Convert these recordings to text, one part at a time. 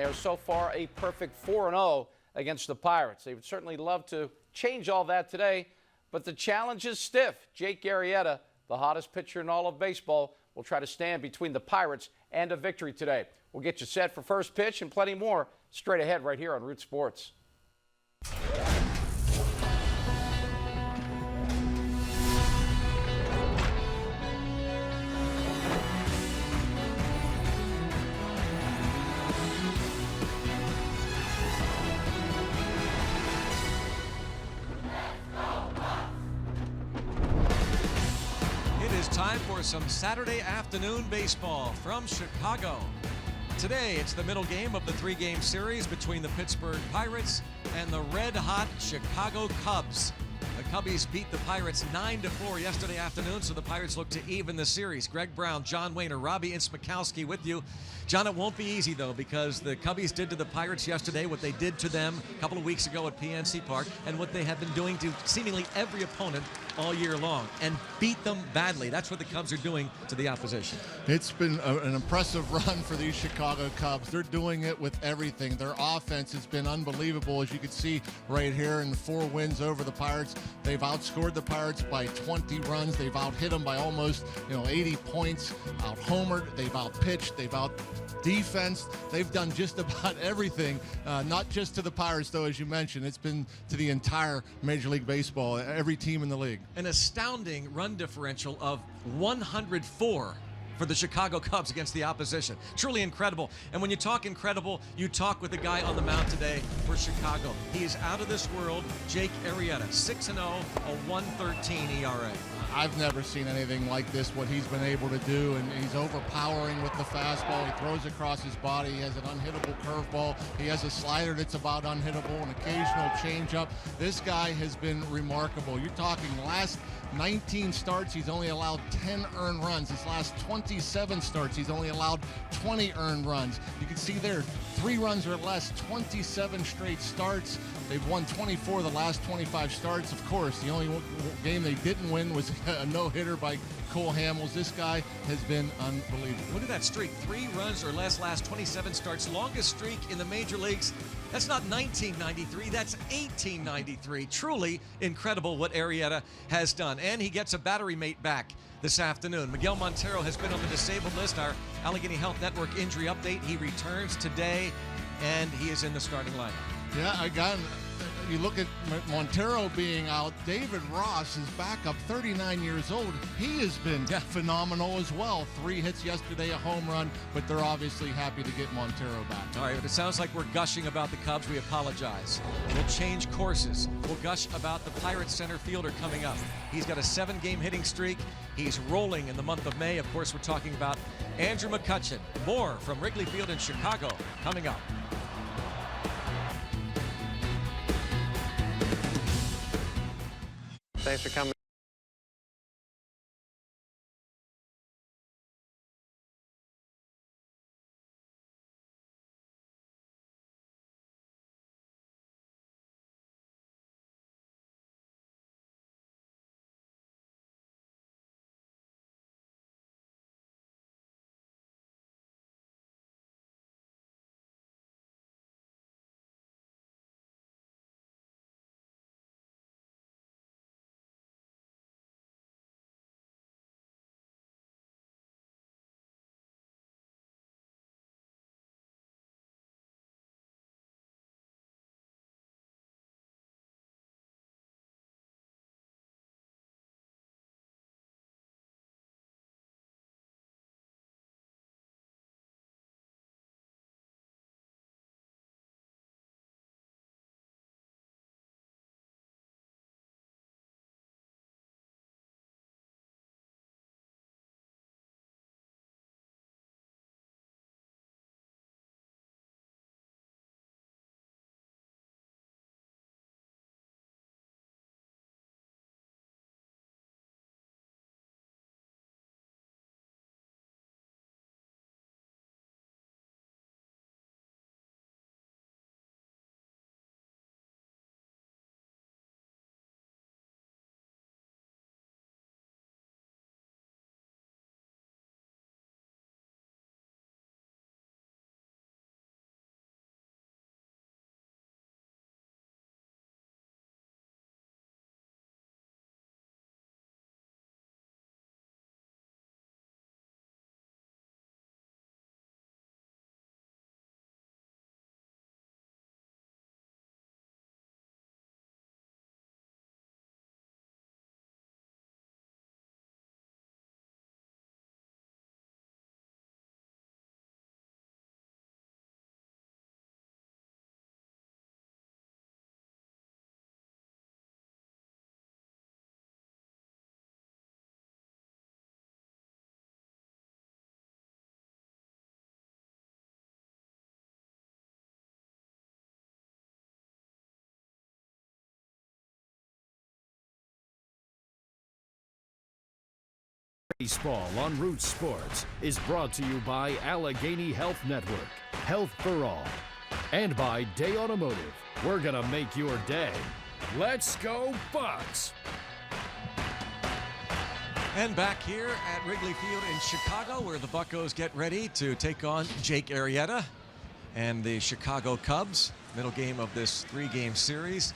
are so far a perfect 4-0 against the Pirates. They would certainly love to change all that today, but the challenge is stiff. Jake Arrieta, the hottest pitcher in all of baseball, will try to stand between the Pirates and a victory today. We'll get you set for first pitch and plenty more straight ahead right here on Root Sports. Time for some Saturday afternoon baseball from Chicago. Today, it's the middle game of the three-game series between the Pittsburgh Pirates and the red-hot Chicago Cubs. The Cubbies beat the Pirates 9-4 yesterday afternoon, so the Pirates look to even the series. Greg Brown, John Wayner, Robbie Ince-Mikowski with you. John, it won't be easy, though, because the Cubbies did to the Pirates yesterday what they did to them a couple of weeks ago at PNC Park and what they have been doing to seemingly every opponent all year long, and beat them badly. That's what the Cubs are doing to the opposition. It's been an impressive run for these Chicago Cubs. They're doing it with everything. Their offense has been unbelievable, as you can see right here in the 4 wins over the Pirates. They've outscored the Pirates by 20 runs. They've out-hit them by almost 80 points, out-homered. They've out-pitched. They've out-defensed. They've done just about everything, not just to the Pirates, though, as you mentioned. It's been to the entire Major League Baseball, every team in the league. An astounding run differential of 104 for the Chicago Cubs against the opposition. Truly incredible. And when you talk incredible, you talk with the guy on the mound today for Chicago. He is out of this world, Jake Arrieta, 6-0, a 1.13 ERA. I've never seen anything like this, what he's been able to do, and he's overpowering with the fastball. He throws across his body. He has an unhittable curveball. He has a slider that's about unhittable, an occasional changeup. This guy has been remarkable. You're talking last 19 starts, he's only allowed 10 earned runs. His last 27 starts, he's only allowed 20 earned runs. You can see there, 3 runs or less, 27 straight starts. They've won 24 of the last 25 starts. Of course, the only game they didn't win was a no-hitter by Cole Hamels. This guy has been unbelievable. Look at that streak. 3 runs or less last 27 starts. Longest streak in the major leagues. That's not 1993, that's 1893. Truly incredible what Arrieta has done. And he gets a battery mate back this afternoon. Miguel Montero has been on the disabled list. Our Allegheny Health Network injury update. He returns today, and he is in the starting lineup. Yeah, again, you look at Montero being out. David Ross is back up, 39 years old. He has been phenomenal as well. 3 hits yesterday, a home run, but they're obviously happy to get Montero back. All right, if it sounds like we're gushing about the Cubs, we apologize. We'll change courses. We'll gush about the Pirates center fielder coming up. He's got a 7-game hitting streak. He's rolling in the month of May. Of course, we're talking about Andrew McCutchen. More from Wrigley Field in Chicago coming up. Thanks for coming. Baseball on Root Sports is brought to you by Allegheny Health Network, Health for All, and by Day Automotive. We're gonna make your day. Let's go Bucks! And back here at Wrigley Field in Chicago, where the Buccos get ready to take on Jake Arrieta and the Chicago Cubs. Middle game of this 3-game series.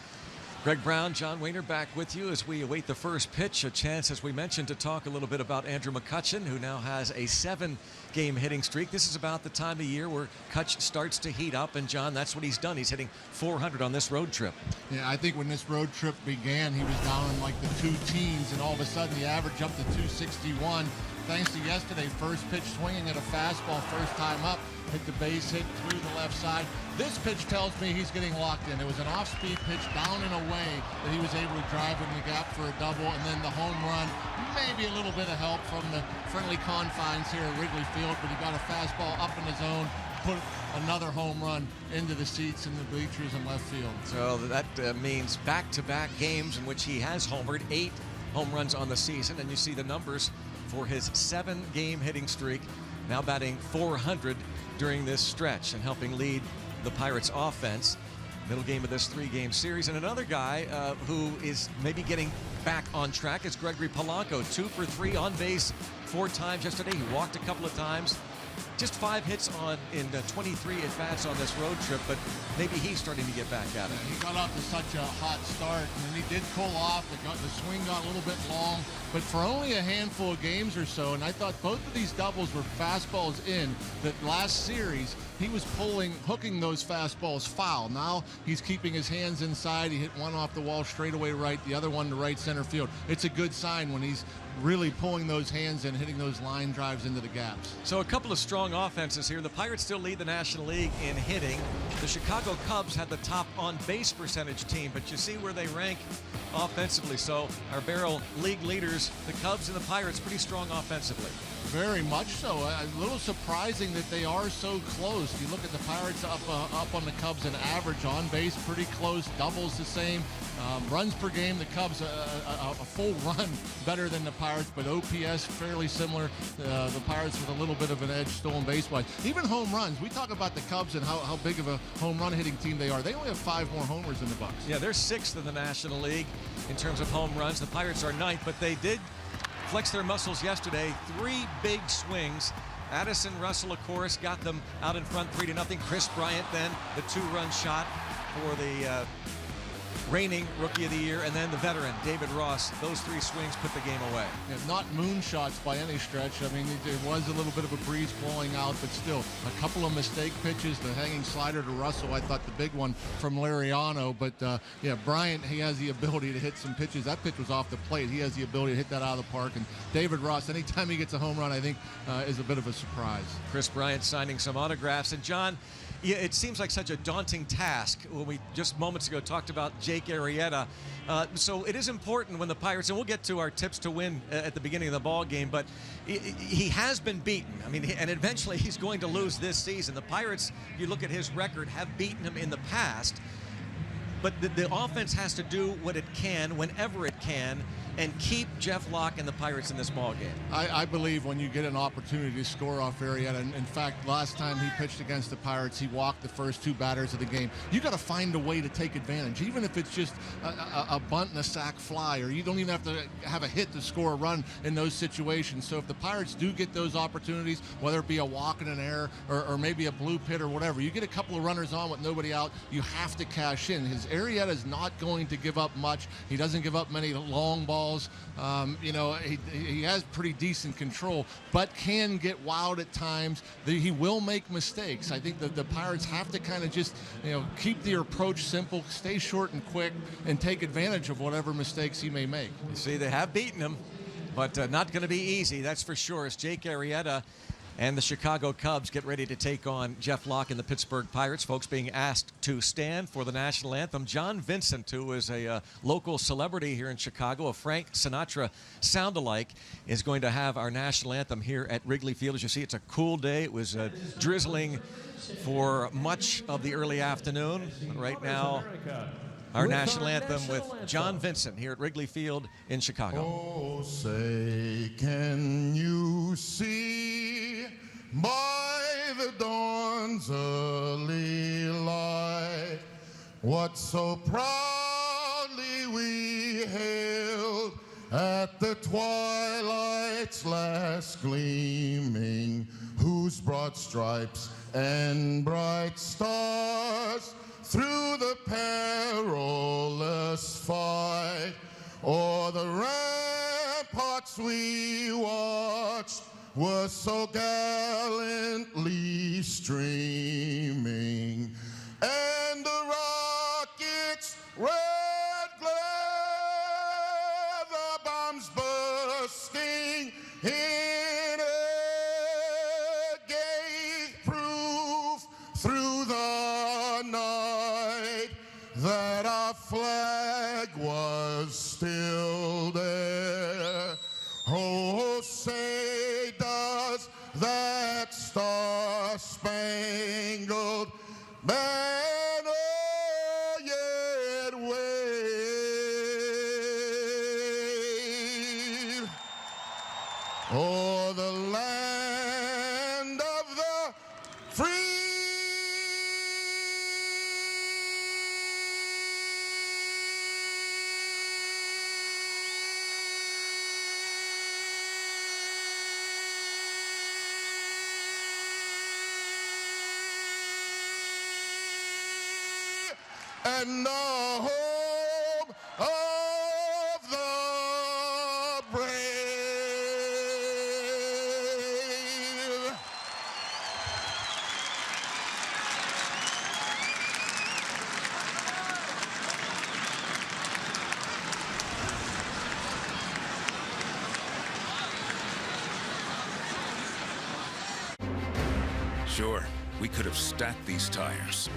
Greg Brown, John Wehner back with you as we await the first pitch. A chance, as we mentioned, to talk a little bit about Andrew McCutchen, who now has a 7-game hitting streak. This is about the time of year where Kutch starts to heat up, and John, that's what he's done. He's hitting .400 on this road trip. Yeah, I think when this road trip began, he was down in like the 2 teens, and all of a sudden the average jumped to 261. Thanks to yesterday, first pitch swinging at a fastball, first time up, hit the base hit through the left side. This pitch tells me he's getting locked in. It was an off-speed pitch down and away that he was able to drive in the gap for a double, and then the home run, maybe a little bit of help from the friendly confines here at Wrigley Field, but he got a fastball up in the zone, put another home run into the seats in the bleachers in left field. So that means back-to-back games in which he has homered, 8 home runs on the season, and you see the numbers for his 7-game hitting streak, now batting .400 during this stretch and helping lead the Pirates offense. Middle game of this 3-game series. And another guy who is maybe getting back on track is Gregory Polanco. 2 for 3 on base 4 times yesterday. He walked a couple of times. Just 5 hits in 23 at-bats on this road trip, but maybe he's starting to get back at it. He got off to such a hot start, and he did cool off. The swing got a little bit long, but for only a handful of games or so, and I thought both of these doubles were fastballs in. That last series, he was hooking those fastballs foul. Now he's keeping his hands inside. He hit one off the wall straightaway right, the other one to right center field. It's a good sign when he's really pulling those hands and hitting those line drives into the gaps. So a couple of strong offenses here. The Pirates still lead the National League in hitting. The Chicago Cubs had the top on-base percentage team, but you see where they rank offensively. So our barrel league leaders, the Cubs and the Pirates, pretty strong offensively. Very much so. A little surprising that they are so close. You look at the Pirates up on the Cubs in average on base, pretty close. Doubles the same. Runs per game, the Cubs a full run better than the Pirates, but OPS fairly similar. The Pirates with a little bit of an edge stolen base-wise. Even home runs. We talk about the Cubs and how big of a home run hitting team they are. They only have 5 more homers than the Bucs. Yeah, they're 6th in the National League in terms of home runs. The Pirates are 9th, but they did flex their muscles yesterday. 3 big swings. Addison Russell, of course, got them out in front 3-0. Chris Bryant then, the 2-run shot for the reigning Rookie of the Year, and then the veteran, David Ross. Those 3 swings put the game away. Yeah, not moonshots by any stretch. I mean, there was a little bit of a breeze blowing out, but still, a couple of mistake pitches. The hanging slider to Russell, I thought the big one from Liriano. But, yeah, Bryant, he has the ability to hit some pitches. That pitch was off the plate. He has the ability to hit that out of the park. And David Ross, anytime he gets a home run, I think is a bit of a surprise. Chris Bryant signing some autographs. And, John, yeah, it seems like such a daunting task when we just moments ago talked about Jake Arrieta. So it is important when the Pirates, and we'll get to our tips to win at the beginning of the ball game, but he has been beaten. I mean, and eventually he's going to lose this season. The Pirates, you look at his record, have beaten him in the past, but the offense has to do what it can whenever it can and keep Jeff Locke and the Pirates in this ball game. I believe when you get an opportunity to score off Arrieta, and in fact, last time he pitched against the Pirates, he walked the first 2 batters of the game. You got to find a way to take advantage, even if it's just a bunt and a sac fly, or you don't even have to have a hit to score a run in those situations. So if the Pirates do get those opportunities, whether it be a walk and an error or maybe a blue pit or whatever, you get a couple of runners on with nobody out, you have to cash in. His Arrieta is not going to give up much. He doesn't give up many long balls. You know, he has pretty decent control, but can get wild at times. He will make mistakes. I think that the Pirates have to kind of just, you know, keep their approach simple, stay short and quick, and take advantage of whatever mistakes he may make. You see, they have beaten him, but not going to be easy, that's for sure. As Jake Arrieta and the Chicago Cubs get ready to take on Jeff Locke and the Pittsburgh Pirates. Folks being asked to stand for the national anthem. John Vincent, who is a local celebrity here in Chicago, a Frank Sinatra sound-alike, is going to have our national anthem here at Wrigley Field. As you see, it's a cool day. It was drizzling for much of the early afternoon. But right now, Our national anthem with John Vincent here at Wrigley Field in Chicago. Oh, say, can you see by the dawn's early light what so proudly we hailed at the twilight's last gleaming, whose broad stripes and bright stars through the perilous fight o'er the ramparts we watched were so gallantly streaming, and the rockets' red glare, the bombs bursting in air, gave proof through the night that our flag was still there. Oh, say does that star-spangled banner yet wave o'er the land of the free? And the home of the brave. Sure, we could have stacked these tires.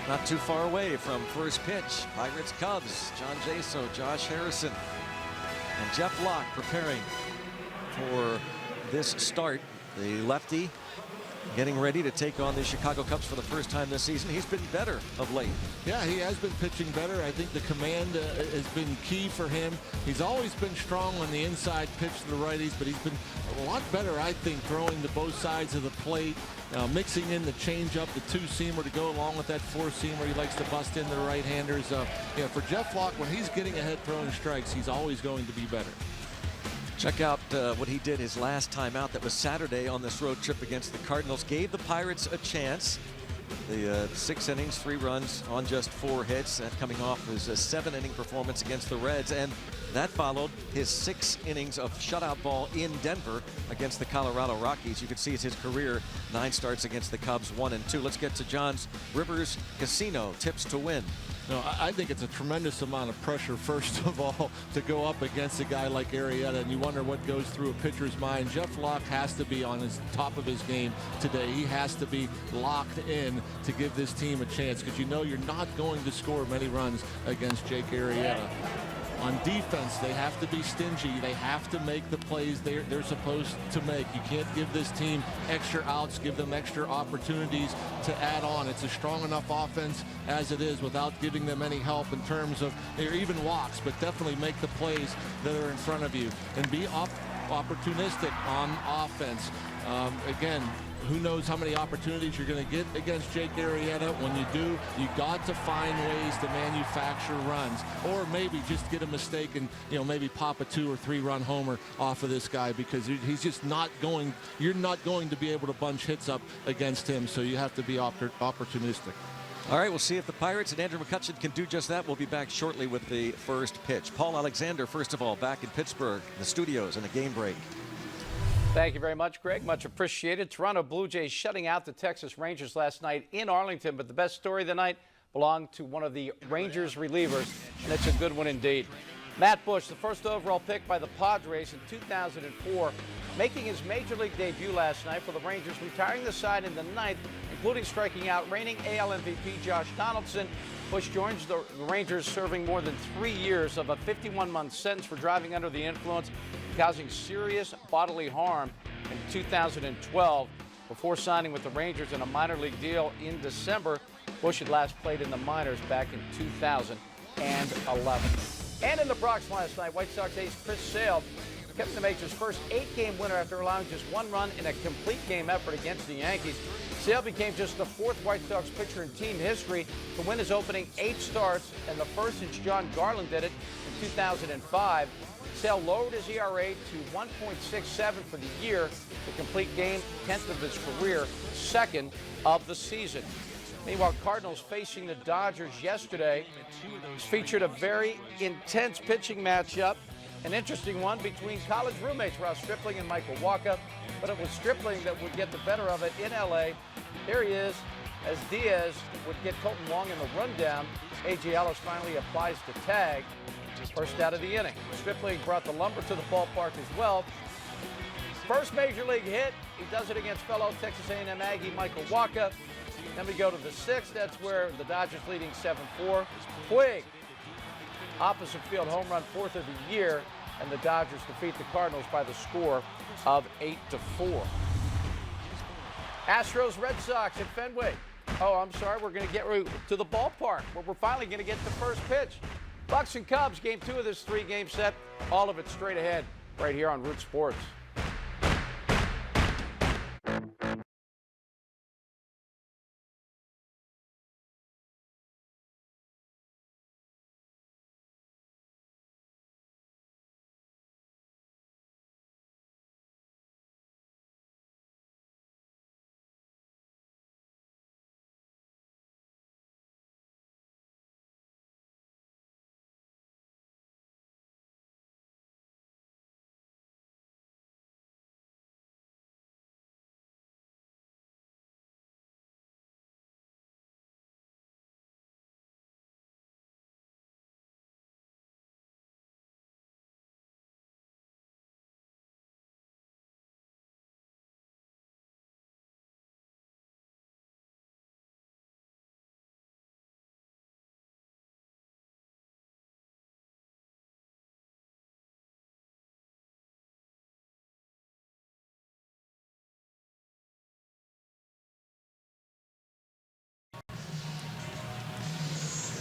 Not too far away from first pitch. Pirates Cubs. John Jaso, Josh Harrison, and Jeff Locke preparing for this start. The lefty getting ready to take on the Chicago Cubs for the first time this season. He's been better of late. Yeah, he has been pitching better. I think the command has been key for him. He's always been strong on the inside pitch to the righties, but he's been a lot better, I think, throwing to both sides of the plate, mixing in the changeup, the two-seamer to go along with that four-seamer. He likes to bust into the right-handers. For Jeff Locke, when he's getting ahead throwing strikes, he's always going to be better. Check out what he did his last time out. That was Saturday on this road trip against the Cardinals. Gave the Pirates a chance. The 6 innings, 3 runs on just 4 hits. That coming off his 7-inning performance against the Reds, and that followed his 6 innings of shutout ball in Denver against the Colorado Rockies. You can see it's his career 9 starts against the Cubs, 1-2. Let's get to John's Rivers Casino tips to win. No, I think it's a tremendous amount of pressure, first of all, to go up against a guy like Arrieta, and you wonder what goes through a pitcher's mind. Jeff Locke has to be on his top of his game today. He has to be locked in to give this team a chance, because you know you're not going to score many runs against Jake Arrieta. On defense, they have to be stingy. They have to make the plays they're supposed to make. You can't give this team extra outs, give them extra opportunities to add on. It's a strong enough offense as it is without giving them any help in terms of, or even walks, but definitely make the plays that are in front of you. And be opportunistic on offense. Again, who knows how many opportunities you're going to get against Jake Arrieta. When you do, you got to find ways to manufacture runs, or maybe just get a mistake and maybe pop a 2 or 3 run homer off of this guy, because he's just not going. You're not going to be able to bunch hits up against him, so you have to be opportunistic. All right, we'll see if the Pirates and Andrew McCutchen can do just that. We'll be back shortly with the first pitch. Paul Alexander, first of all, back in Pittsburgh, the studios, in a game break. Thank you very much, Greg. Much appreciated. Toronto Blue Jays shutting out the Texas Rangers last night in Arlington, but the best story of the night belonged to one of the Rangers relievers, and it's a good one indeed. Matt Bush, the first overall pick by the Padres in 2004, making his major league debut last night for the Rangers, retiring the side in the 9th, including striking out reigning AL MVP Josh Donaldson. Bush joins the Rangers, serving more than 3 years of a 51-month sentence for driving under the influence, causing serious bodily harm in 2012. Before signing with the Rangers in a minor league deal in December, Bush had last played in the minors back in 2011. And in the Bronx last night, White Sox ace Chris Sale kept the Majors' first 8-game winner after allowing just 1 run in a complete game effort against the Yankees. Sale became just the 4th White Sox pitcher in team history to win his opening 8 starts, and the first since John Garland did it in 2005. Sale lowered his ERA to 1.67 for the year, the complete game, 10th of his career, 2nd of the season. Meanwhile, Cardinals facing the Dodgers yesterday featured a very intense pitching matchup, an interesting one between college roommates Ross Stripling and Michael Wacha, but it was Stripling that would get the better of it in L.A. Here he is, as Diaz would get Colton Wong in the rundown. A.J. Ellis finally applies to tag, first out of the inning. Stripling brought the lumber to the ballpark as well. First major league hit, he does it against fellow Texas A&M Aggie Michael Wacha. Then we go to the 6th. That's where the Dodgers leading 7-4. Puig, opposite field home run, 4th of the year, and the Dodgers defeat the Cardinals by the score of 8-4. Astros Red Sox at Fenway. Oh, I'm sorry, we're going to get to the ballpark where we're finally going to get the first pitch. Bucks and Cubs, game 2 of this 3-game set. All of it straight ahead right here on Root Sports.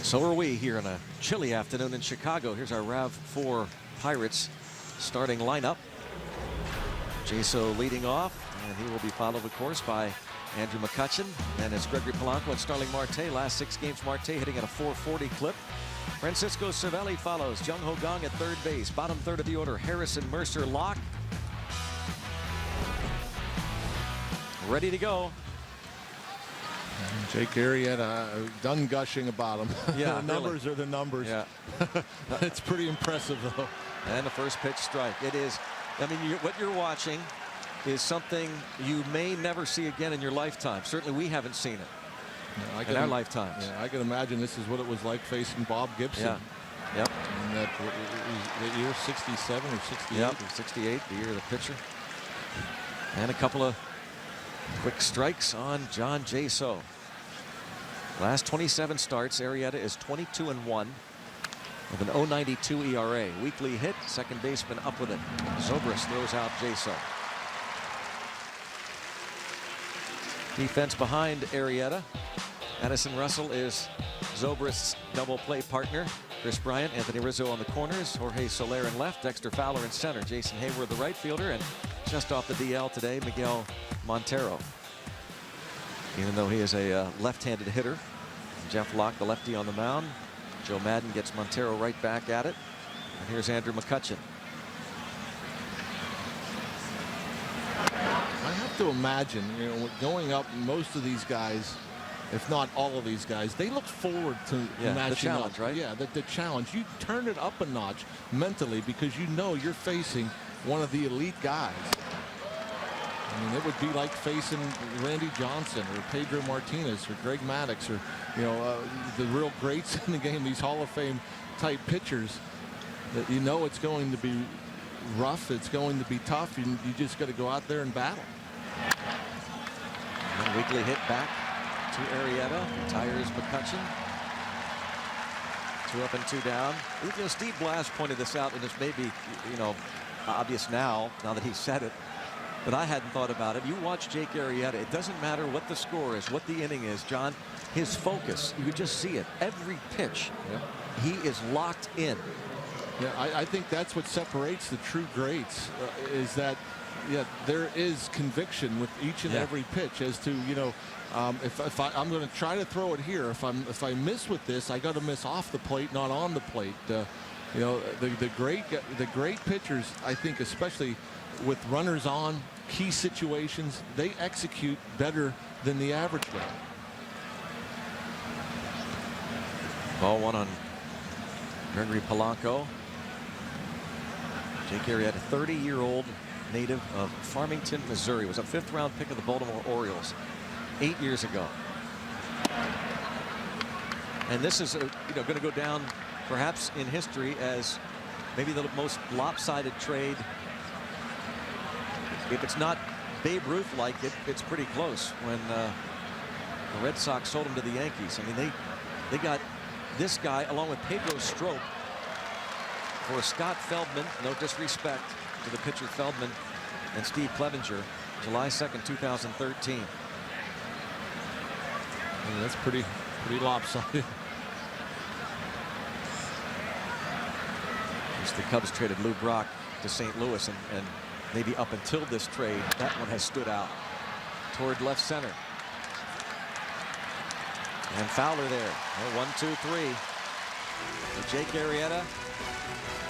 So are we here on a chilly afternoon in Chicago. Here's our RAV4 Pirates starting lineup. Jaso leading off, and he will be followed, of course, by Andrew McCutchen. Then it's Gregory Polanco and Starling Marte. Last 6 games, Marte hitting at a .440 clip. Francisco Cervelli follows. Jung Ho Gong at third base. Bottom third of the order, Harrison, Mercer, Locke. Ready to go. Jake Arrieta, done gushing about him. Yeah, the numbers are the numbers. Yeah. It's pretty impressive, though. And the first pitch strike. It is. I mean, what you're watching is something you may never see again in your lifetime. Certainly, we haven't seen it in our lifetimes. Yeah, I can imagine this is what it was like facing Bob Gibson. Yeah. Yep. And that year 67 or 68. Yep. 68, the year of the pitcher. And a couple of quick strikes on John Jaso. Last 27 starts, Arrieta is 22-1 with an 0.92 ERA. Weekly hit, second baseman up with it. Zobrist throws out Jaso. Defense behind Arrieta. Addison Russell is Zobrist's double play partner. Chris Bryant, Anthony Rizzo on the corners, Jorge Soler in left, Dexter Fowler in center, Jason Hayward the right fielder, and just off the DL today, Miguel Montero. Even though he is a left-handed hitter. Jeff Locke, the lefty on the mound. Joe Madden gets Montero right back at it. And here's Andrew McCutchen. I have to imagine, going up, most of these guys, if not all of these guys, they look forward to matching the challenge, up. right? Yeah, the challenge. You turn it up a notch mentally because you know you're facing one of the elite guys. I mean, it would be like facing Randy Johnson or Pedro Martinez or Greg Maddux or, the real greats in the game, these Hall of Fame type pitchers that it's going to be rough. It's going to be tough. You just got to go out there and battle. And weekly hit back to Arrieta. Retires McCutchen. 2 up and 2 down. Steve Blass pointed this out, and this may be, obvious now that he said it. But I hadn't thought about it. You watch Jake Arrieta. It doesn't matter what the score is, what the inning is, John. His focus, you just see it. Every pitch, he is locked in. Yeah, I think that's what separates the true greats is that, there is conviction with each and every pitch as to, if I'm going to try to throw it here. If I miss with this, I got to miss off the plate, not on the plate. The great pitchers, I think, especially with runners on, key situations, they execute better than the average guy. Ball one on Gregory Polanco. Jake Arrieta, 30-year-old native of Farmington, Missouri, was a 5th-round pick of the Baltimore Orioles 8 years ago. And this is going to go down perhaps in history as maybe the most lopsided trade. If it's not Babe Ruth-like, it's pretty close. When the Red Sox sold him to the Yankees, I mean, they got this guy along with Pedro Strop for Scott Feldman. No disrespect to the pitcher Feldman and Steve Clevenger. July 2nd, 2013. Yeah, that's pretty lopsided. The Cubs traded Lou Brock to St. Louis, and maybe up until this trade, that one has stood out toward left center. And Fowler there. 1, 2, 3. So Jake Arrieta.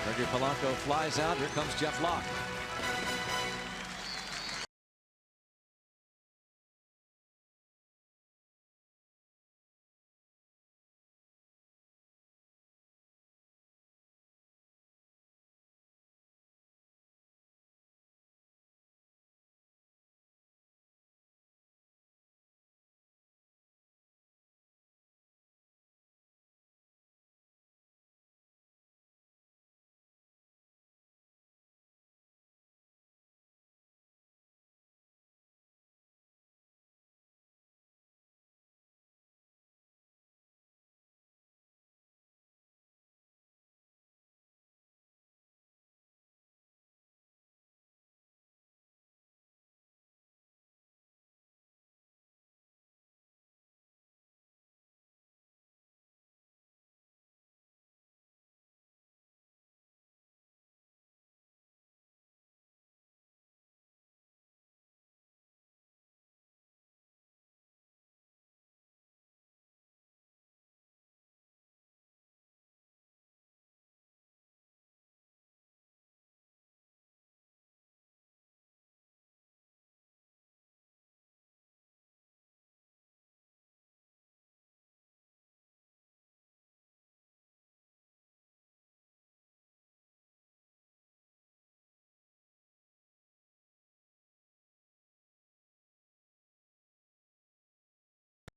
Gregory Polanco flies out. Here comes Jeff Locke.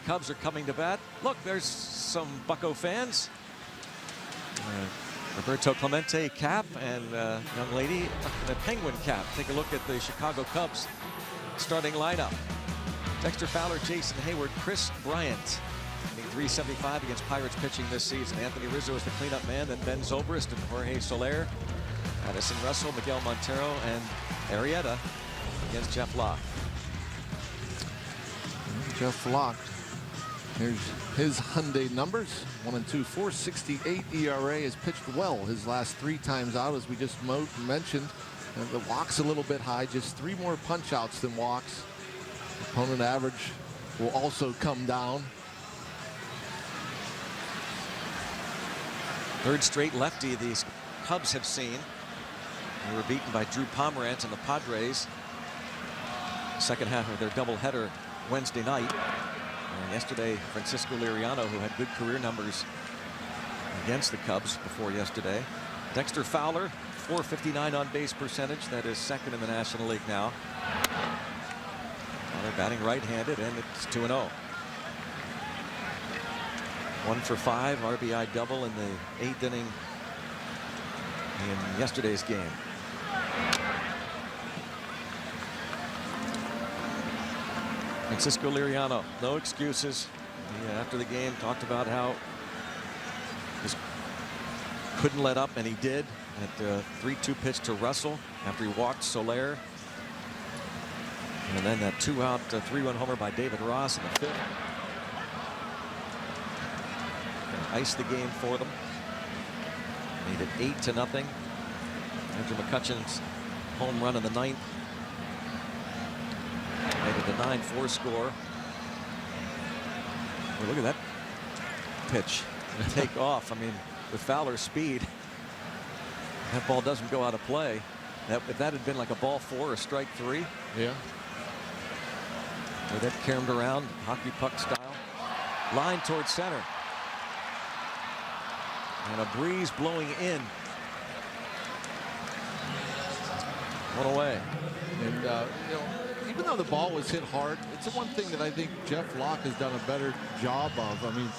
Cubs are coming to bat. Look, there's some Bucco fans. Roberto Clemente cap and young lady in a Penguin cap. Take a look at the Chicago Cubs starting lineup. Dexter Fowler, Jason Hayward, Chris Bryant. Hitting .375 against Pirates pitching this season. Anthony Rizzo is the cleanup man. Then Ben Zobrist and Jorge Soler. Addison Russell, Miguel Montero, and Arrieta against Jeff Locke. Jeff Locke. Here's his Hyundai numbers. 1-2, 4.68 ERA. Has pitched well his last 3 times out, as we just mentioned. The walk's a little bit high, just 3 more punch outs than walks. Opponent average will also come down. Third straight lefty these Cubs have seen. They were beaten by Drew Pomerantz and the Padres. Second half of their doubleheader Wednesday night. And yesterday, Francisco Liriano, who had good career numbers against the Cubs before yesterday. Dexter Fowler, .459 on base percentage. That is second in the National League now. They're batting right-handed, and it's 2-0. 1 for 5 RBI double in the 8th inning in yesterday's game. Francisco Liriano, no excuses. He, after the game, talked about how just couldn't let up, and he did. At 3-2 pitch to Russell after he walked Soler. And then that 2-out 3-run homer by David Ross in the 5th. Iced the game for them. Made it 8-0. Andrew McCutcheon's home run in the 9th. Made it a 9-4 score. Well, look at that pitch. Take off. I mean, with Fowler's speed, that ball doesn't go out of play. If that had been like a ball 4 or strike 3. Yeah. With that caromed around, hockey puck style. Line towards center. And a breeze blowing in. One away. And, you know, even though the ball was hit hard, it's the one thing that I think Jeff Locke has done a better job of. I mean,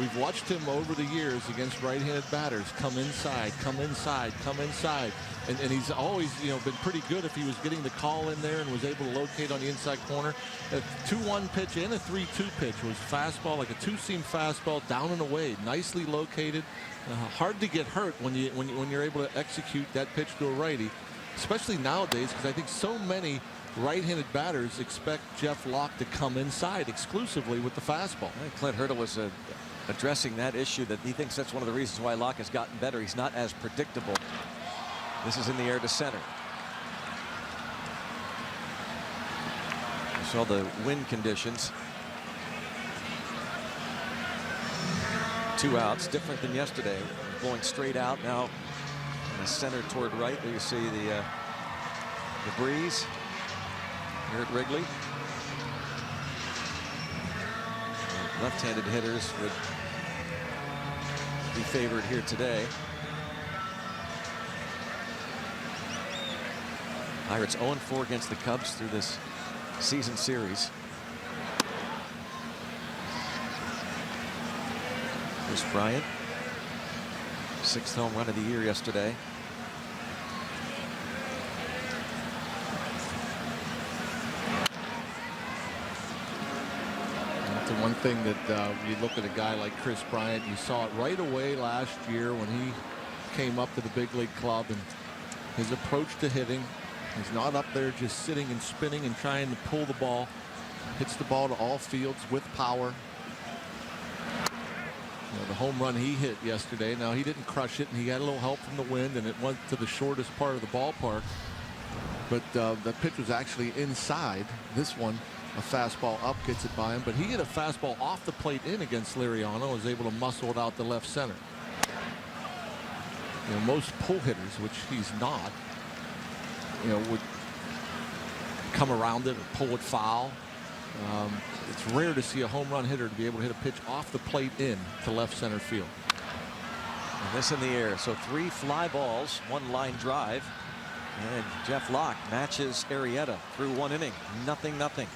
we've watched him over the years against right-handed batters come inside, come inside, come inside. And he's always, you know, been pretty good if he was getting the call in there and was able to locate on the inside corner. A 2-1 pitch and a 3-2 pitch was fastball, like a 2-seam fastball, down and away, nicely located. Hard to get hurt when you're able to execute that pitch to a righty, especially nowadays, because I think so many right-handed batters expect Jeff Locke to come inside exclusively with the fastball. I think Clint Hurdle was addressing that issue, that he thinks that's one of the reasons why Locke has gotten better. He's not as predictable. This is in the air to center. You saw the wind conditions. 2 outs, different than yesterday. Blowing straight out now in the center toward right. There you see the breeze here at Wrigley. Left-handed hitters would be favored here today. Pirates 0-4 against the Cubs through this season series. Chris Bryant, 6th home run of the year yesterday. That's the one thing that you look at a guy like Chris Bryant, you saw it right away last year when he came up to the big league club, and his approach to hitting. He's not up there just sitting and spinning and trying to pull the ball. Hits the ball to all fields with power. You know, the home run he hit yesterday, now he didn't crush it, and he got a little help from the wind, and it went to the shortest part of the ballpark. But the pitch was actually inside. This one, a fastball up, gets it by him. But he hit a fastball off the plate in against Liriano, was able to muscle it out to left center. You know, most pull hitters, which he's not, you know, would come around it or pull it foul. It's rare to see a home run hitter to be able to hit a pitch off the plate in to left center field. And this in the air. So 3 fly balls, 1 line drive. And Jeff Locke matches Arrieta through 1 inning. 0-0.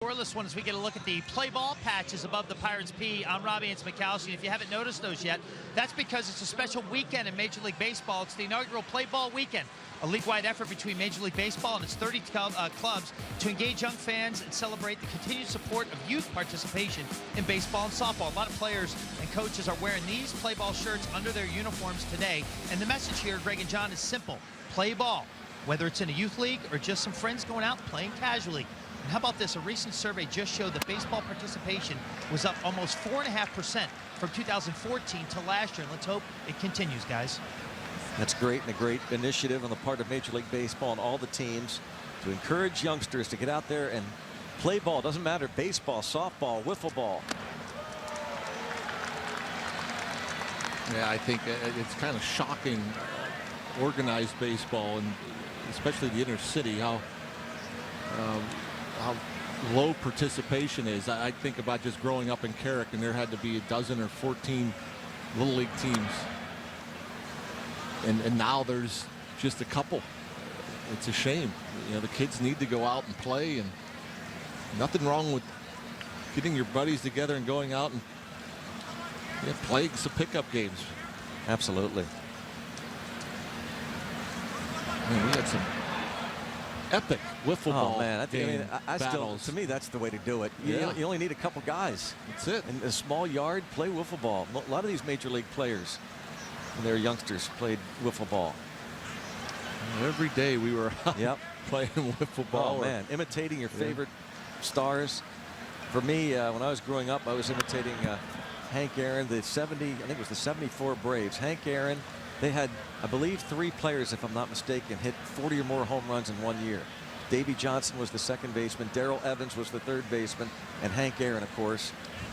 scoreless one as we get a look at the play ball patches above the Pirates P. I'm Robbie Mikowski. If you haven't noticed those yet, that's because it's a special weekend in Major League Baseball. It's the inaugural play ball weekend, a league-wide effort between Major League Baseball and its 30 clubs to engage young fans and celebrate the continued support of youth participation in baseball and softball. A lot of players and coaches are wearing these play ball shirts under their uniforms today. And the message here, Greg and John, is simple. Play ball. Whether it's in a youth league or just some friends going out playing casually. And how about this? A recent survey just showed that baseball participation was up almost 4.5% from 2014 to last year. And let's hope it continues, guys. That's great, and a great initiative on the part of Major League Baseball and all the teams to encourage youngsters to get out there and play ball. Doesn't matter, baseball, softball, wiffle ball. Yeah, I think it's kind of shocking, organized baseball, and especially the inner city, how low participation is. I think about just growing up in Carrick, and there had to be a dozen or 14 little league teams, and now there's just a couple. It's a shame. You know, the kids need to go out and play, and nothing wrong with getting your buddies together and going out and playing some pickup games. Absolutely. Man, we had some epic wiffle ball. Oh man, I still, battles. to me, that's the way to do it. You only need a couple guys. That's it. In a small yard, play wiffle ball. A lot of these major league players, when they were youngsters, played wiffle ball. Every day we were playing wiffle ball. Oh man, imitating your favorite stars. For me, when I was growing up, I was imitating Hank Aaron, I think it was the 74 Braves. Hank Aaron, they had, I believe, 3 players, if I'm not mistaken, hit 40 or more home runs in 1 year. Davey Johnson was the second baseman, Darrell Evans was the third baseman, and Hank Aaron, of course.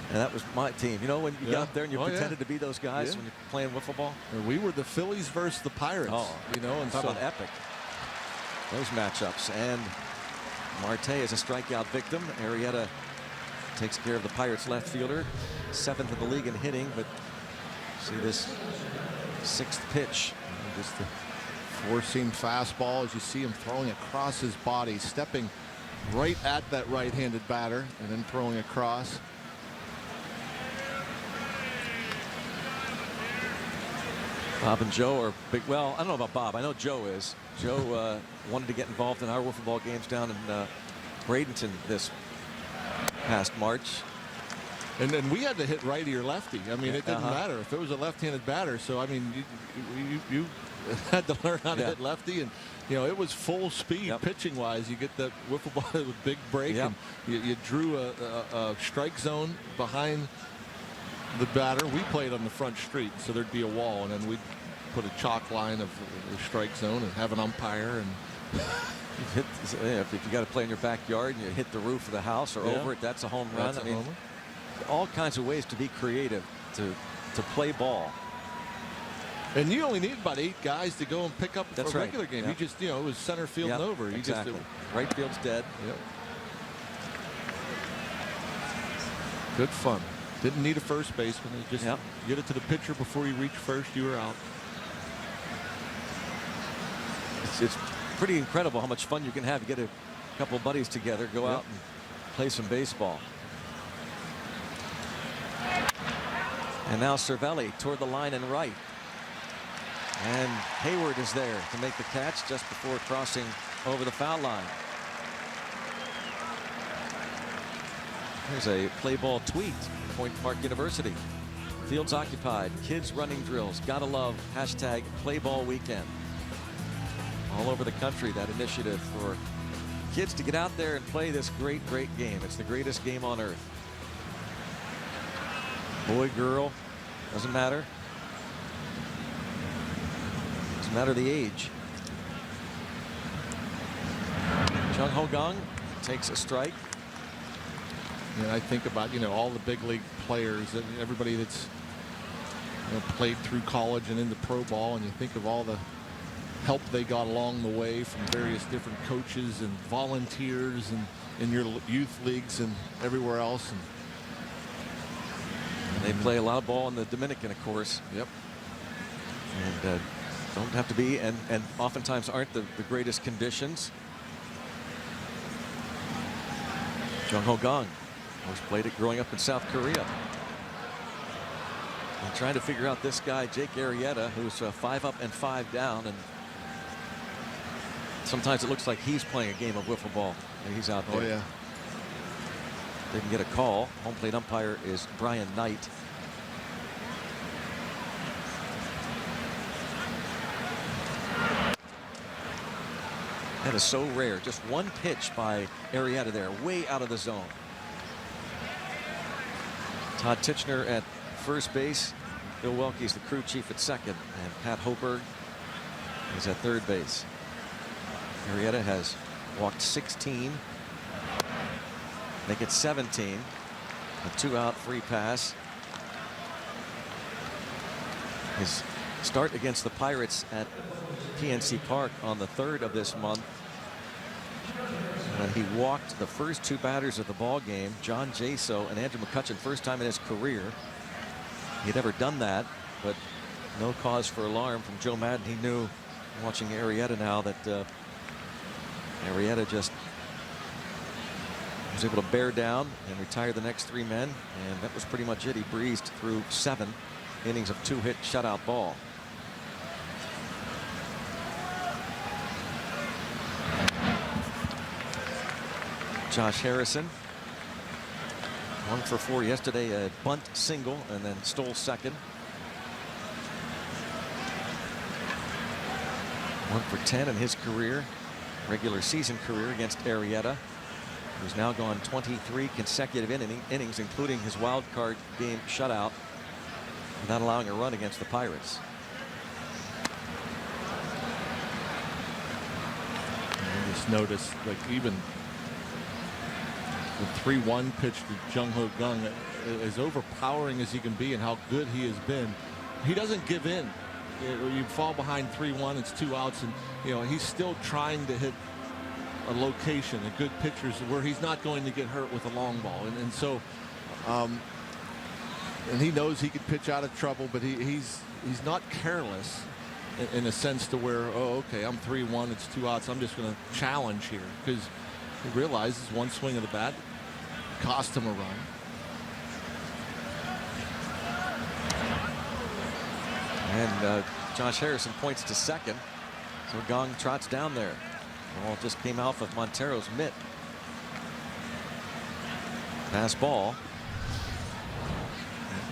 And that was my team. You know, when you got up there and you pretended to be those guys when you're playing wiffle ball? And we were the Phillies versus the Pirates. You know, and talk about epic. Those matchups. And Marte is a strikeout victim. Arrieta takes care of the Pirates left fielder, 7th in the league in hitting, but see this 6th pitch. Just the four-seam fastball as you see him throwing across his body, stepping right at that right-handed batter and then throwing across. Bob and Joe are big. Well, I don't know about Bob. I know Joe is. Joe wanted to get involved in our wiffle ball games down in Bradenton this past March. And then we had to hit righty or lefty. I mean, it didn't matter if it was a left-handed batter. So I mean, you had to learn how to hit lefty, and you know it was full speed pitching-wise. You get that wiffle ball with a big break, and you drew a strike zone behind the batter. We played on the front street, so there'd be a wall, and then we'd put a chalk line of the strike zone and have an umpire. And if you got to play in your backyard and you hit the roof of the house or over it, that's a home run. That's a homer. All kinds of ways to be creative to play ball. And you only need about 8 guys to go and pick up a regular game. Yep. You just, it was center field and over. You exactly. just right field's dead. Yep. Good fun. Didn't need a first baseman. Just get it to the pitcher before you reach first. You were out. It's pretty incredible how much fun you can have. You get a couple of buddies together, go out and play some baseball. And now Cervelli toward the line and right. And Hayward is there to make the catch just before crossing over the foul line. Here's a play ball tweet. Point Park University. Fields occupied. Kids running drills. Gotta love hashtag play ball weekend. All over the country, that initiative for kids to get out there and play this great game. It's the greatest game on earth. Boy, girl, doesn't matter. Doesn't matter the age. Chung Ho Gong takes a strike. And I think about all the big league players and everybody that's played through college and into pro ball, and you think of all the help they got along the way from various different coaches and volunteers and in your youth leagues and everywhere else. And they play a lot of ball in the Dominican, of course. Yep. And don't have to be, and oftentimes aren't the greatest conditions. Jung-Ho Kang, who's played it growing up in South Korea. And trying to figure out this guy, Jake Arrieta, who's 5 up and 5 down. And sometimes it looks like he's playing a game of wiffle ball. And he's out there. Oh, yeah. Didn't get a call. Home plate umpire is Brian Knight. That is so rare. Just one pitch by Arrieta there, way out of the zone. Todd Titchener at first base. Bill Welke's the crew chief at second, and Pat Hoberg is at third base. Arrieta has walked 16. Make it 17. A 2-out free pass. His start against the Pirates at PNC Park on the 3rd of this month. And he walked the first 2 batters of the ball game, John Jaso and Andrew McCutchen, first time in his career. He'd ever done that, but no cause for alarm from Joe Madden. He knew, watching Arrieta now, that Arrieta just was able to bear down and retire the next 3 men, and that was pretty much it. He breezed through 7 innings of 2-hit shutout ball. Josh Harrison, 1 for 4 yesterday, a bunt single and then stole second. 1 for 10 in his career, regular season career, against Arrieta, who's now gone 23 consecutive innings, including his wild card game shutout, without allowing a run against the Pirates. I just noticed, like, even the 3-1 pitch to Jung-Ho Kang, as overpowering as he can be and how good he has been, he doesn't give in. You fall behind 3-1, it's 2 outs, and he's still trying to hit a location, a good pitcher's where he's not going to get hurt with a long ball, and so and he knows he could pitch out of trouble, but he's not careless in a sense to where, oh, okay, I'm 3-1, it's 2 outs, I'm just going to challenge here, because he realizes one swing of the bat cost him a run. And Josh Harrison points to second, so Kang trots down there. The ball just came off of Montero's mitt. Pass ball.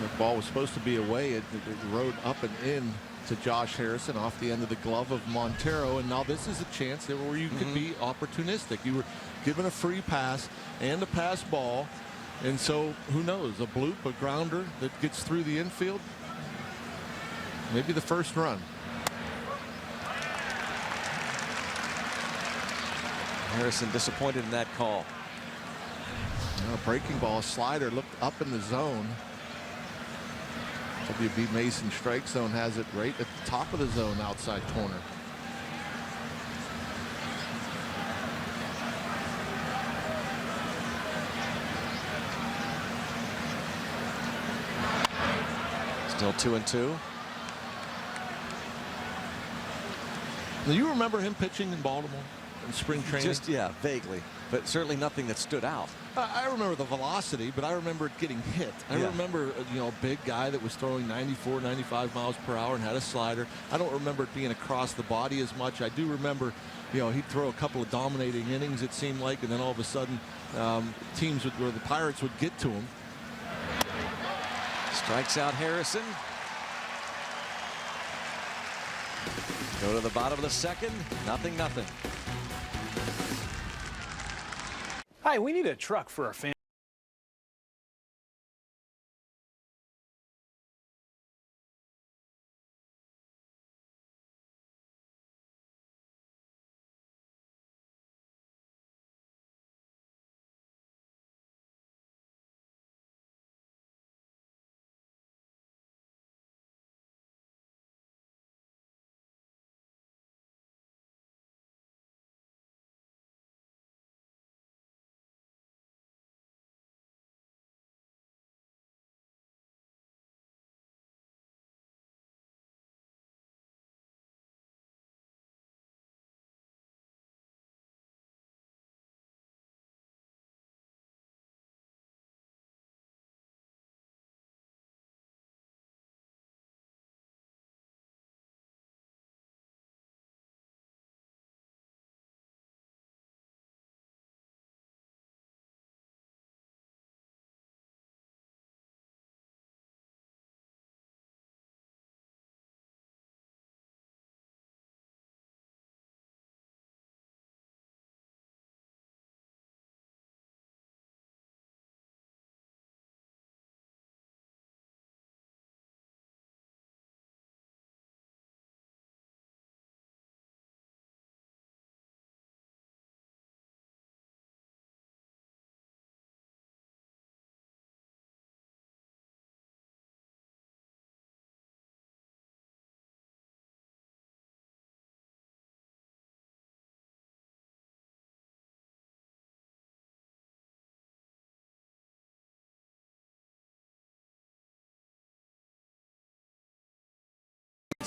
The ball was supposed to be away. It rode up and in to Josh Harrison off the end of the glove of Montero, and now this is a chance there where you could be opportunistic. You were given a free pass and a pass ball, and so who knows, a bloop, a grounder that gets through the infield, maybe the first run. Harrison disappointed in that call. Breaking ball, slider looked up in the zone. WB Mason strike zone has it right at the top of the zone, outside corner. Still 2-2. Now, you remember him pitching in Baltimore in spring training? Just, yeah, vaguely, but certainly nothing that stood out. I remember the velocity, but I remember it getting hit. I remember, a big guy that was throwing 94, 95 miles per hour and had a slider. I don't remember it being across the body as much. I do remember, he'd throw a couple of dominating innings, it seemed like, and then all of a sudden, teams where the Pirates would get to him. Strikes out Harrison. Go to the bottom of the second. 0-0. Hi, we need a truck for our family.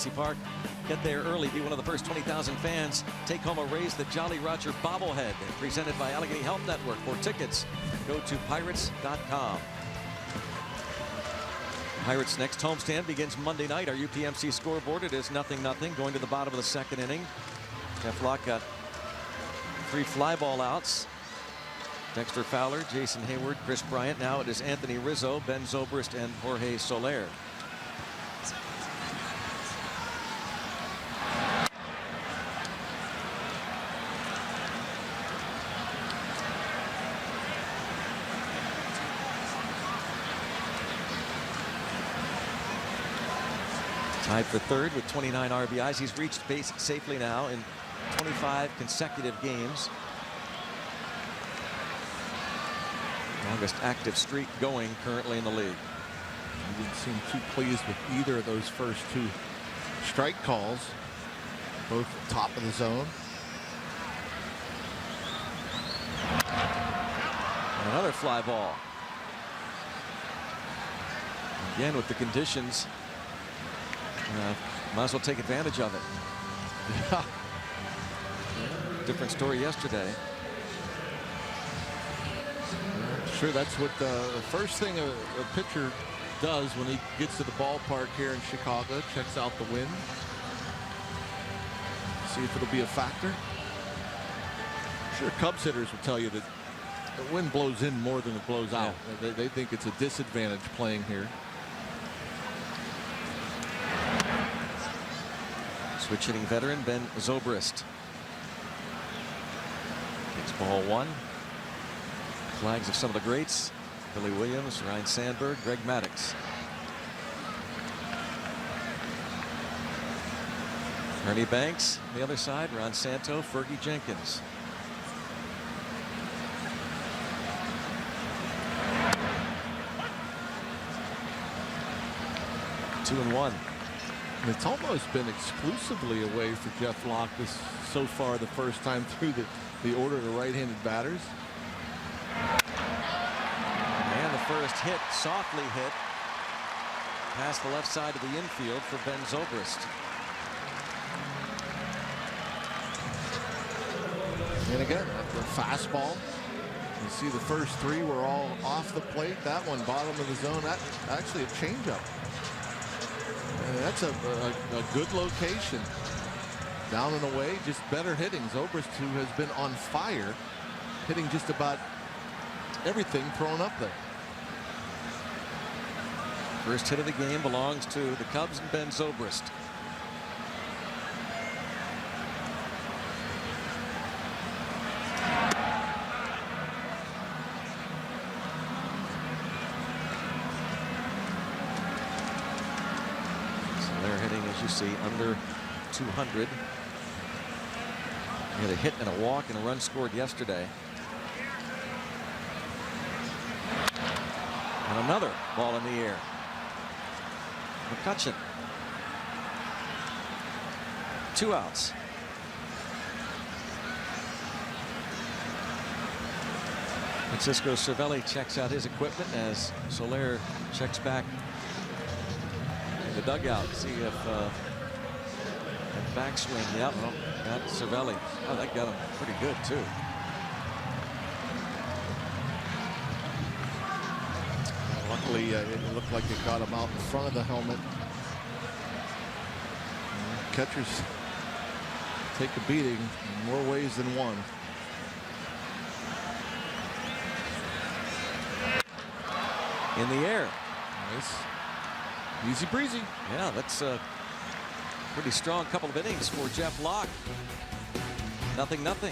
Park. Get there early, be one of the first 20,000 fans. Take home a Raise the Jolly Roger bobblehead, presented by Allegheny Health Network. For tickets, go to pirates.com. Pirates' next homestand begins Monday night. Our UPMC scoreboard, it is 0-0 going to the bottom of the second inning. Jeff Locke got 3 fly ball outs. Dexter Fowler, Jason Hayward, Chris Bryant. Now it is Anthony Rizzo, Ben Zobrist, and Jorge Soler. Tied for third with 29 RBIs. He's reached base safely now in 25 consecutive games. Longest active streak going currently in the league. He didn't seem too pleased with either of those first 2 strike calls. Both top of the zone. And another fly ball. Again with the conditions. Might as well take advantage of it. Yeah. Different story yesterday. Sure, that's what the first thing a pitcher does when he gets to the ballpark here in Chicago. Checks out the wind. See if it'll be a factor. I'm sure Cubs hitters will tell you that the wind blows in more than it blows out. They think it's a disadvantage playing here. Switch hitting veteran Ben Zobrist. Takes ball 1. Flags of some of the greats. Billy Williams, Ryan Sandberg, Greg Maddux. Ernie Banks on the other side. Ron Santo, Fergie Jenkins. Two and one. It's almost been exclusively away for Jeff Locke this so far, the first time through the order of the right-handed batters. And the first hit, softly hit, past the left side of the infield for Ben Zobrist. And again, the fastball. You see the first 3 were all off the plate. That one bottom of the zone. That actually a changeup. That's a good location. Down and away, just better hitting. Zobrist, who has been on fire, hitting just about everything thrown up there. First hit of the game belongs to the Cubs and Ben Zobrist. You see under 200. He had a hit and a walk and a run scored yesterday. And another ball in the air. McCutcheon. 2 outs. Francisco Cervelli checks out his equipment as Soler checks back the dugout. See if that backswing. Yep, well, got Cervelli. Oh, that got him pretty good too. Luckily, it looked like it got him out in front of the helmet. Catchers take a beating in more ways than one. In the air. Nice. Easy breezy. Yeah, that's a pretty strong couple of innings for Jeff Locke. 0-0.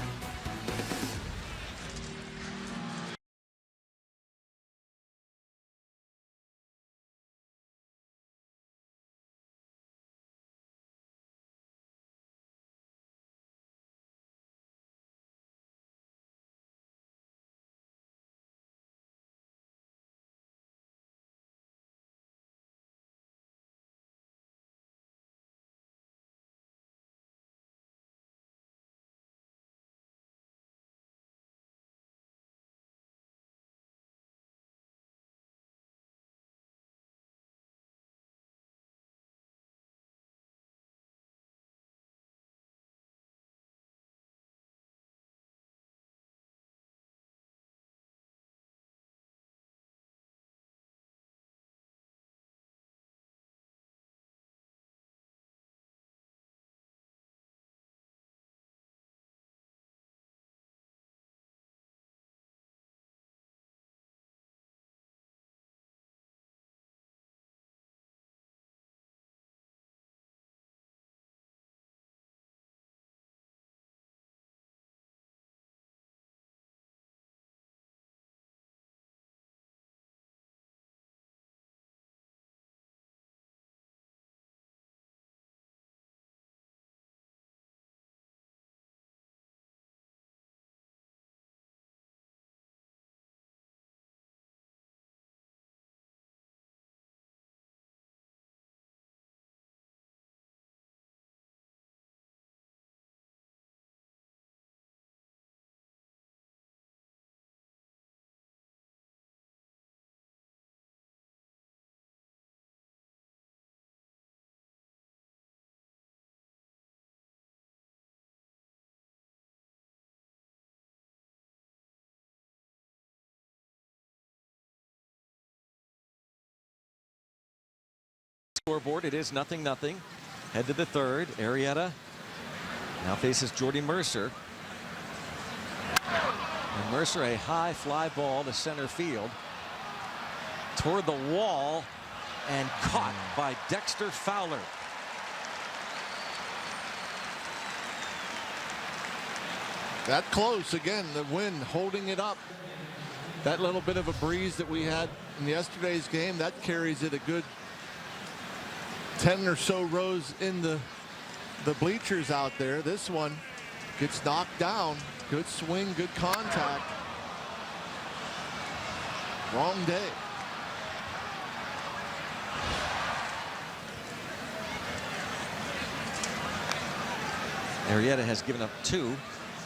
Scoreboard, it is 0-0. Head to the third. Arrieta now faces Jordy Mercer. And Mercer, a high fly ball to center field. Toward the wall and caught by Dexter Fowler. That close again, the wind holding it up. That little bit of a breeze that we had in yesterday's game, that carries it a good 10 or so rows in the bleachers out there. This one gets knocked down. Good swing, good contact. Wrong day. Arrieta has given up 2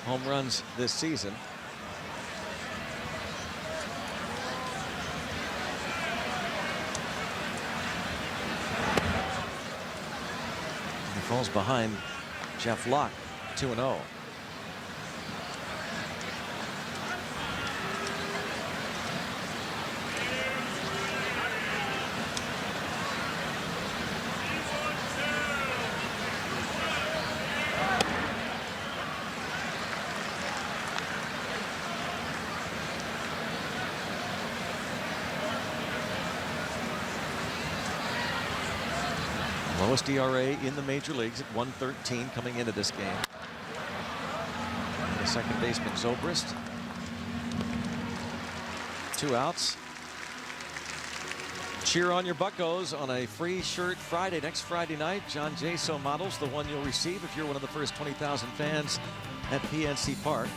home runs this season. He falls behind Jeff Locke, 2-0. Lowest ERA in the major leagues at 1.13 coming into this game. And the second baseman Zobrist. 2 outs. Cheer on your Buccos on a free shirt Friday, next Friday night. John Jaso models, the one you'll receive if you're one of the first 20,000 fans at PNC Park.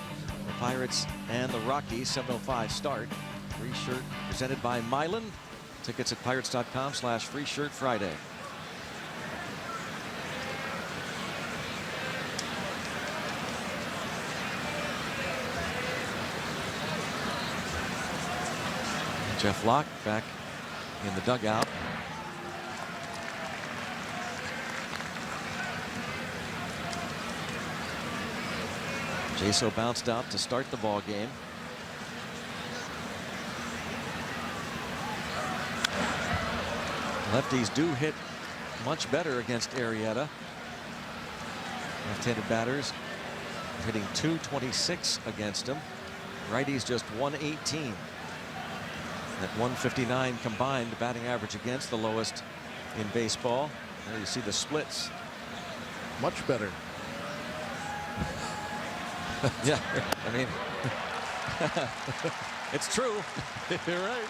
The Pirates and the Rockies, 7:05 start. Free shirt presented by Milan. Tickets at pirates.com/free shirt Friday. Jeff Locke back in the dugout. Jaso bounced out to start the ball game. Lefties do hit much better against Arrieta. Left-handed batters hitting .226 against him. Righties just .118. At 159 combined batting average against, the lowest in baseball. There you see the splits. Much better. Yeah, I mean, it's true. You're right.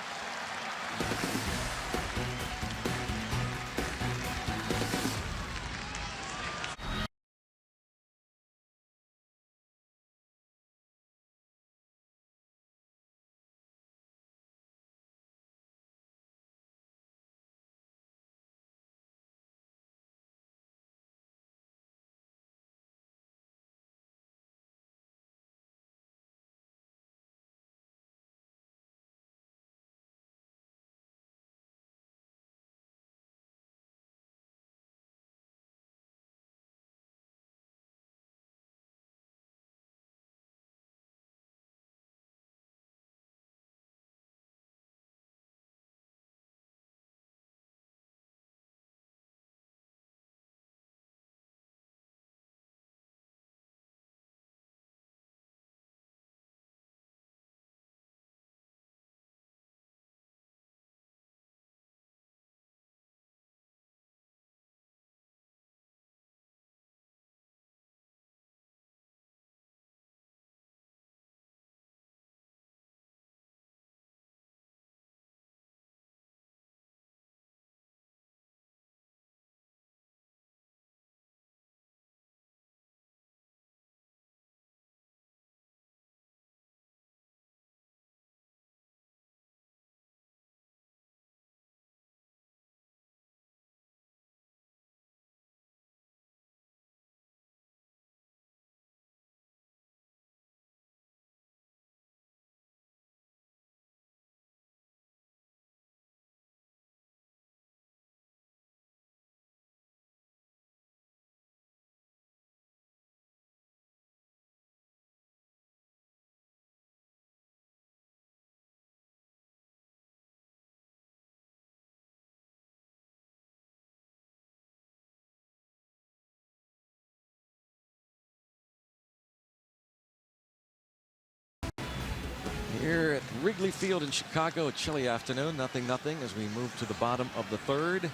Wrigley Field in Chicago, a chilly afternoon, 0-0 as we move to the bottom of the third.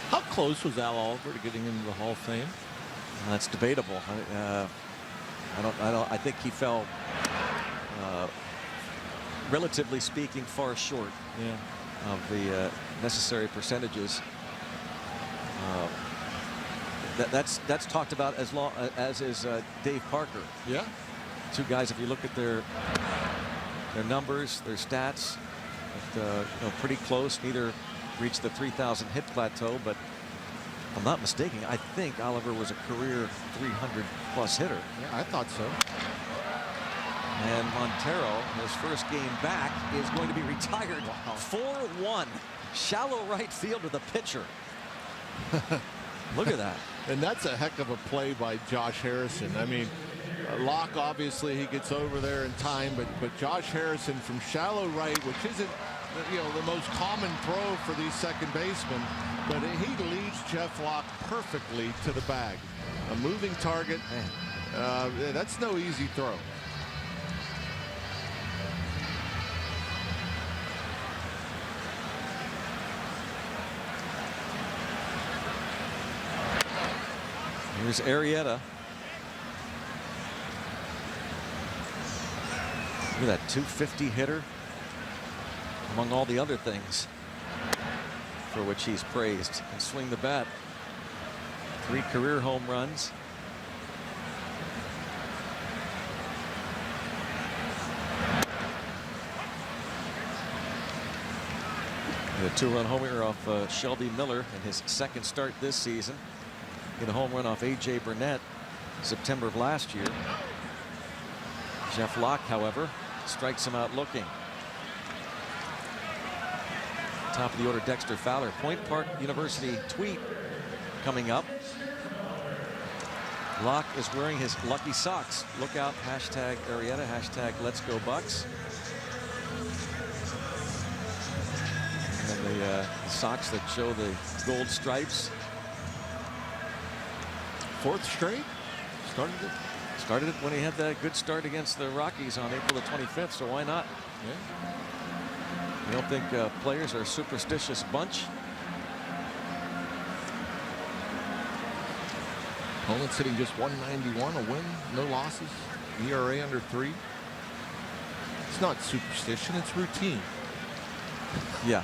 How close was Al Oliver to getting into the Hall of Fame? That's debatable. I think he fell, relatively speaking, far short of the necessary percentages. That's talked about as is Dave Parker. Yeah. Two guys, if you look at their numbers, their stats, pretty close. Neither reached the 3,000 hit plateau, but if I'm not mistaken, I think Oliver was a career 300+ hitter. Yeah, I thought so. And Montero, his first game back, is going to be retired. Wow. 4-1. Shallow right field with a pitcher. Look at that. And that's a heck of a play by Josh Harrison. I mean, Locke, obviously, he gets over there in time, but Josh Harrison from shallow right, which isn't the most common throw for these second basemen, but he leads Jeff Locke perfectly to the bag. A moving target. That's no easy throw. Here's Arrieta. Look at that 250 hitter, among all the other things for which he's praised. Can swing the bat. 3 career home runs. A 2-run homer off Shelby Miller in his second start this season. Hit a home run off A.J. Burnett September of last year. Jeff Locke, however, strikes him out looking. Top of the order, Dexter Fowler. Point Park University tweet coming up. Locke is wearing his lucky socks. Look out, hashtag Arrieta, hashtag Let's Go Bucks. And the socks that show the gold stripes. 4th straight? Started it when he had that good start against the Rockies on April the 25th, so why not? Yeah. You don't think players are a superstitious bunch? Opponent's hitting just 191, a win, no losses, ERA under 3. It's not superstition, it's routine. Yeah.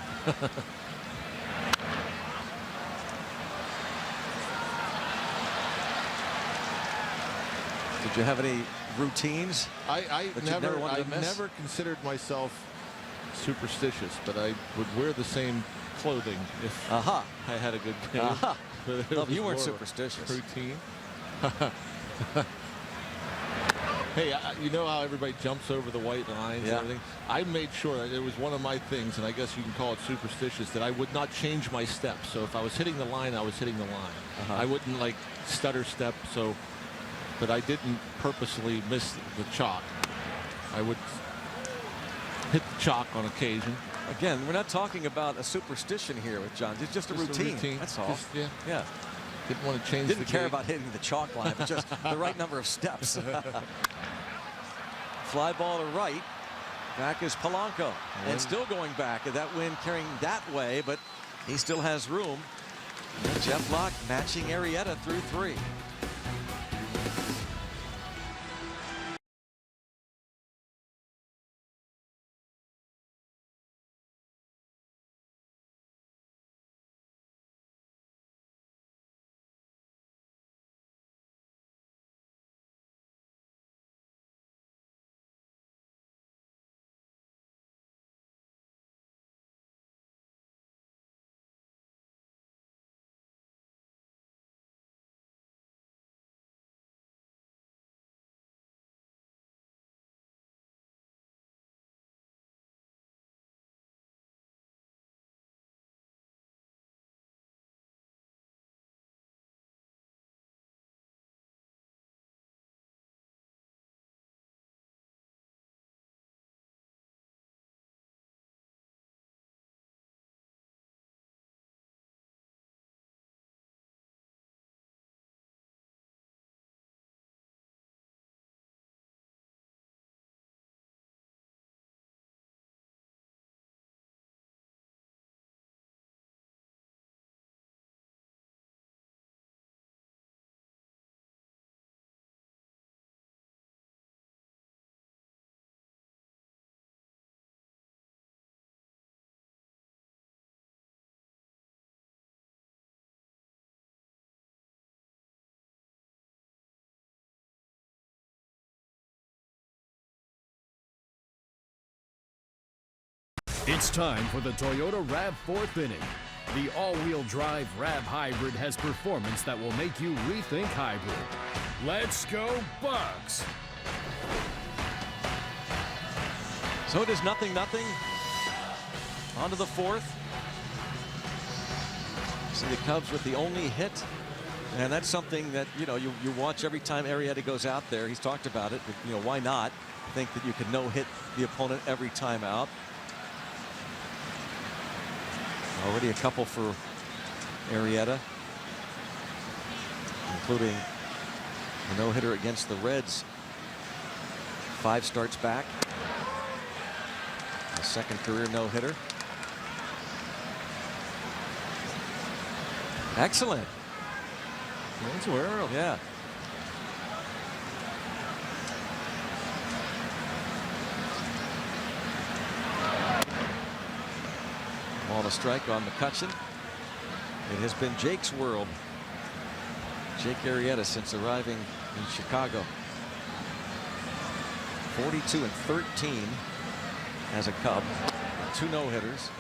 Did you have any routines? I never considered myself superstitious, but I would wear the same clothing if I had a good game. No, you weren't superstitious. Routine. Hey, you know how everybody jumps over the white lines and everything? I made sure that it was one of my things, and I guess you can call it superstitious, that I would not change my steps. So if I was hitting the line, I was hitting the line. I wouldn't like stutter step, but I didn't purposely miss the chalk. I would hit the chalk on occasion. Again, we're not talking about a superstition here with John. It's just a routine. That's all. Yeah. Didn't want to change. Didn't care about hitting the chalk line, but just the right number of steps. Fly ball to right. Back is Polanco. And still going back. That wind carrying that way, but he still has room. And Jeff Locke matching Arrieta through 3. It's time for the Toyota RAV4th inning. The all-wheel drive RAV Hybrid has performance that will make you rethink hybrid. Let's go Bucks! So it is 0-0. On to the fourth. See the Cubs with the only hit. And that's something that, you watch every time Arrieta goes out there. He's talked about it. But, why not think that you can no-hit the opponent every time out? Already a couple for Arrieta, including a no-hitter against the Reds. 5 starts back. A second career no-hitter. Excellent. That's Earl. Yeah. On a strike on McCutchen. It has been Jake's world. Jake Arrieta since arriving in Chicago. 42-13 as a Cub. 2 no-hitters.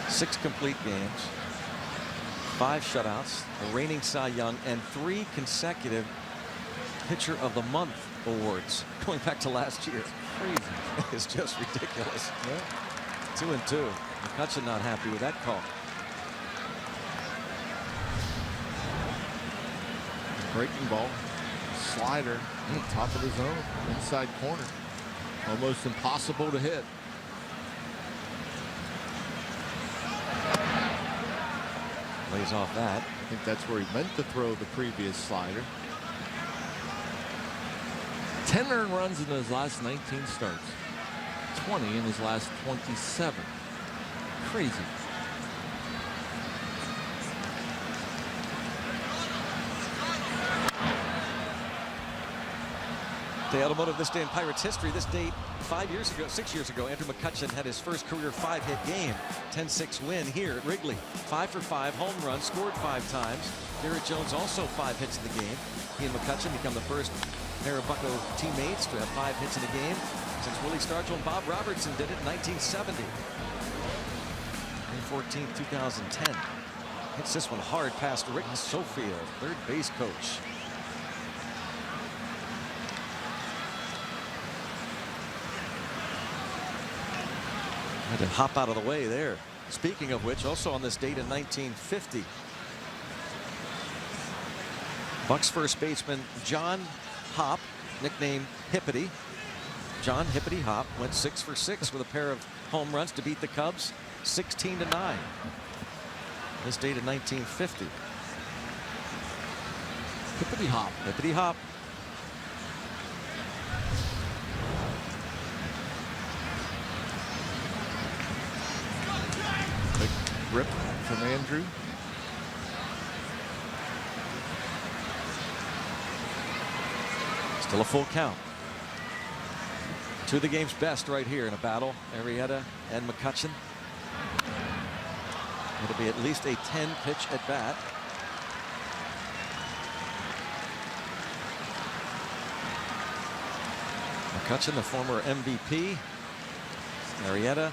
6 complete games. 5 shutouts. A reigning Cy Young and 3 consecutive Pitcher of the Month awards going back to last year. Crazy. It's just ridiculous. Yeah. 2-2. McCutchen not happy with that call. Breaking ball, slider, top of the zone, inside corner. Almost impossible to hit. Lays off that. I think that's where he meant to throw the previous slider. 10 earned runs in his last 19 starts. 20 in his last 27. Crazy. The automotive this day in Pirates history. This date 6 years ago, Andrew McCutchen had his first career 5-hit game. 10-6 win here at Wrigley. 5 for 5 home runs, scored 5 times. Garrett Jones also 5 hits in the game. He and McCutchen become the first pair of Bucco teammates to have 5 hits in a game since Willie Stargell and Bob Robertson did it in 1970. May 14th, 2010. Hits this one hard past Rick Sofield, third base coach. Had to hop out of the way there. Speaking of which, also on this date in 1950, Bucks first baseman John Hopp, nicknamed Hippity. John Hippity Hopp went 6 for 6 with a pair of home runs to beat the Cubs 16-9. This date in 1950. Hippity Hop. Hippity Hop. Big rip from Andrew. Still a full count. 2 of the game's best right here in a battle. Arrieta and McCutchen. It'll be at least a 10-pitch at bat. McCutchen, the former MVP. Arrieta,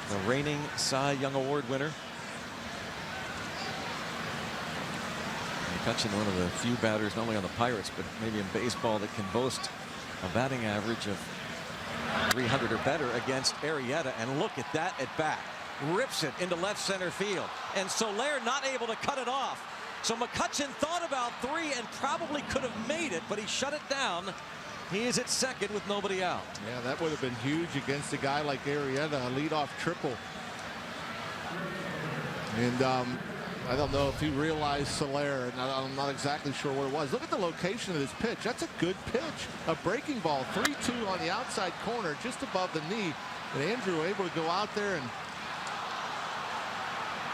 the reigning Cy Young Award winner. McCutchen, one of the few batters, not only on the Pirates, but maybe in baseball, that can boast a batting average of 300 or better against Arrieta. And look at that at bat. Rips it into left center field. And Soler not able to cut it off. So McCutchen thought about 3 and probably could have made it, but he shut it down. He is at second with nobody out. Yeah, that would have been huge against a guy like Arrieta, a leadoff triple. And I don't know if he realized Soler, and I'm not exactly sure what it was. Look at the location of this pitch. That's a good pitch. A breaking ball, 3-2 on the outside corner, just above the knee. And Andrew able to go out there and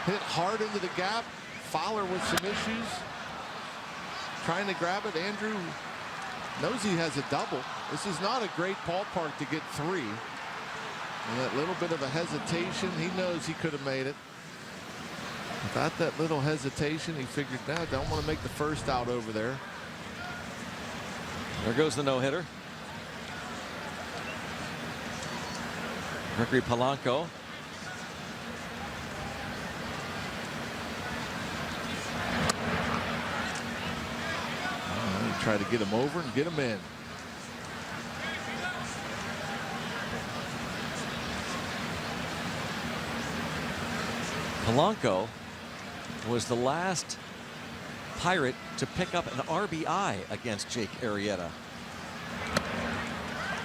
hit hard into the gap. Fowler with some issues, trying to grab it. Andrew knows he has a double. This is not a great ballpark to get 3. And that little bit of a hesitation, he knows he could have made it. Without that little hesitation, he figured, nah, I don't want to make the first out over there. There goes the no-hitter. Gregory Polanco. Try to get him over and get him in. Polanco was the last Pirate to pick up an RBI against Jake Arrieta.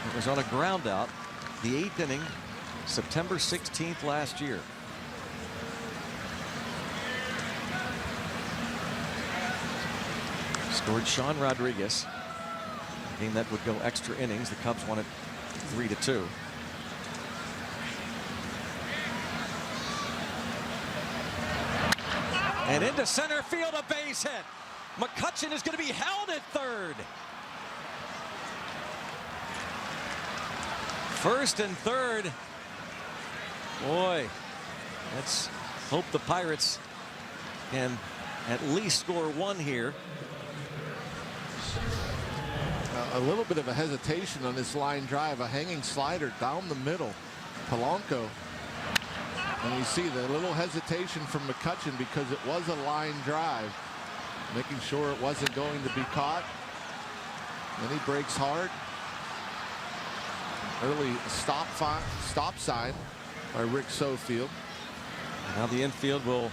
It was on a ground out, the 8th inning, September 16th last year. Scored Sean Rodriguez. A game that would go extra innings. The Cubs won it 3-2. And into center field, a base hit. McCutchen is going to be held at third. First and third. Boy, let's hope the Pirates can at least score one here. A little bit of a hesitation on this line drive, a hanging slider down the middle. Polanco. And you see the little hesitation from McCutchen because it was a line drive, making sure it wasn't going to be caught. Then he breaks hard. Early stop sign by Rick Sofield. Now the infield will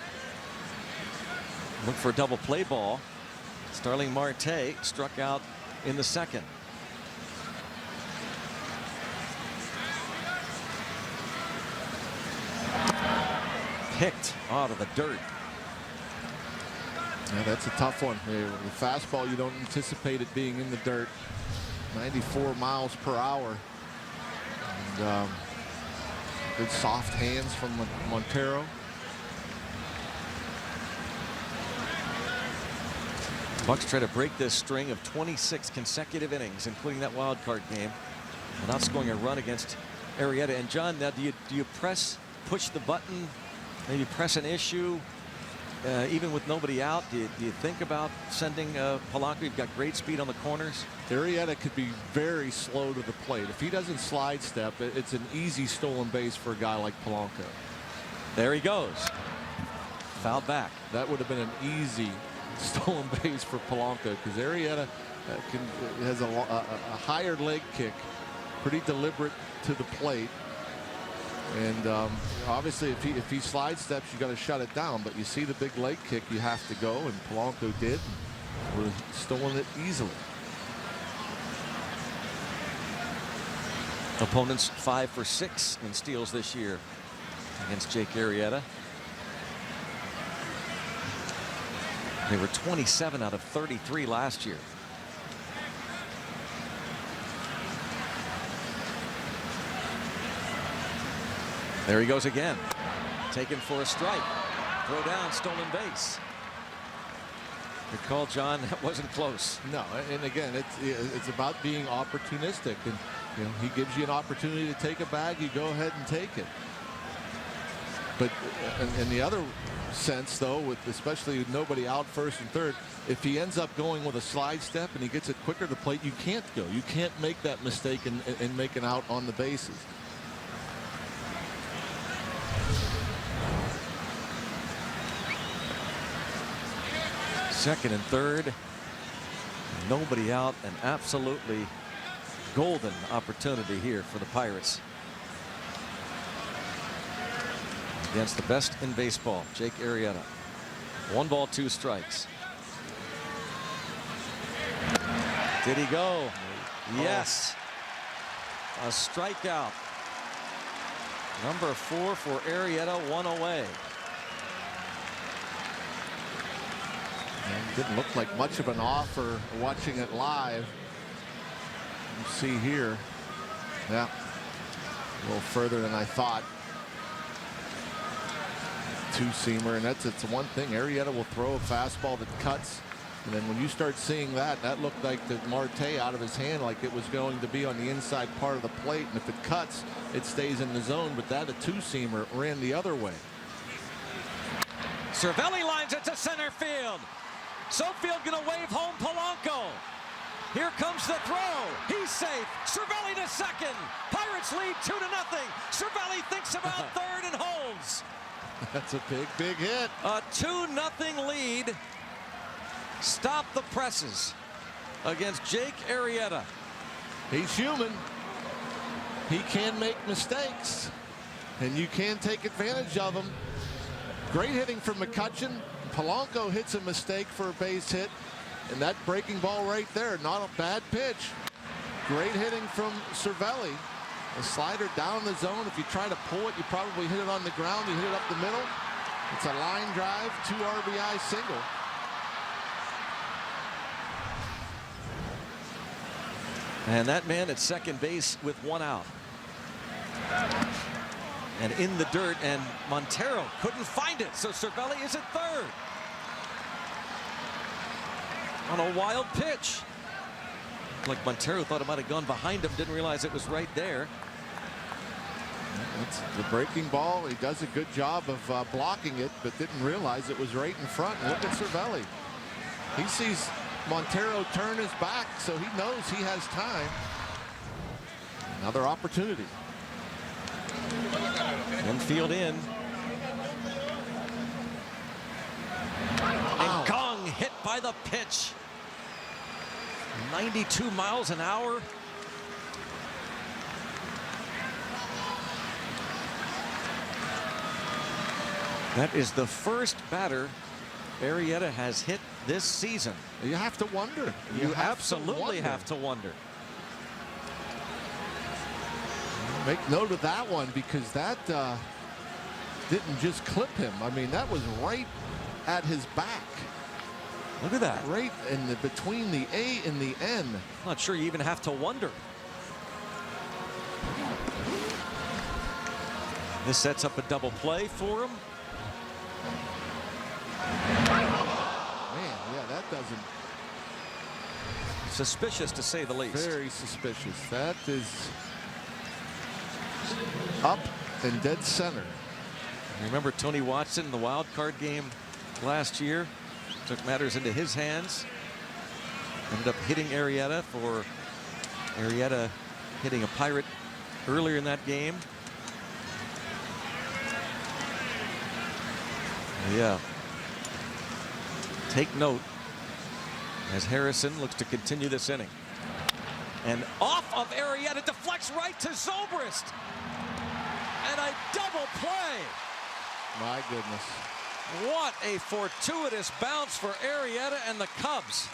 look for a double play ball. Starling Marte struck out in the second. Picked out of the dirt. Yeah, that's a tough one. The fastball, you don't anticipate it being in the dirt. 94 miles per hour. And good soft hands from Montero. Bucks try to break this string of 26 consecutive innings, including that wild card game, without scoring a run against Arrieta. And John, now do you push the button, maybe press an issue, even with nobody out? Do you think about sending Polanco? You've got great speed on the corners. Arrieta could be very slow to the plate. If he doesn't slide step, it's an easy stolen base for a guy like Polanco. There he goes. Foul back. That would have been an easy stolen base for Polanco because Arrieta has a higher leg kick, pretty deliberate to the plate. And obviously, if he slide steps, you got to shut it down. But you see the big leg kick, you have to go, and Polanco did. Would have stolen it easily. Opponents 5 for 6 in steals this year against Jake Arrieta. They were 27 out of 33 last year. There he goes again. Taken for a strike. Throw down, stolen base. Good call, John. That wasn't close. No, and again, it's about being opportunistic. And you know, he gives you an opportunity to take a bag, you go ahead and take it. But in the other sense, though, with especially with nobody out first and third, if he ends up going with a slide step and he gets it quicker to the plate, you can't go. You can't make that mistake and make an out on the bases. Second and third. Nobody out. An absolutely golden opportunity here for the Pirates. Against the best in baseball, Jake Arrieta. 1 ball, 2 strikes. Did he go? Yes. A strikeout. Number 4 for Arrieta, 1 away. And didn't look like much of an offer watching it live. You see here. Yeah. A little further than I thought. 2-seamer, and it's one thing. Arrieta will throw a fastball that cuts, and then when you start seeing that looked like the Marte out of his hand, like it was going to be on the inside part of the plate, and if it cuts, it stays in the zone. But that a 2-seamer ran the other way. Cervelli lines it to center field. Sofield gonna wave home Polanco. Here comes the throw. He's safe. Cervelli to second. Pirates lead 2-0. Cervelli thinks about third and holds. That's a big hit. A 2-0 lead. Stop the presses against Jake Arrieta. He's human. He can make mistakes, and you can take advantage of them. Great hitting from McCutchen. Polanco hits a mistake for a base hit, and that breaking ball right there, not a bad pitch. Great hitting from Cervelli. A slider down the zone. If you try to pull it, you probably hit it on the ground. You hit it up the middle. It's a line drive, 2 RBI single. And that man at second base with 1 out. And in the dirt, and Montero couldn't find it, so Cervelli is at third. On a wild pitch. Like Montero thought it might have gone behind him, didn't realize it was right there. It's the breaking ball. He does a good job of blocking it, but didn't realize it was right in front. Look at Cervelli. He sees Montero turn his back, so he knows he has time. Another opportunity. Infield in. And Gong hit by the pitch. 92 miles an hour. That is the first batter Arrieta has hit this season. You have to wonder. You absolutely have to wonder. Make note of that one, because that didn't just clip him. I mean, that was right at his back. Look at that. Right in the between the A and the N. I'm not sure you even have to wonder. This sets up a double play for him. Man, yeah, that doesn't. Suspicious, to say the least. Very suspicious. That is up and dead center. Remember Tony Watson in the wild card game last year? Took matters into his hands. Ended up hitting Arrieta for Arrieta hitting a Pirate earlier in that game. Yeah. Take note as Harrison looks to continue this inning. And off of Arrieta, deflects right to Zobrist. And a double play. My goodness. What a fortuitous bounce for Arrieta and the Cubs.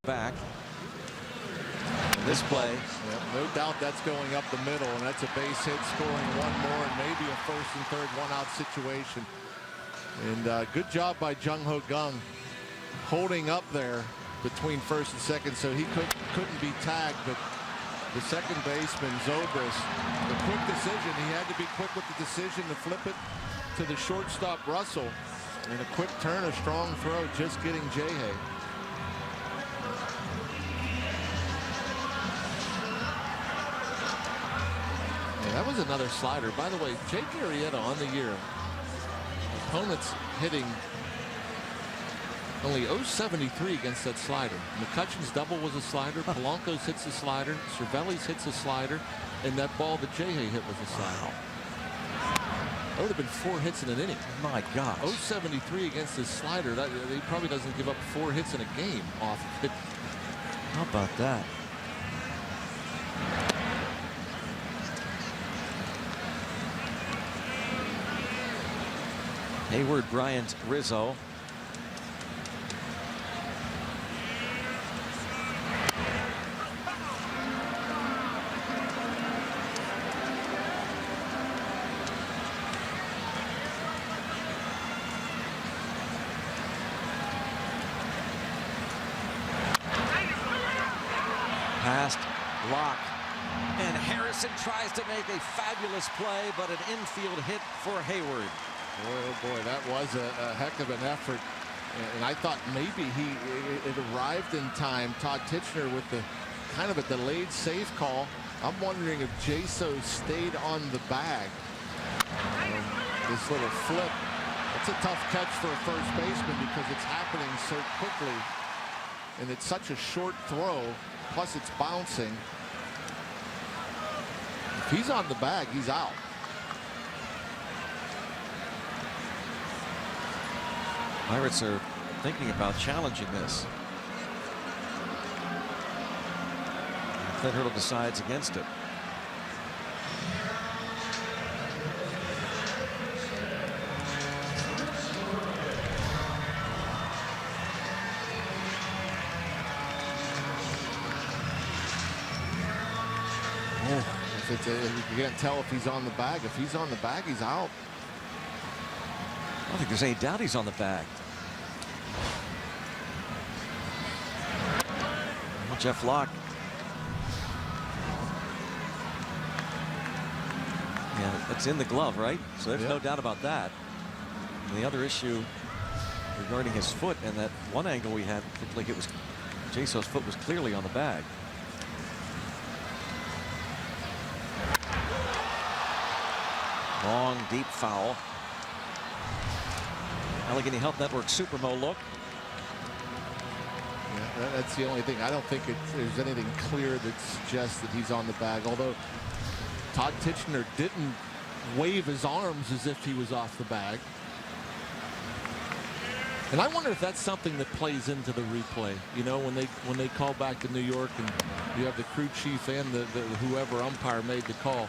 back. This play. No doubt that's going up the middle, and that's a base hit, scoring one more, and maybe a first and third one-out situation. And good job by Jung Ho Gung holding up there between first and second, so he couldn't be tagged. But the second baseman, Zobrist, the quick decision. He had to be quick with the decision to flip it to the shortstop, Russell. And a quick turn, a strong throw, just getting J-Hay. That was another slider. By the way, Jake Arrieta on the year. Opponents hitting only .073 against that slider. McCutcheon's double was a slider. Polanco's hits a slider. Cervelli's hits a slider. And that ball that J-Hay hit was a slider. Wow. That would have been 4 hits in an inning. My gosh. .073 against his slider. He probably doesn't give up 4 hits in a game off of it. How about that? Hayward, Bryant, Rizzo. Passed, locked, and Harrison tries to make a fabulous play, but an infield hit for Hayward. Boy, oh boy, that was a heck of an effort. And I thought maybe it arrived in time. Todd Tichenor with the kind of a delayed safe call. I'm wondering if Jaso stayed on the bag. This little flip. It's a tough catch for a first baseman because it's happening so quickly. And it's such a short throw. Plus it's bouncing. If he's on the bag, he's out. Pirates are thinking about challenging this. Clint Hurdle decides against it. You can't tell if he's on the bag. If he's on the bag, he's out. I don't think there's any doubt he's on the bag. Well, Jeff Locke. Yeah, that's in the glove, right? So there's no doubt about that. And the other issue regarding his foot, and that one angle we had looked like it was Jaso's foot was clearly on the bag. Long, deep foul. Allegheny Health Network Supermo look. Yeah, that's the only thing. I don't think there's anything clear that suggests that he's on the bag. Although Todd Tichenor didn't wave his arms as if he was off the bag. And I wonder if that's something that plays into the replay. You know, when they call back to New York and you have the crew chief and the whoever umpire made the call.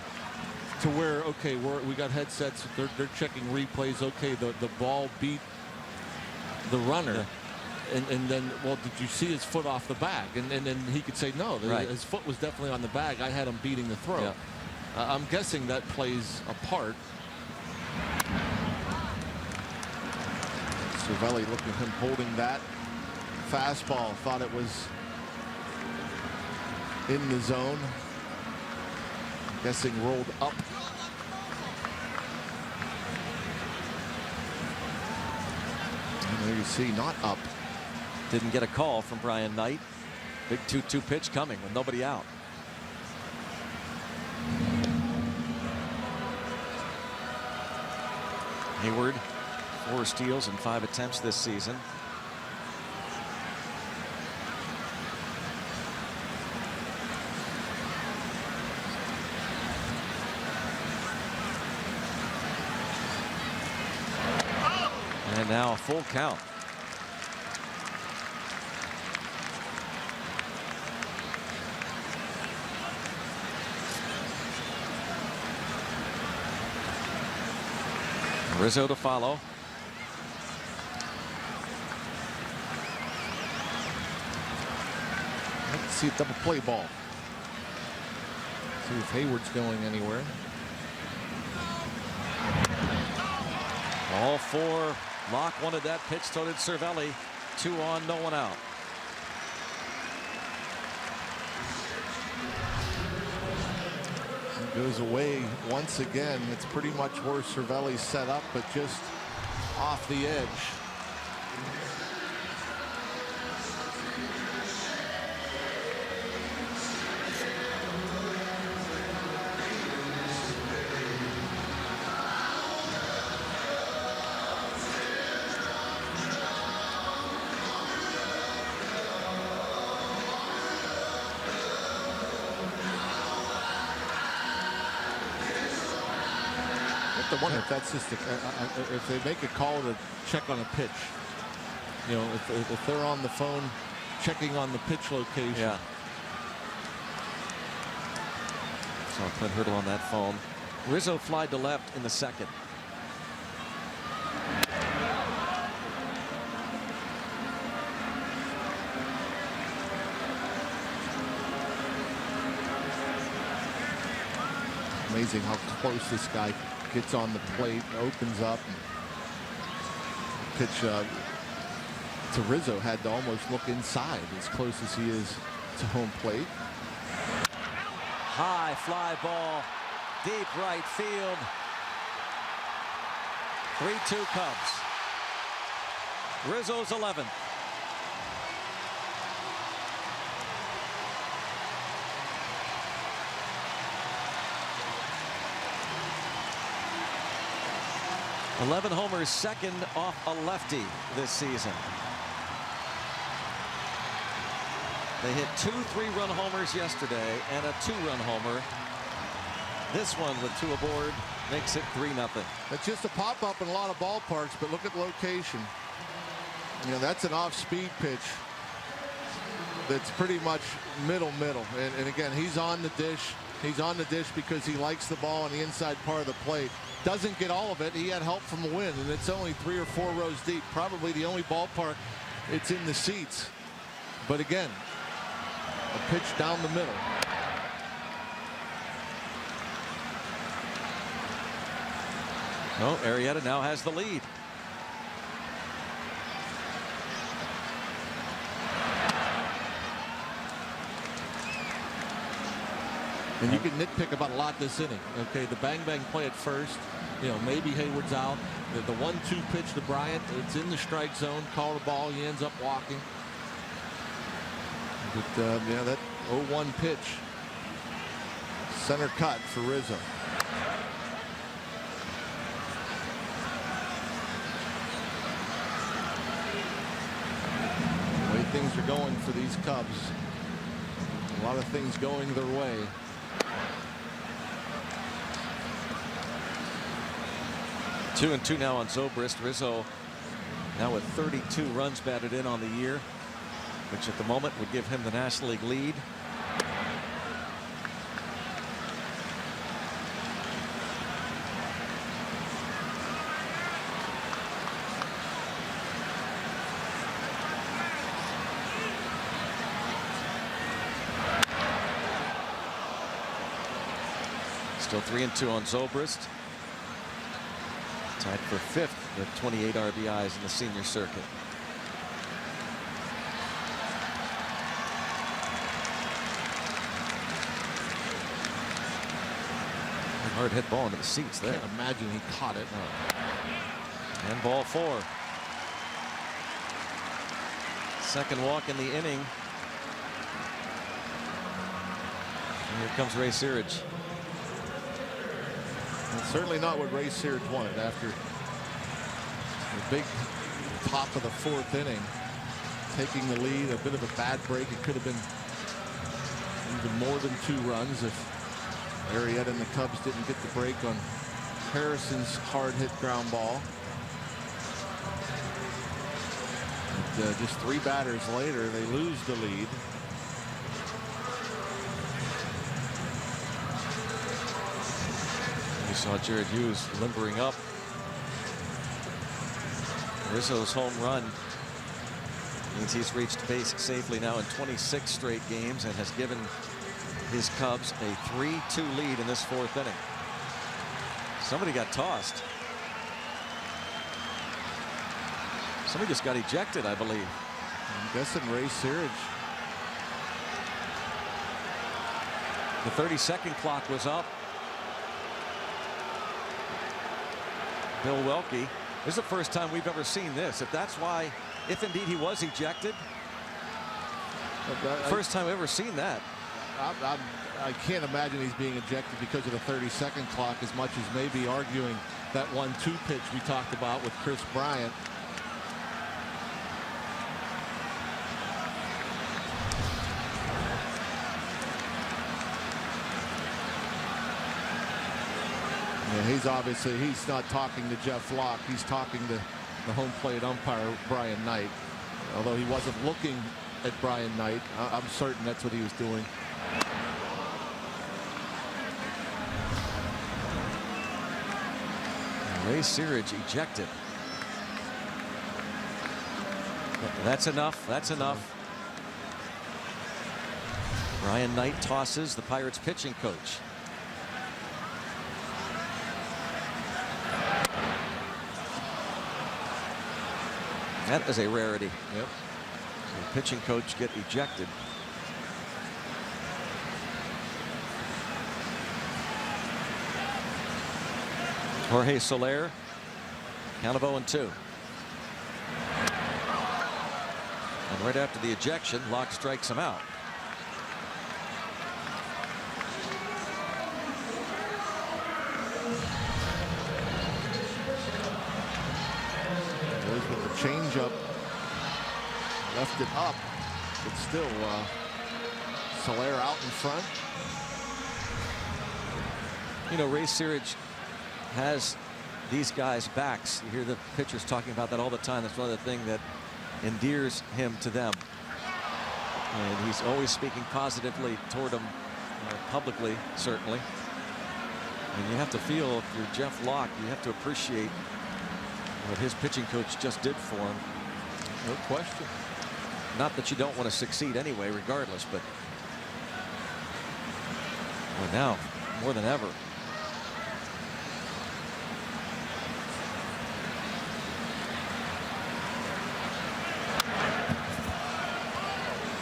To where, okay, we got headsets, they're checking replays. Okay, the ball beat the runner. Yeah. And then, well, did you see his foot off the bag? And then he could say, no, right. His foot was definitely on the bag. I had him beating the throw. Yeah. I'm guessing that plays a part. Cervelli, look at him holding that fastball. Thought it was in the zone. Guessing rolled up. And there you see, not up. Didn't get a call from Brian Knight. Big 2-2 pitch coming with nobody out. Hayward, 4 steals in 5 attempts this season. And now a full count. Rizzo to follow. Let's see a double play ball. See if Hayward's going anywhere. All four. Locke wanted that pitch, so did Cervelli. 2 on, no one out. He goes away once again. It's pretty much where Cervelli's set up, but just off the edge. I wonder if that's just if they make a call to check on a pitch. You know, if they're on the phone checking on the pitch location. Yeah. Saw Clint Hurdle on that phone. Rizzo flied to left in the second. Amazing how close this guy gets on the plate, opens up. Pitch to Rizzo had to almost look inside as close as he is to home plate. High fly ball, deep right field. 3-2 Cubs. Rizzo's 11th. $11 homers, second off a lefty this season. They hit 2 3-run homers yesterday and a 2-run homer. This one with 2 aboard makes it 3-0. It's just a pop-up in a lot of ballparks, but look at location. You know, that's an off-speed pitch that's pretty much middle. And again, he's on the dish. He's on the dish because he likes the ball on the inside part of the plate. Doesn't get all of it. He had help from the wind, and it's only 3 or 4 rows deep. Probably the only ballpark it's in the seats. But again, a pitch down the middle. Oh, Arrieta now has the lead. And you can nitpick about a lot this inning. Okay, the bang play at first. You know, maybe Hayward's out. The 1-2 pitch to Bryant, it's in the strike zone. Call the ball. He ends up walking. But yeah, that 0-1 pitch, center cut for Rizzo. The way things are going for these Cubs, a lot of things going their way. Two and 2 now on Zobrist. Rizzo now with 32 runs batted in on the year, which at the moment would give him the National League lead. Still 3 and 2 on Zobrist. Tied for 5th with 28 RBIs in the senior circuit. Hard hit ball into the seats there. Can't imagine he caught it. Oh. And ball 4. Second walk in the inning. And here comes Ray Searage. It's certainly not what Ray Searage wanted after the big top of the 4th inning. Taking the lead, a bit of a bad break. It could have been even more than 2 runs if Arrieta and the Cubs didn't get the break on Harrison's hard hit ground ball. But, just 3 batters later, they lose the lead. You saw Jared Hughes limbering up. Rizzo's home run Means he's reached base safely now in 26 straight games and has given his Cubs a 3-2 lead in this 4th inning. Somebody got tossed. Somebody just got ejected, I believe. I'm guessing Ray Searage. The 30-second clock was up. Bill Welke. This is the first time we've ever seen this. If that's why, if indeed he was ejected, first time we've ever seen that. I can't imagine he's being ejected because of the 30-second clock as much as maybe arguing that 1-2 pitch we talked about with Chris Bryant. Yeah, he's not talking to Jeff Locke. He's talking to the home plate umpire, Brian Knight. Although he wasn't looking at Brian Knight, I'm certain that's what he was doing. Ray Searage ejected. That's enough. That's enough. Brian Knight tosses the Pirates pitching coach. That is a rarity. Yep. The pitching coach get ejected. Jorge Soler, count of 0-2. And right after the ejection, Locke strikes him out. There's with the changeup, left it up, but still Soler out in front. You know, Ray Searage has these guys' backs. You hear the pitchers talking about that all the time. That's one of the things that endears him to them. And he's always speaking positively toward them, publicly, certainly. And you have to feel, if you're Jeff Locke, you have to appreciate what his pitching coach just did for him. No question. Not that you don't want to succeed anyway, regardless, but well, now more than ever.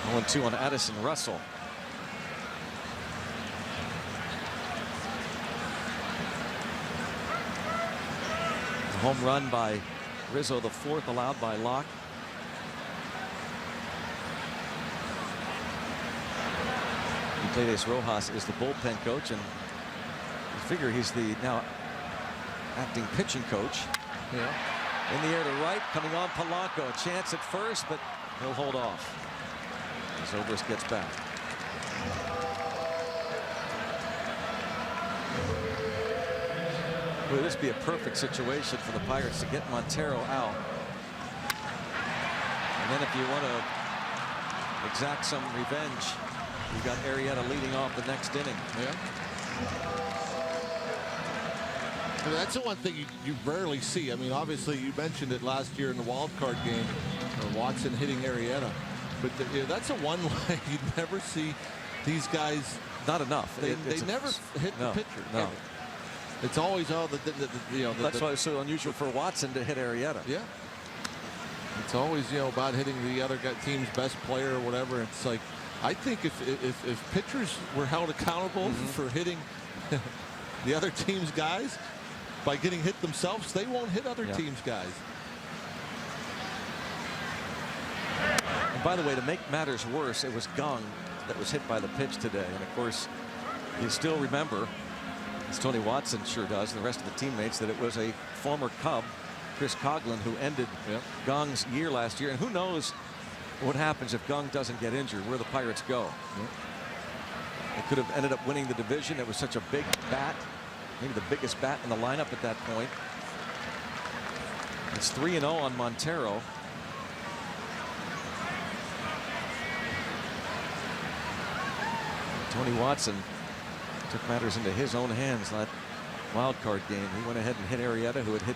0-2 on Addison Russell. A home run by Rizzo, the 4th allowed by Locke. Euclides Rojas is the bullpen coach, and you figure he's the now acting pitching coach. Yeah. In the air to right, coming on Polanco. A chance at first, but he'll hold off as Zobrist gets back. Would this be a perfect situation for the Pirates to get Montero out? And then if you want to exact some revenge, you've got Arrieta leading off the next inning. Yeah. I mean, that's the one thing you rarely see. I mean, obviously you mentioned it last year in the wild card game, Watson hitting Arrieta, but that's a one way you never see these guys. Not enough. They never hit the pitcher. No. Ever. It's always that's why it's so unusual for Watson to hit Arrieta. Yeah. It's always about hitting the other team's best player or whatever. It's like, I think if pitchers were held accountable for hitting the other team's guys by getting hit themselves, they won't hit other teams' guys. And by the way, to make matters worse, it was Gong that was hit by the pitch today. And of course, you still remember, as Tony Watson sure does, and the rest of the teammates, that it was a former Cub, Chris Coughlin, who ended Gong's year last year. And who knows what happens if Gong doesn't get injured, where the Pirates go. They could have ended up winning the division. It was such a big bat, maybe the biggest bat in the lineup at that point. It's 3-0 on Montero. Tony Watson took matters into his own hands that wild card game. He went ahead and hit Arrieta, who had hit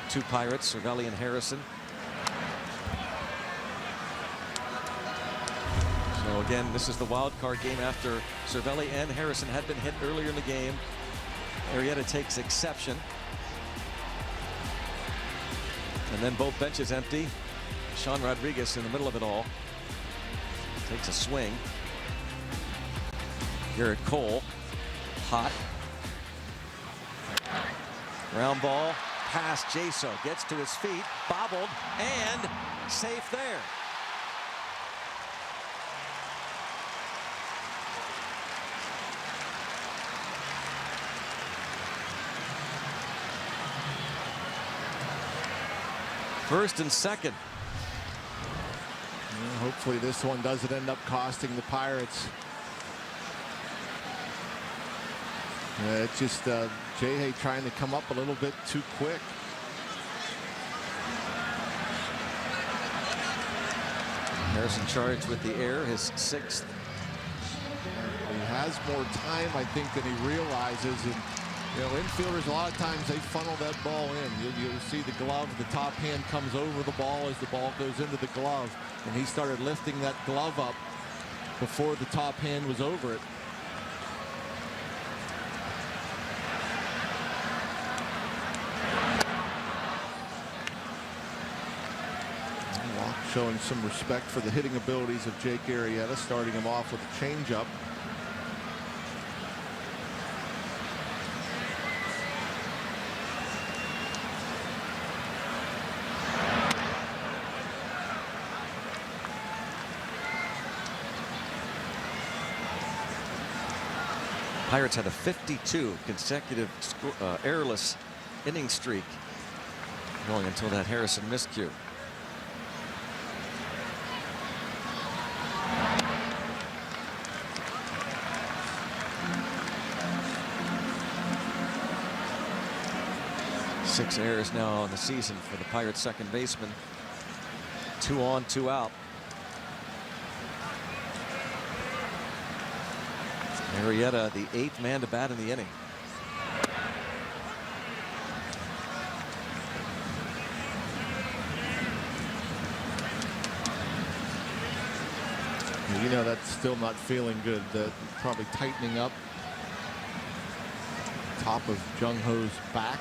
2 Pirates, Cervelli and Harrison. So again, this is the wild card game after Cervelli and Harrison had been hit earlier in the game. Arrieta takes exception. And then both benches empty. Sean Rodriguez in the middle of it all takes a swing. Garrett Cole, hot. Ground ball past Jaso, gets to his feet, bobbled, and safe there. First and second. Hopefully this one doesn't end up costing the Pirates. It's just J-Hay trying to come up a little bit too quick. Harrison charged with the air, his 6th. He has more time, I think, than he realizes. And you know, infielders, a lot of times they funnel that ball in. You'll see the glove, the top hand comes over the ball as the ball goes into the glove. And he started lifting that glove up before the top hand was over it. Showing some respect for the hitting abilities of Jake Arrieta, starting him off with a changeup. Pirates had a 52 consecutive errorless inning streak going until that Harrison miscue. Six errors now in the season for the Pirates second baseman. 2 on, 2 out. Arrieta, the 8th man to bat in the inning. You know, that's still not feeling good. Probably tightening up top of Jung Ho's back.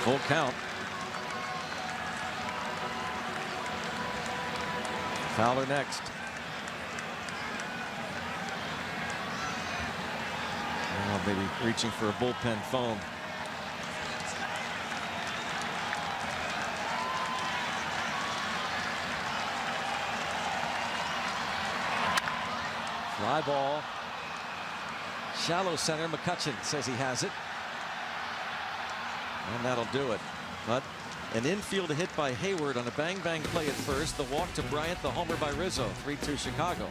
Full count. Fowler next. Now maybe reaching for a bullpen foam. Fly ball. Shallow center. McCutchen says he has it. And that'll do it. But an infield hit by Hayward on a bang-bang play at first. The walk to Bryant, the homer by Rizzo. 3-2 Chicago.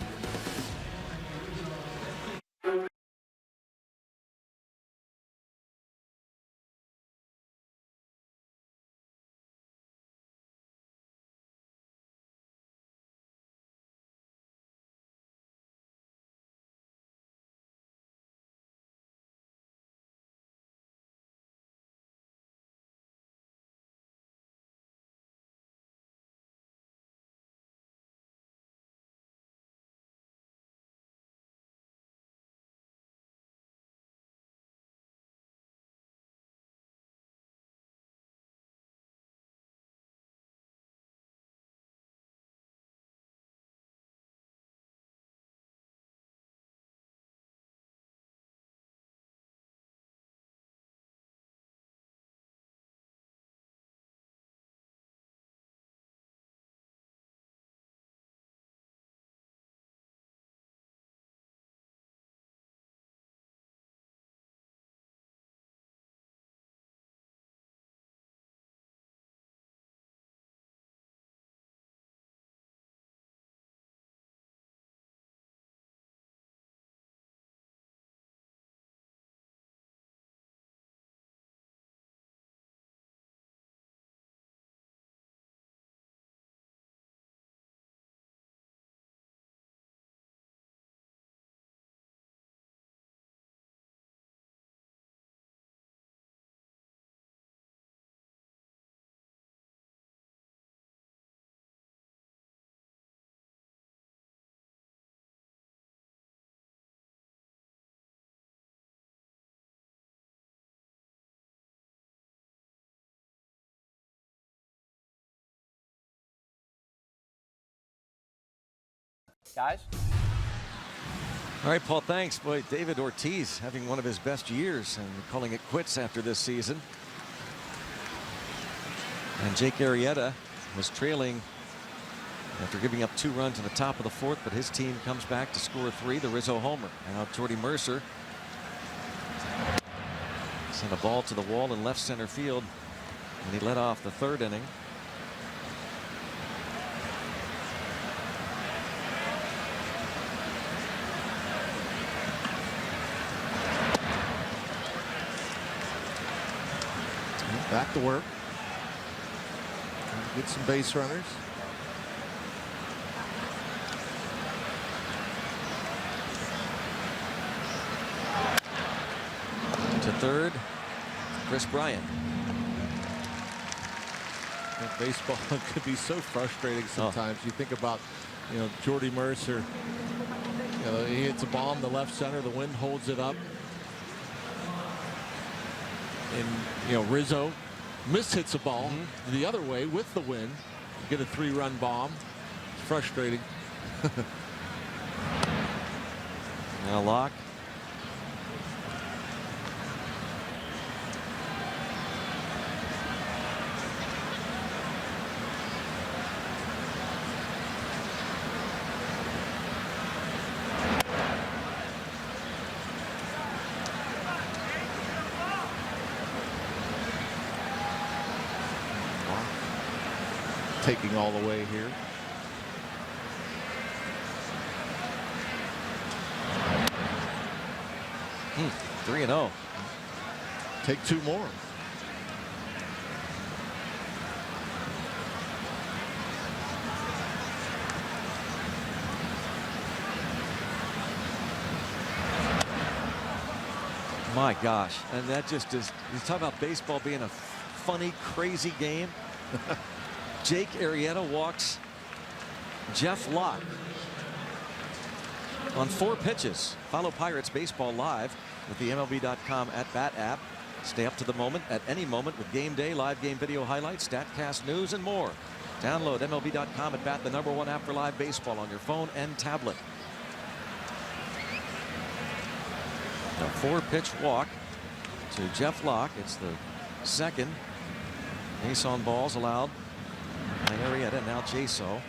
Guys? All right, Paul, thanks. Boy, David Ortiz having one of his best years and calling it quits after this season. And Jake Arrieta was trailing after giving up 2 runs in the top of the 4th, but his team comes back to score 3, the Rizzo homer. And now Jordy Mercer sent a ball to the wall in left center field, and he led off the 3rd inning. Back to work. Get some base runners. To third, Chris Bryant. Baseball could be so frustrating sometimes. You think about, Jordy Mercer. He hits a bomb to left center. The wind holds it up. And Rizzo mishits a ball the other way with the wind. Get a 3-run bomb. It's frustrating. Now Locke. Taking all the way here. Hmm, 3-0. Take 2 more. My gosh, and that just is, you talk about baseball being a funny, crazy game. Jake Arrieta walks Jeff Locke on 4 pitches. Follow Pirates Baseball live with the MLB.com at-bat app. Stay up to the moment at any moment with game day, live game video highlights, StatCast news, and more. Download MLB.com at-bat, the #1 app for live baseball on your phone and tablet. A 4-pitch walk to Jeff Locke. It's the 2nd base on balls allowed by Arrieta. Now Jaso.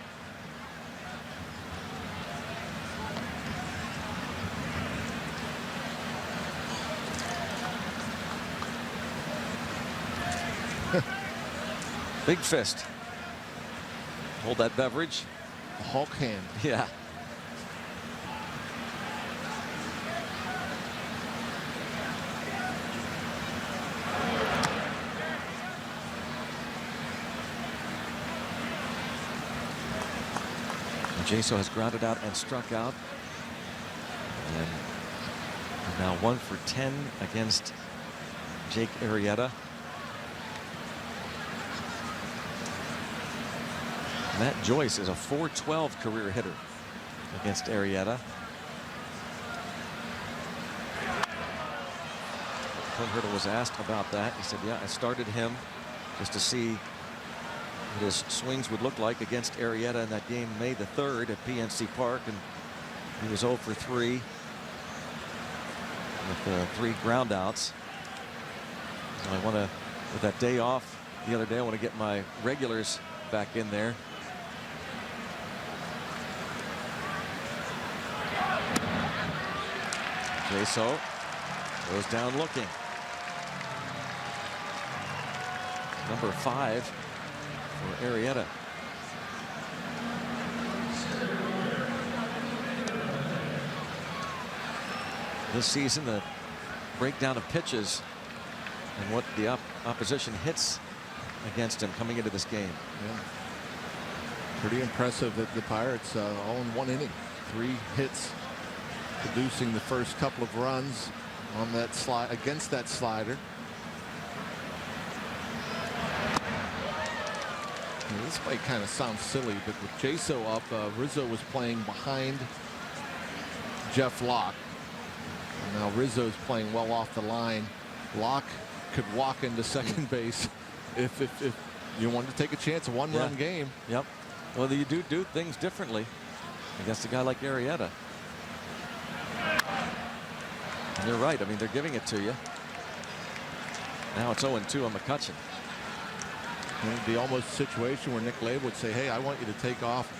Big fist. Hold that beverage. A Hulk hand. Yeah. Jaso has grounded out and struck out. And now 1 for 10 against Jake Arrieta. Matt Joyce is a .412 career hitter against Arrieta. Clint Hurdle was asked about that. He said, yeah, I started him just to see what his swings would look like against Arrieta in that game May the 3rd at PNC Park, and he was 0 for 3 with 3 groundouts. So I want to, with that day off the other day, I want to get my regulars back in there. Jaso goes down looking. Number 5 for Arrieta. This season, the breakdown of pitches and what the opposition hits against him coming into this game. Yeah. Pretty impressive that the Pirates all in 1 inning. 3 hits, producing the first couple of runs on that slide against that slider. This might kind of sound silly, but with Jaso up, Rizzo was playing behind Jeff Locke. And now Rizzo's playing well off the line. Locke could walk into second base if you wanted to take a chance, a 1-run game. Yep. Well, you do things differently. against a guy like Arrieta. And you're right. I mean, they're giving it to you. Now it's 0-2 on McCutchen. It would be almost a situation where Nick Lave would say, hey, I want you to take off,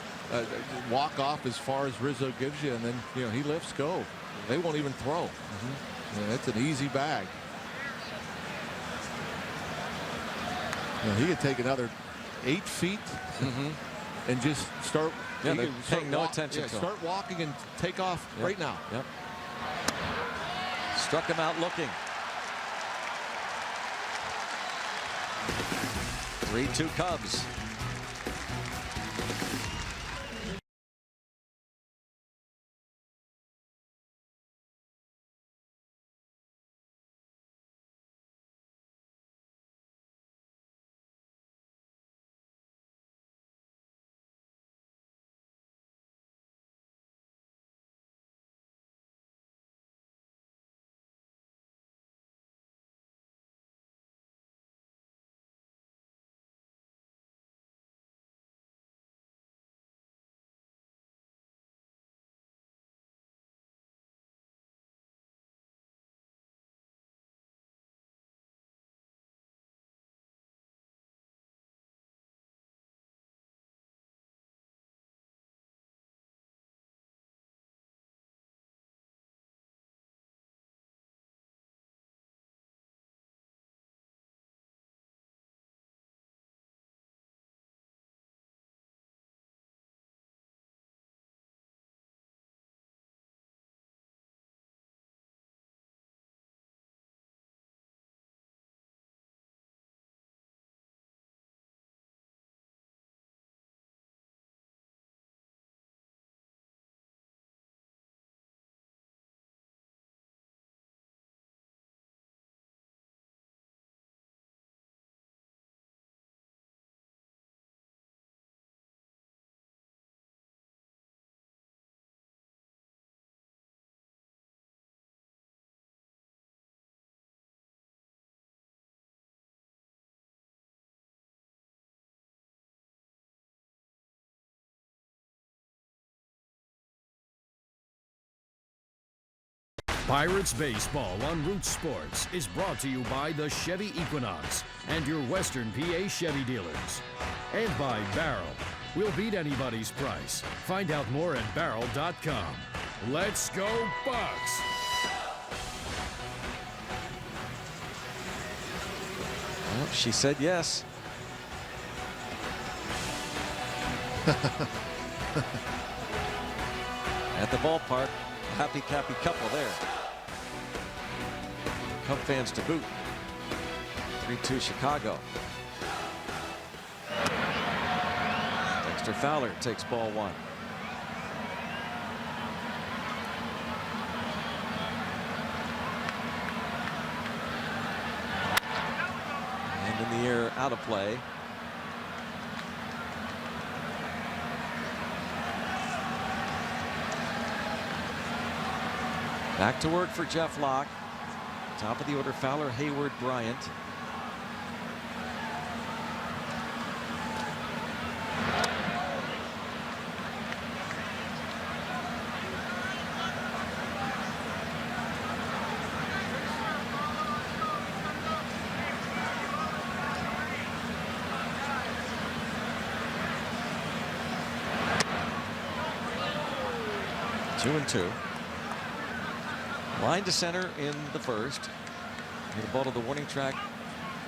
walk off as far as Rizzo gives you, and then he lifts, go. They won't even throw. It's an easy bag. He could take another 8 feet and just start. Yeah, they're paying no attention to him. Start walking and take off right now. Yep. Struck him out looking. 3-2 Cubs. Pirates Baseball on Root Sports is brought to you by the Chevy Equinox and your Western PA Chevy dealers. And by Barrel. We'll beat anybody's price. Find out more at barrel.com. Let's go Bucks! Well, she said yes. At the ballpark, happy couple there. Cub fans to boot. 3-2 Chicago. Dexter Fowler takes ball one. And in the air, out of play. Back to work for Jeff Locke. Top of the order, Fowler, Hayward, Bryant. Two and two. Line to center in the first. Hit a ball to the warning track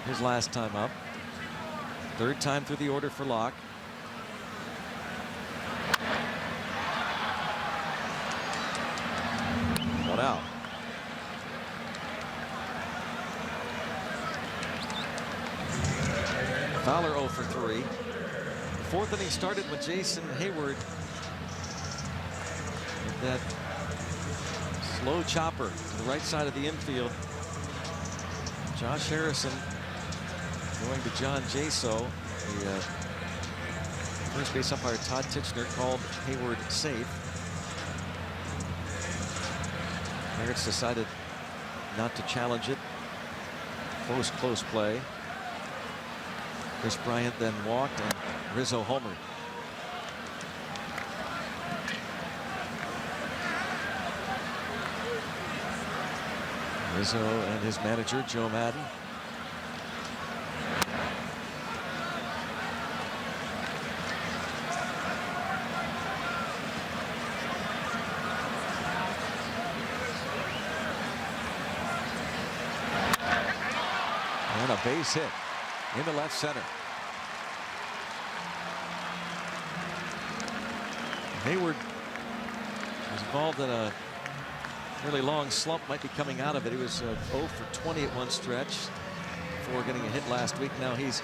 his last time up. Third time through the order for Locke. One out. Fowler 0 for 3. The fourth inning started with Jason Hayward. With that slow chopper to the right side of the infield. Josh Harrison going to John Jaso. The first base umpire Todd Titchener called Hayward safe. Pirates decided not to challenge it. Close play. Chris Bryant then walked and Rizzo homered. Rizzo and his manager, Joe Madden. And a base hit into left center. Hayward was involved in a really long slump, might be coming out of it. He was 0 for 20 at one stretch before getting a hit last week. Now he's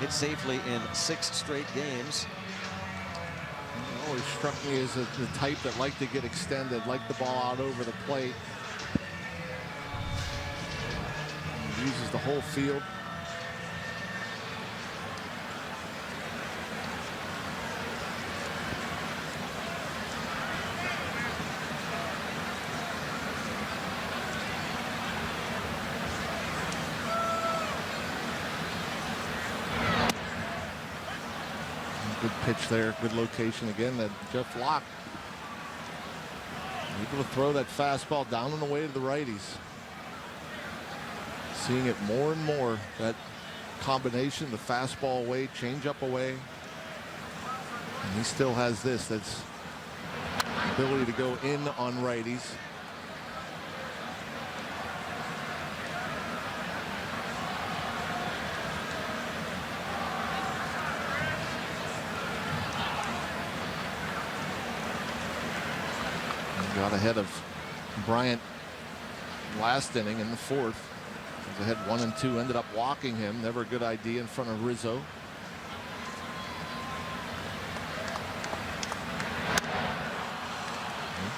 hit safely in 6 straight games. He always struck me as the type that liked to get extended, liked the ball out over the plate. He uses the whole field. Good pitch there, good location again. That Jeff Locke able to throw that fastball down and away to the righties. Seeing it more and more, that combination, the fastball away, changeup away. And he still has this, that's ability to go in on righties. Got ahead of Bryant last inning in the 4th. Was ahead 1 and 2, ended up walking him. Never a good idea in front of Rizzo.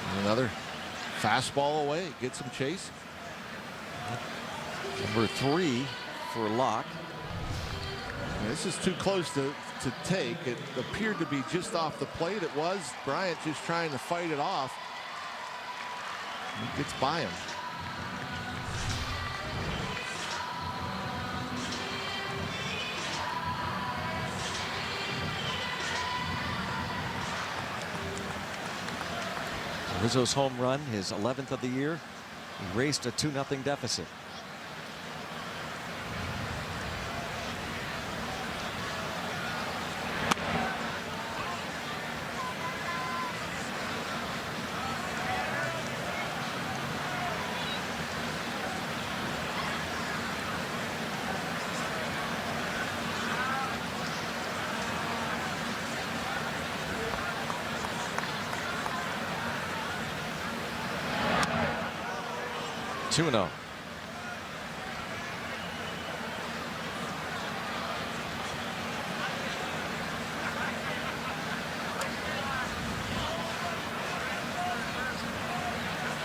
And another fastball away, gets him chasing. Number 3 for Locke. This is too close to take. It appeared to be just off the plate. It was. Bryant just trying to fight it off. He gets by him. Rizzo's home run, his 11th of the year, erased a 2-0 deficit. Two-0.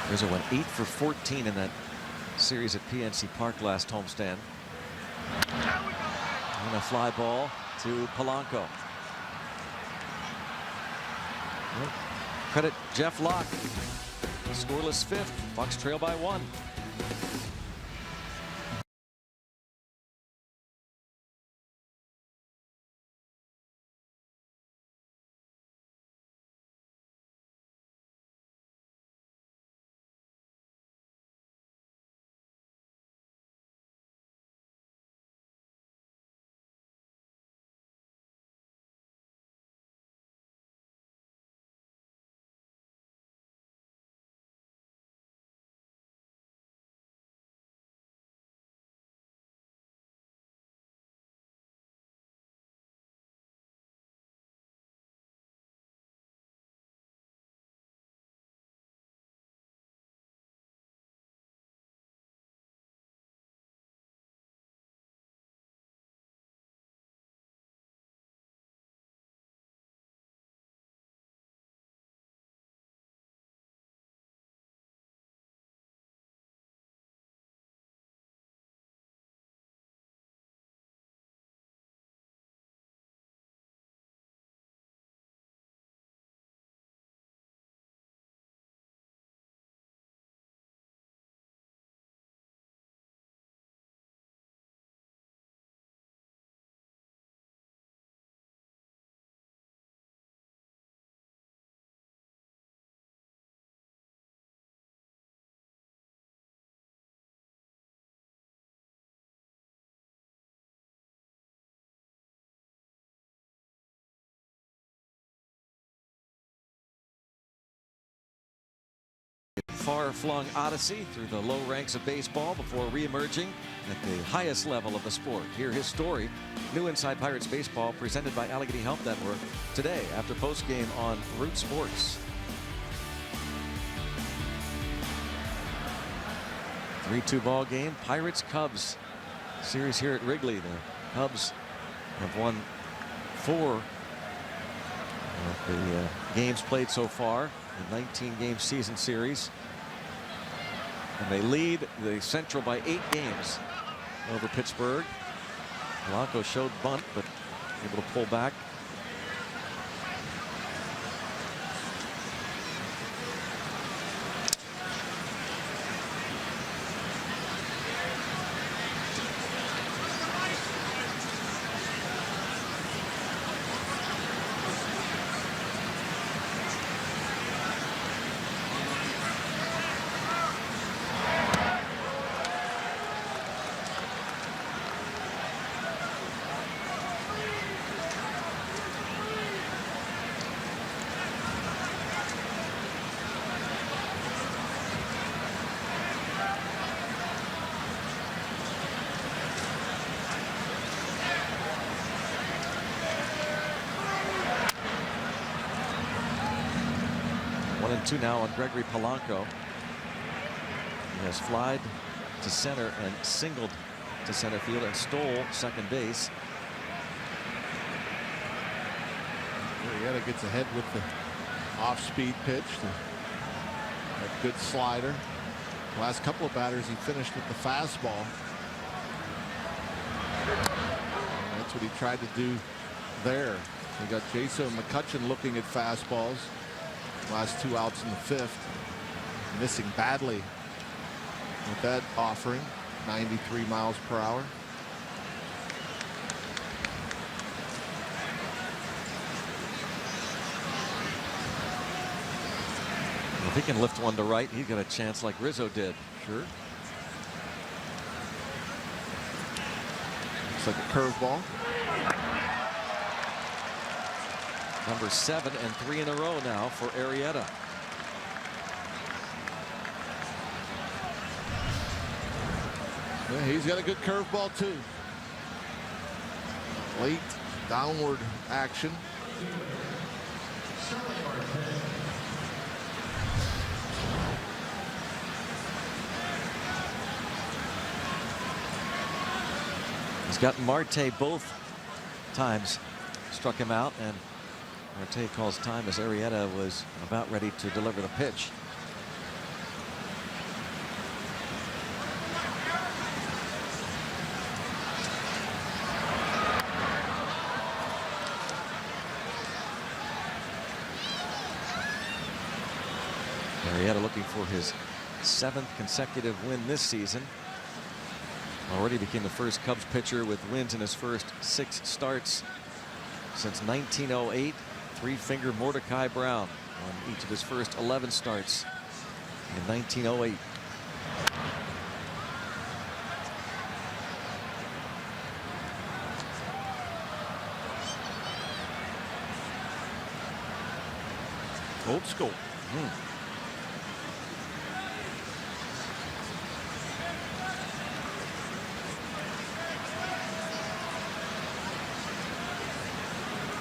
Rizzo went 8 for 14 in that series at PNC Park last homestand. And a fly ball to Polanco. Credit Jeff Locke. Scoreless 5th. Bucks trail by 1. Far-flung odyssey through the low ranks of baseball before re-emerging at the highest level of the sport. Hear his story. New Inside Pirates Baseball presented by Allegheny Health Network today after postgame on Root Sports. 3-2 ball game. Pirates-Cubs series here at Wrigley. The Cubs have won 4 of the games played so far. The 19-game season series. And they lead the Central by 8 games over Pittsburgh. Blanco showed bunt, but able to pull back. Two now on Gregory Polanco. He has flied to center and singled to center field and stole second base. Arrieta gets ahead with the off-speed pitch. A good slider. The last couple of batters he finished with the fastball. And that's what he tried to do there. We got Jason McCutcheon looking at fastballs. Last 2 outs in the 5th. Missing badly with that offering. 93 miles per hour. If he can lift one to right, he's got a chance like Rizzo did. Sure. Looks like a curveball. Number 7 and 3 in a row now for Arrieta. Yeah, he's got a good curveball too. Late downward action. He's got Marte both times, struck him out, and Marte calls time as Arrieta was about ready to deliver the pitch. Arrieta looking for his 7th consecutive win this season. Already became the first Cubs pitcher with wins in his first 6 starts since 1908. 3-finger Mordecai Brown on each of his first 11 starts in 1908. Old school.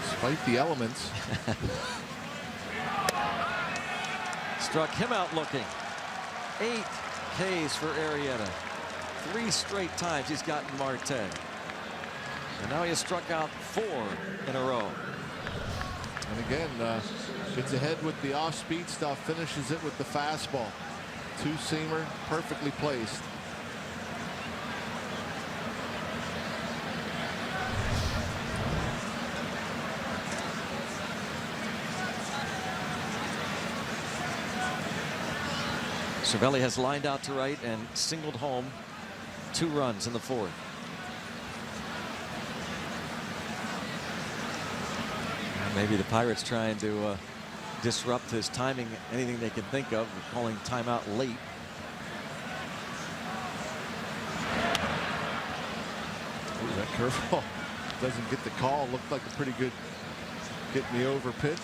Despite the elements. Struck him out looking. 8 Ks for Arrieta. 3 straight times he's gotten Marte. And now he has struck out 4 in a row. And again, gets ahead with the off-speed stuff, finishes it with the fastball. 2-seamer, perfectly placed. Cervelli has lined out to right and singled home 2 runs in the 4th. Maybe the Pirates trying to disrupt his timing, anything they can think of, calling timeout late. Ooh, that curveball doesn't get the call. Looked like a pretty good get me over pitch.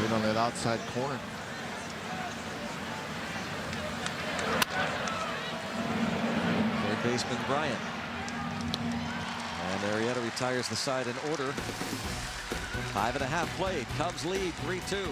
in on that outside corner. Third baseman Bryant. And Arrieta retires the side in order. 5.5 played. Cubs lead 3-2.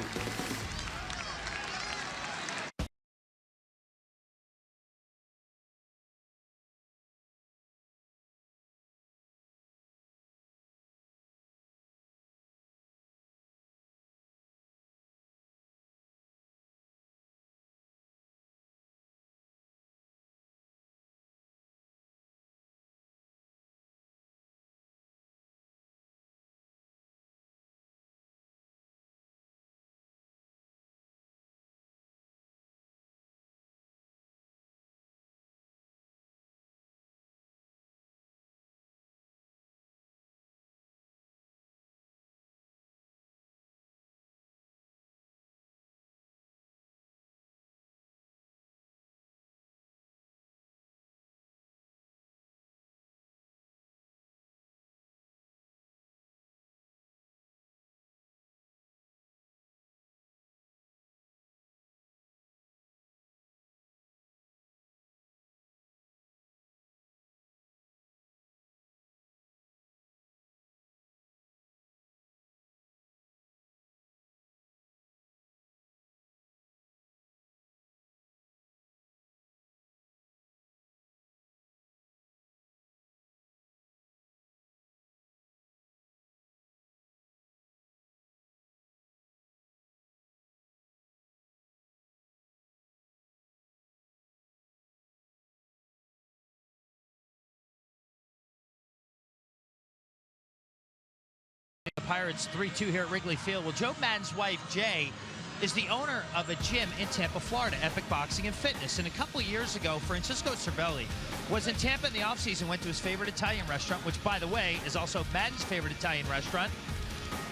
The Pirates 3-2 here at Wrigley Field. Well, Joe Madden's wife, Jay, is the owner of a gym in Tampa, Florida, Epic Boxing and Fitness. And a couple of years ago, Francisco Cervelli was in Tampa in the offseason, went to his favorite Italian restaurant, which, by the way, is also Madden's favorite Italian restaurant.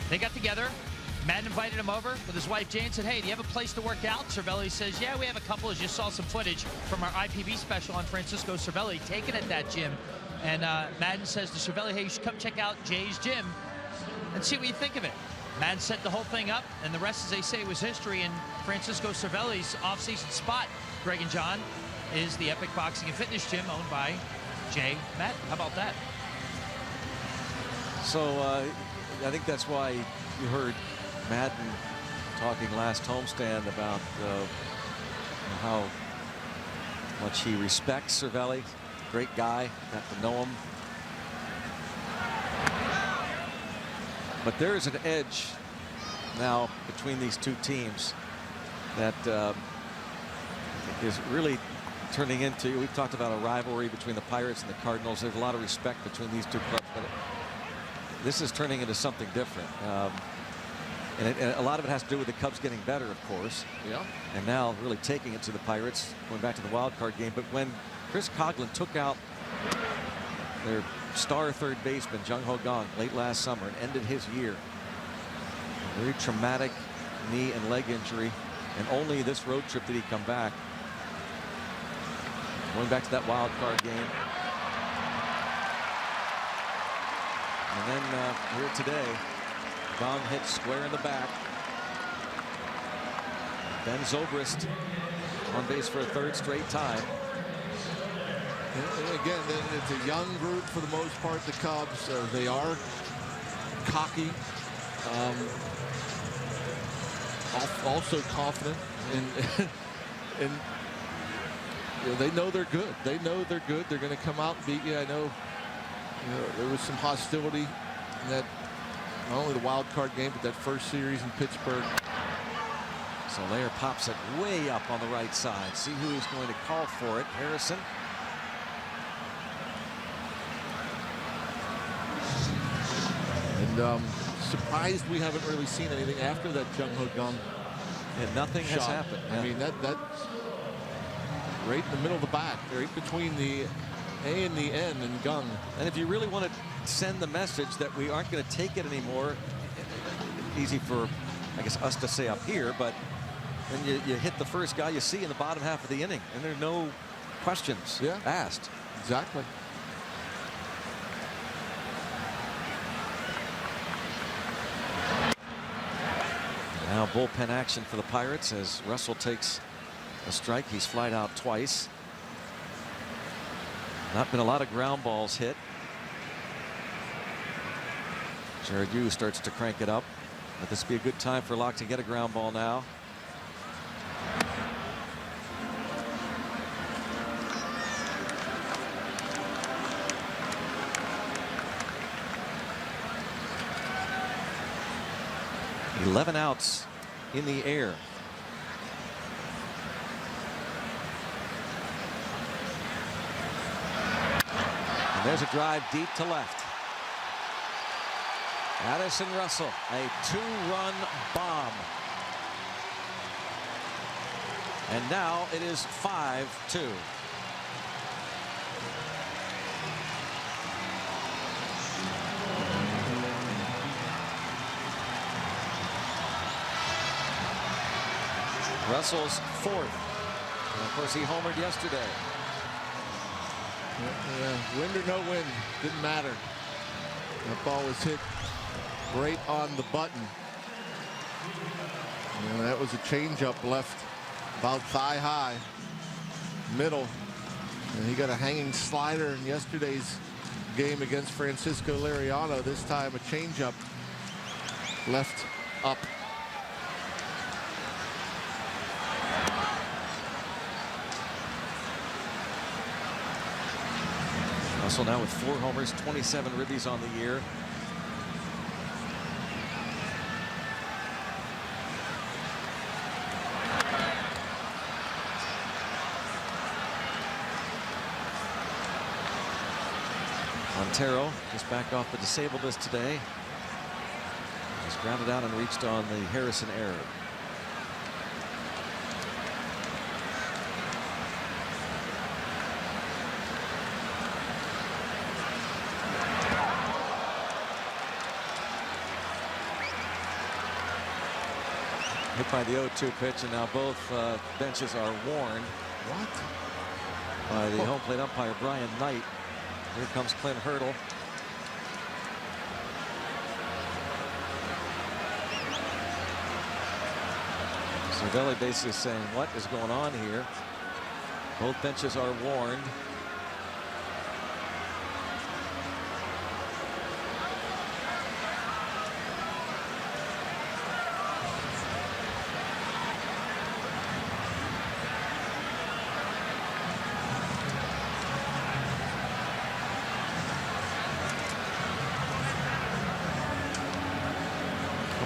They got together. Madden invited him over with his wife, Jay, and said, hey, do you have a place to work out? Cervelli says, yeah, we have a couple. I just saw some footage from our IPV special on Francisco Cervelli taken at that gym. And Madden says to Cervelli, hey, you should come check out Jay's gym and see what you think of it. Madden set the whole thing up, and the rest, as they say, was history. And Francisco Cervelli's off-season spot, Greg and John, is the Epic Boxing and Fitness Gym owned by Jay Madden. How about that? So I think that's why you heard Madden talking last homestand about how much he respects Cervelli. Great guy, got to know him. But there is an edge now between these two teams that is really turning into, we've talked about a rivalry between the Pirates and the Cardinals. There's a lot of respect between these two clubs, but this is turning into something different. And a lot of it has to do with the Cubs getting better, of course. Yeah. And now really taking it to the Pirates, going back to the wild card game. But when Chris Coughlin took out their star third baseman, Jung Ho Kang, late last summer and ended his year, a very traumatic knee and leg injury, and only this road trip did he come back. Going back to that wild card game. And then here today, Kang hit square in the back. Ben Zobrist on base for a third straight time. And again, it's a young group for the most part, the Cubs. They are cocky, also confident, and you know, they know they're good. They know they're good. They're going to come out and beat you. I know, there was some hostility in that, not only the wild card game, but that first series in Pittsburgh. Soler pops it way up on the right side. See who is going to call for it. Harrison. And surprised we haven't really seen anything after that Jung Ho Kang. And nothing has happened. I mean, that's right in the middle of the bat, right between the A and the N and Kang. And if you really want to send the message that we aren't going to take it anymore, easy for, I guess, us to say up here, but when you hit the first guy you see in the bottom half of the inning, and there are no questions asked. Exactly. Now Now bullpen action for the Pirates as Russell takes a strike. He's flied out twice. Not been a lot of ground balls hit. Jared Hughes starts to crank it up. But this would be a good time for Locke to get a ground ball now. Eleven outs in the air. And there's a drive deep to left. Addison Russell, a two-run bomb. And now it is 5-2. Russell's fourth. And of course, he homered yesterday. Yeah, wind or no wind, didn't matter. That ball was hit right on the button. And that was a changeup left about thigh high, middle. And he got a hanging slider in yesterday's game against Francisco Liriano. This time a changeup left up. Russell now with 4 homers, 27 ribbies on the year. Montero just backed off the disabled list today. He's grounded out and reached on the Harrison error. Hit by the 0-2 pitch, and now both benches are warned. What? By the home plate umpire Brian Knight. Here comes Clint Hurdle. Cervelli basically saying, what is going on here? Both benches are warned.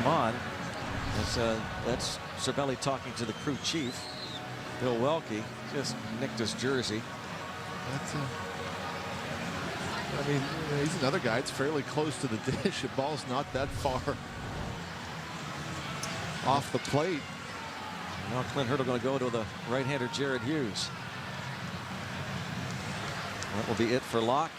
On. That's Cervelli talking to the crew chief, Bill Welke. Just nicked his jersey. That's I mean, he's another guy. It's fairly close to the dish. The ball's not that far off the plate. Now Clint Hurdle going to go to the right-hander Jared Hughes. That will be it for Locke.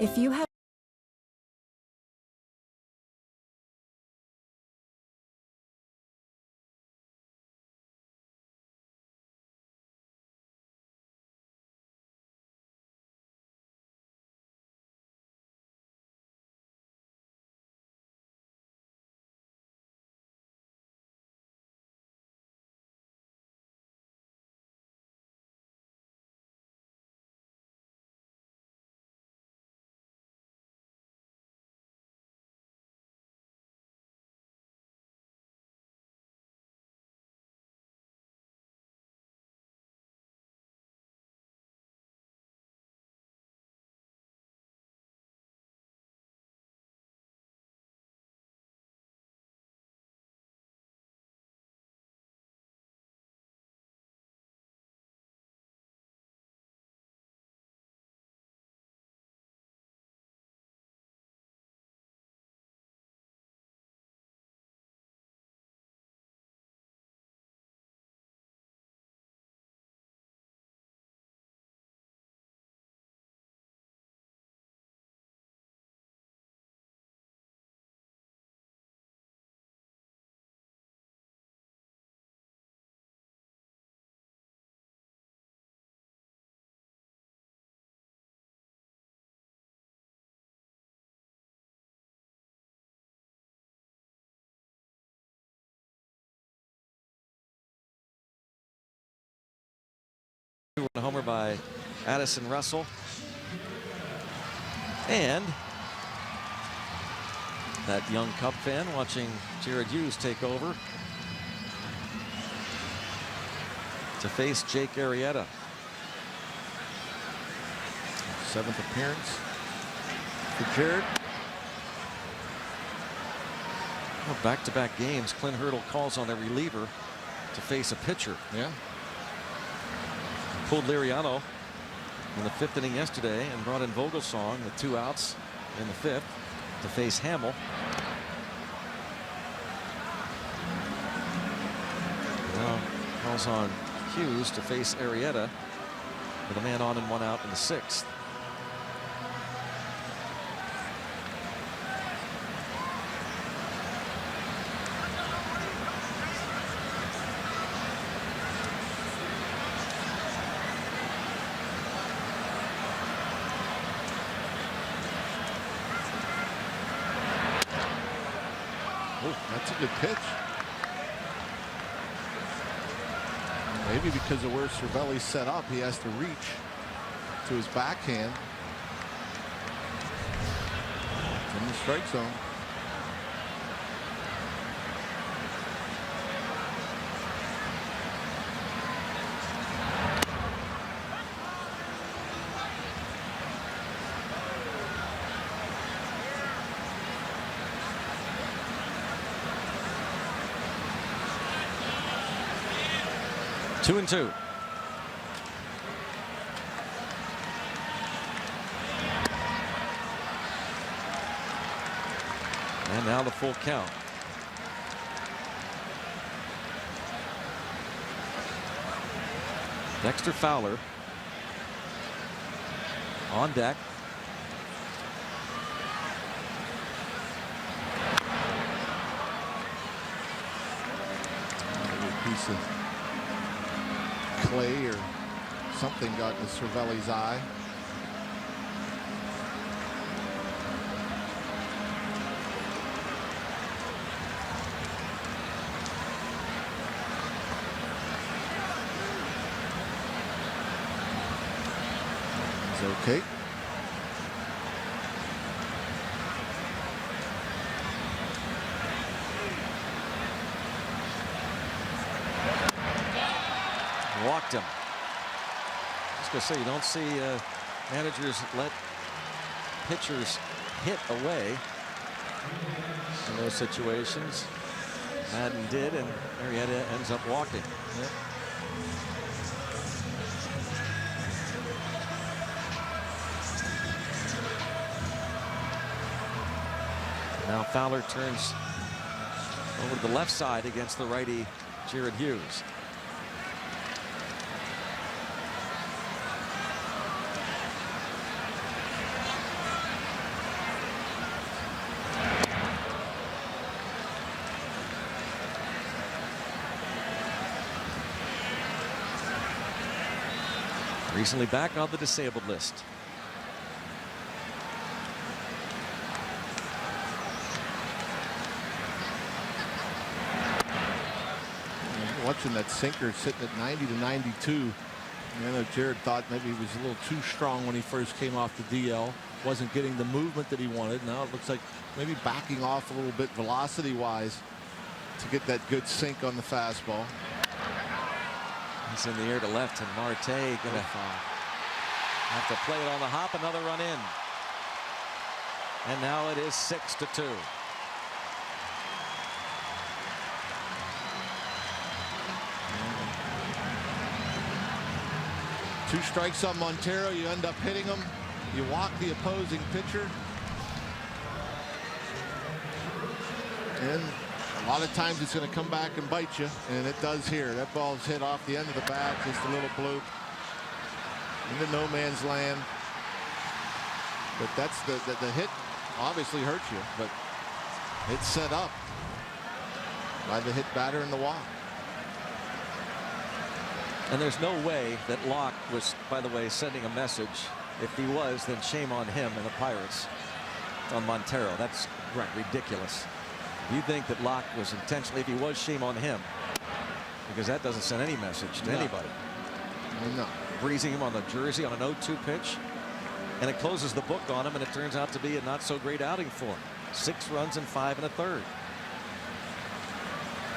If you have A homer by Addison Russell. And that young Cub fan watching Jared Hughes take over to face Jake Arrieta. 7th appearance for Jared. Well, back-to-back games, Clint Hurdle calls on a reliever to face a pitcher. Yeah. Pulled Liriano in the 5th inning yesterday and brought in Vogelsong with 2 outs in the 5th to face Hamill. Now calls on Hughes to face Arrieta with a man on and 1 out in the 6th. That's a good pitch. Maybe because of where Cervelli's set up, he has to reach to his backhand in the strike zone. Two and two. And now the full count. Dexter Fowler on deck. A piece of clay or something got in Cervelli's eye. It's okay. Walked him. Just gonna say, you don't see managers let pitchers hit away in those situations. Madden did, and Arrieta ends up walking. Yep. Now Fowler turns over to the left side against the righty Jared Hughes. Recently back on the disabled list. Watching that sinker sitting at 90 to 92. I know Jared thought maybe he was a little too strong when he first came off the DL. Wasn't getting the movement that he wanted. Now it looks like maybe backing off a little bit velocity wise to get that good sink on the fastball. He's in the air to left, and Marte gonna have to play it on the hop. Another run in. And now it is 6-2. Two strikes on Montero, you end up hitting him. You walk the opposing pitcher. And a lot of times it's going to come back and bite you, and it does here. That ball's hit off the end of the bat, just a little bloop into no man's land. But that's the hit obviously hurts you, but it's set up by the hit batter in the walk. And there's no way that Locke was, by the way, sending a message. If he was, then shame on him and the Pirates on Montero. That's ridiculous. Do you think that Locke was intentionally, if he was, shame on him? Because that doesn't send any message to anybody. No. breezing him on the jersey on an 0-2 pitch. And it closes the book on him, and it turns out to be a not so great outing for him. 6 runs in 5 1/3.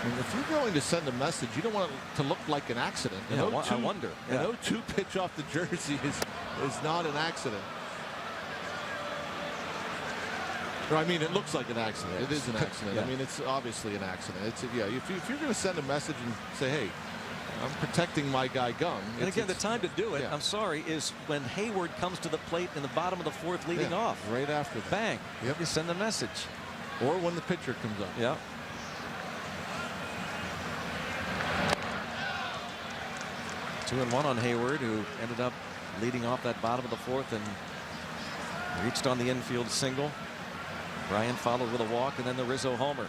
And if you're going to send a message, you don't want it to look like an accident. Yeah, I wonder. An 0-2 pitch off the jersey is not an accident. Or, I mean, it looks like an accident. It is an accident. Yeah. I mean, it's obviously an accident. It's if you're going to send a message and say, hey, I'm protecting my guy Gung. And again, the time to do it, yeah. I'm sorry, is when Hayward comes to the plate in the bottom of the 4th leading off. Right after that. Bang. Yep. You send the message. Or when the pitcher comes up. Yeah. Two and one on Hayward, who ended up leading off that bottom of the 4th and reached on the infield single. Bryant followed with a walk, and then the Rizzo homer.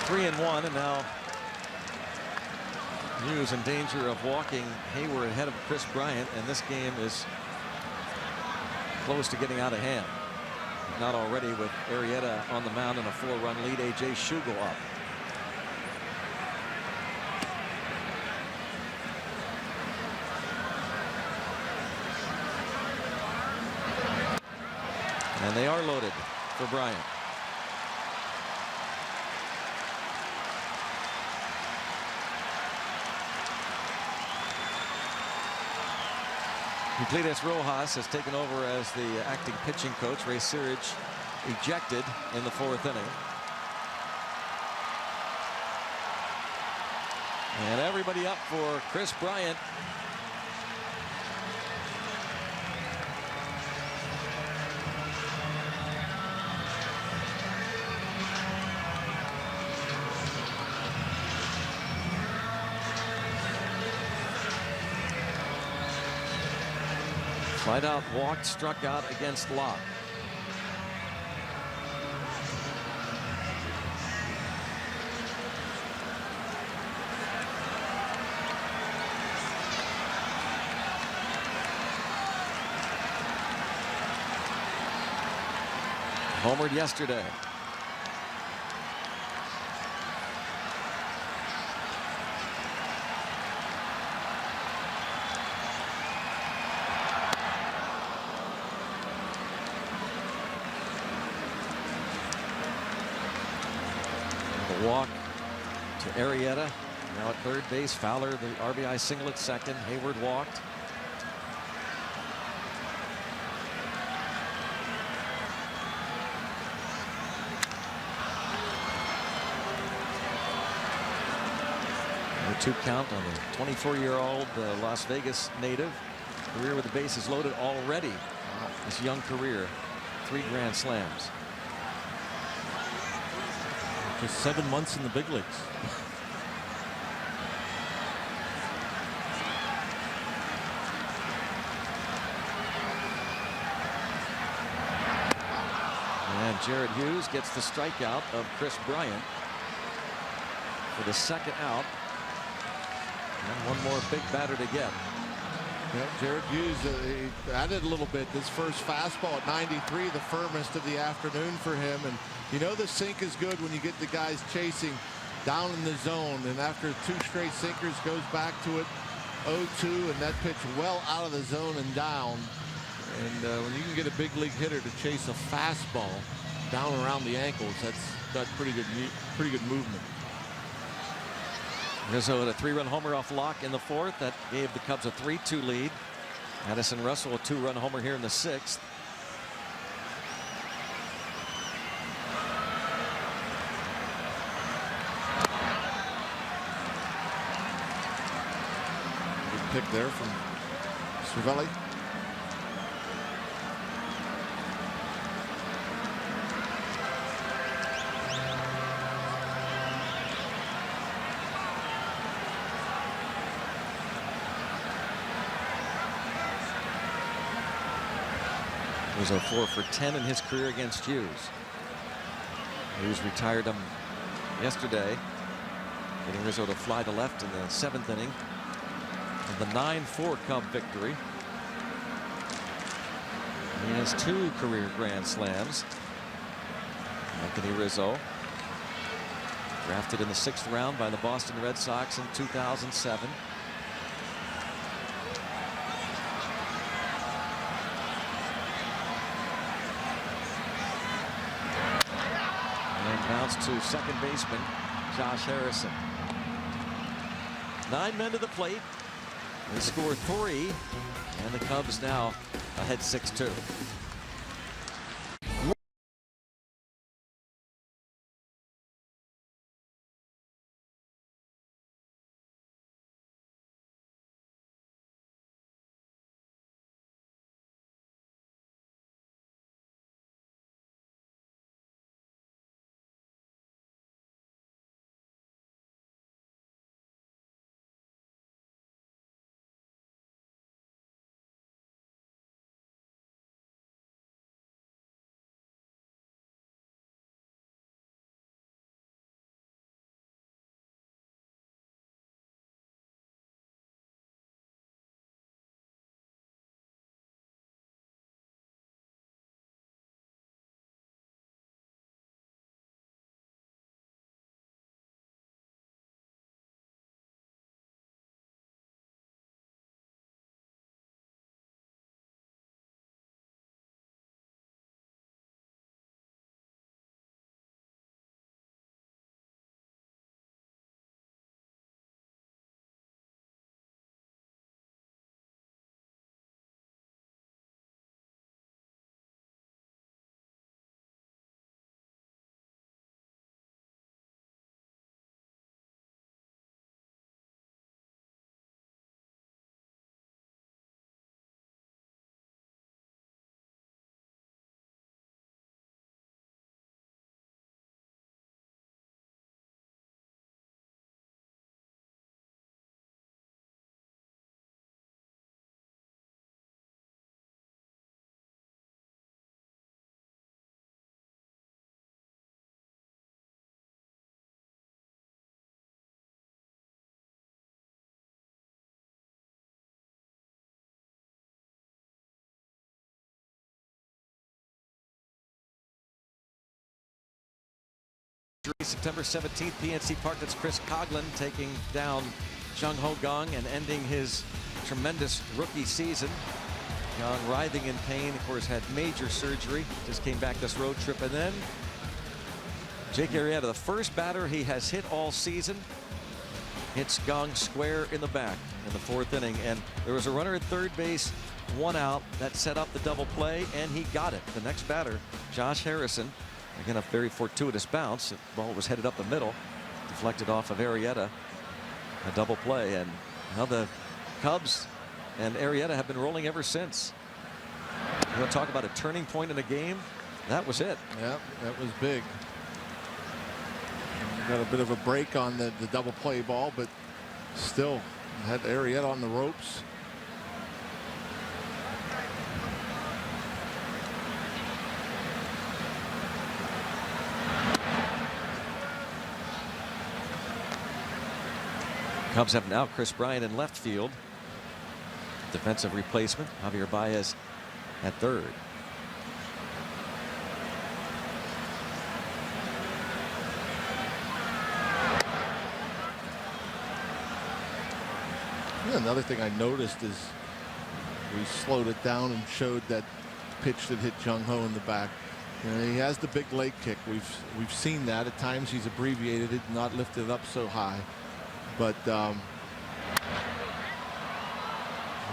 Three and one, and now Hughes in danger of walking Hayward ahead of Chris Bryant, and this game is close to getting out of hand. Not already, with Arrieta on the mound and a 4-run lead. A.J. Schugel up. And they are loaded for Bryant. Euclides Rojas has taken over as the acting pitching coach. Ray Searage ejected in the 4th inning. And everybody up for Chris Bryant. Flight out, walked, struck out against Locke. Homered yesterday. Walk to Arrieta. Now at 3rd base. Fowler, the RBI single at 2nd. Hayward walked. The 2 count on the 24-year-old Las Vegas native. Career with the bases loaded already. This young career. 3 grand slams. Just 7 months in the big leagues. And Jared Hughes gets the strikeout of Chris Bryant for the 2nd out. And one more big batter to get. Yeah, Jared Hughes he added a little bit. This first fastball at 93, the firmest of the afternoon for him. And you know the sink is good when you get the guys chasing down in the zone. And after 2 straight sinkers, goes back to it 0-2, and that pitch well out of the zone and down. And when you can get a big league hitter to chase a fastball down around the ankles, that's got pretty good movement. Rizzo had a 3-run homer off Locke in the 4th. That gave the Cubs a 3-2 lead. Addison Russell a 2-run homer here in the 6th. Good pick there from Cervelli. Was a 4 for 10 in his career against Hughes. Hughes retired him yesterday, getting Rizzo to fly to left in the 7th inning of the 9-4 Cub victory. He has 2 career grand slams. Anthony Rizzo, drafted in the 6th round by the Boston Red Sox in 2007. And bounced to second baseman Josh Harrison. 9 men to the plate. They score 3, and the Cubs now ahead 6-2. September 17th, PNC Park. That's Chris Coughlin taking down Jung Ho Kang and ending his tremendous rookie season. Young writhing in pain, of course, had major surgery, just came back this road trip, and then Jake Arrieta, the first batter he has hit all season, hits Kang square in the back in the 4th inning, and there was a runner at third base, 1 out. That set up the double play, and he got it. The next batter, Josh Harrison, again a very fortuitous bounce. The ball was headed up the middle, deflected off of Arrieta. A double play, and now the Cubs and Arrieta have been rolling ever since. You want to talk about a turning point in a game? That was it. Yeah, that was big. Got a bit of a break on the double play ball, but still had Arrieta on the ropes. Cubs have now Chris Bryant in left field. Defensive replacement, Javier Baez at third. Another thing I noticed is we slowed it down and showed that pitch that hit Jung Ho in the back. You know, he has the big leg kick. We've seen that at times. He's abbreviated it, not lifted it up so high. But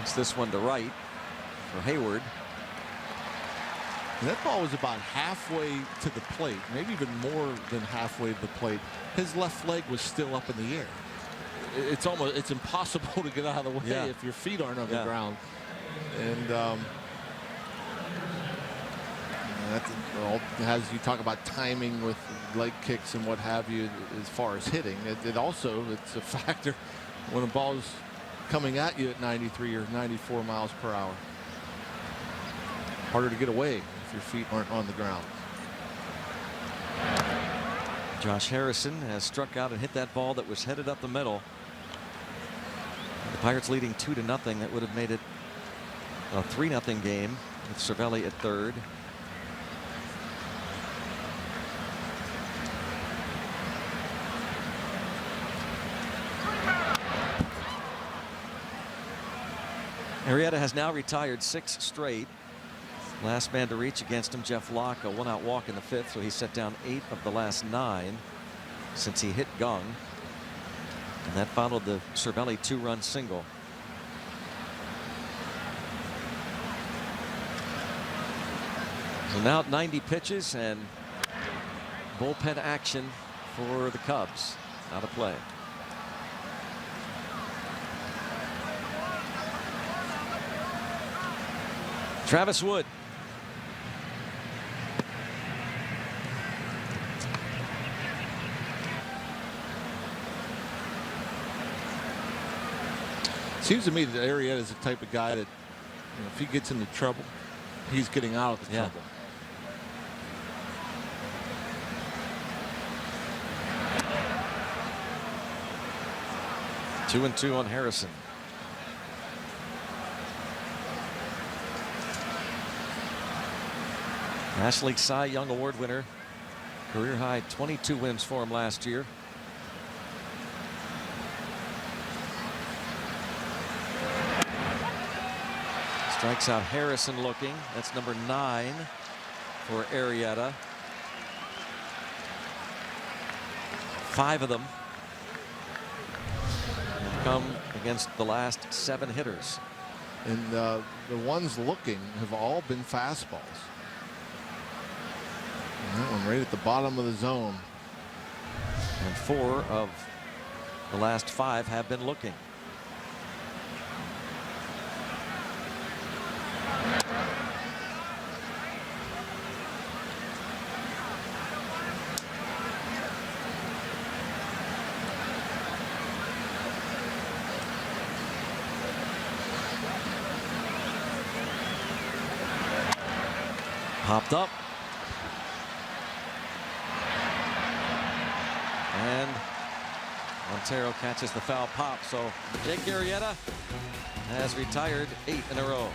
it's this one to right for Hayward. And that ball was about halfway to the plate, maybe even more than halfway to the plate. His left leg was still up in the air. It's impossible to get out of the way if your feet aren't on the ground. And that's all as you talk about timing with leg kicks and what have you as far as hitting. It's a factor when a ball is coming at you at 93 or 94 miles per hour. Harder to get away if your feet aren't on the ground. Josh Harrison has struck out and hit that ball that was headed up the middle. The Pirates leading 2-0. That would have made it a 3-0 game with Cervelli at third. Arrieta has now retired 6 straight. Last man to reach against him, Jeff Locke, a 1-out walk in the 5th, so he set down 8 of the last 9 since he hit Gong. And that followed the Cervelli 2-run single. So now 90 pitches and bullpen action for the Cubs. Out of play. Travis Wood. Seems to me that Arrieta is the type of guy that, if he gets into trouble, he's getting out of the trouble. 2-2 on Harrison. National League Cy Young Award winner. Career high 22 wins for him last year. Strikes out Harrison looking. That's number 9 for Arrieta. 5 of them have come against the last 7 hitters. And the ones looking have all been fastballs. And that one right at the bottom of the zone. And 4 of the last 5 have been looking. Popped up. And Montero catches the foul pop. So Jake Arrieta has retired 8 in a row.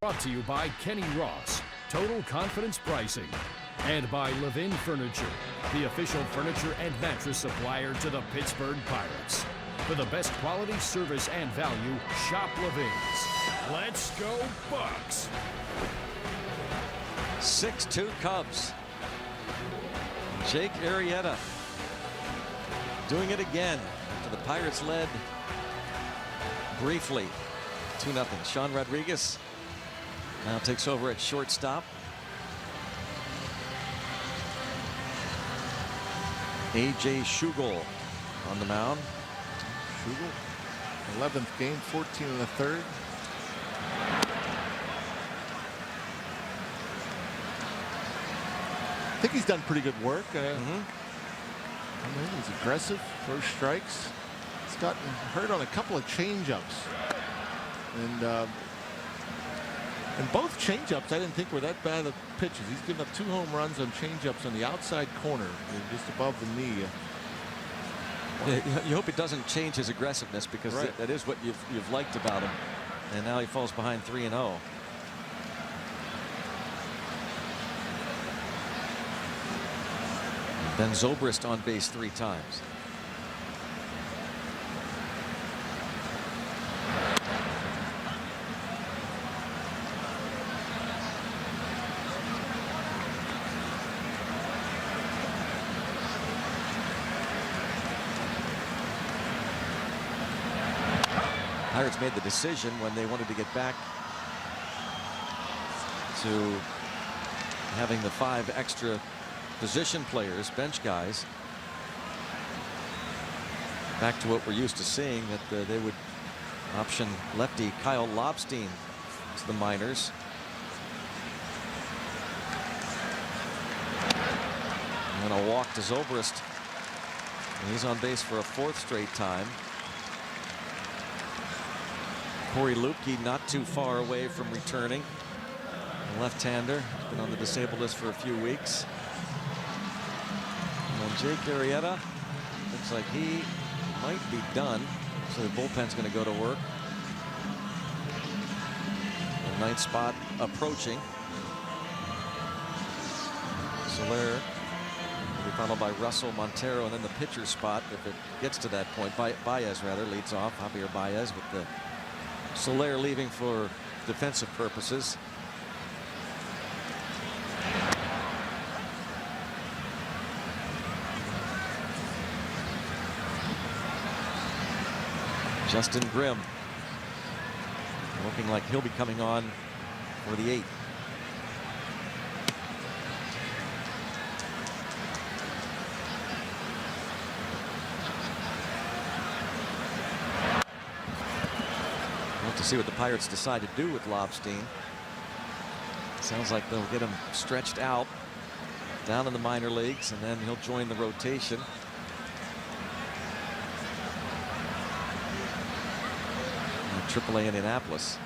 Brought to you by Kenny Ross, Total Confidence Pricing, and by Levin Furniture, the official furniture and mattress supplier to the Pittsburgh Pirates. For the best quality, service, and value, shop Levin's. Let's go Bucks! 6-2 Cubs. Jake Arrieta doing it again after the Pirates led briefly 2-0. Sean Rodriguez now takes over at shortstop. A.J. Schugel on the mound. Schugel, 11th game, 14 in the third. I think he's done pretty good work. I mean, he's aggressive, throws strikes. He's gotten hurt on a couple of changeups, and both changeups I didn't think were that bad of pitches. He's given up 2 home runs on changeups on the outside corner, just above the knee. Yeah, you hope it doesn't change his aggressiveness, because that is what you've liked about him. And now he falls behind 3-0. Ben Zobrist on base 3 times. Pirates made the decision when they wanted to get back to having the 5 extra position players, bench guys, back to what we're used to seeing, that they would option lefty Kyle Lobstein to the minors. And a walk to Zobrist, and he's on base for a 4th straight time. Corey Lupke not too far away from returning. A left-hander, been on the disabled list for a few weeks. And Jake Arrieta looks like he might be done, so the bullpen's going to go to work. The 9th spot approaching. Soler will be followed by Russell, Montero, and then the pitcher spot if it gets to that point. Baez rather leads off. Javier Baez with the Soler leaving for defensive purposes. Justin Grimm looking like he'll be coming on for the 8th. To see what the Pirates decide to do with Lobstein. Sounds like they'll get him stretched out down in the minor leagues, and then he'll join the rotation. In AAA Indianapolis.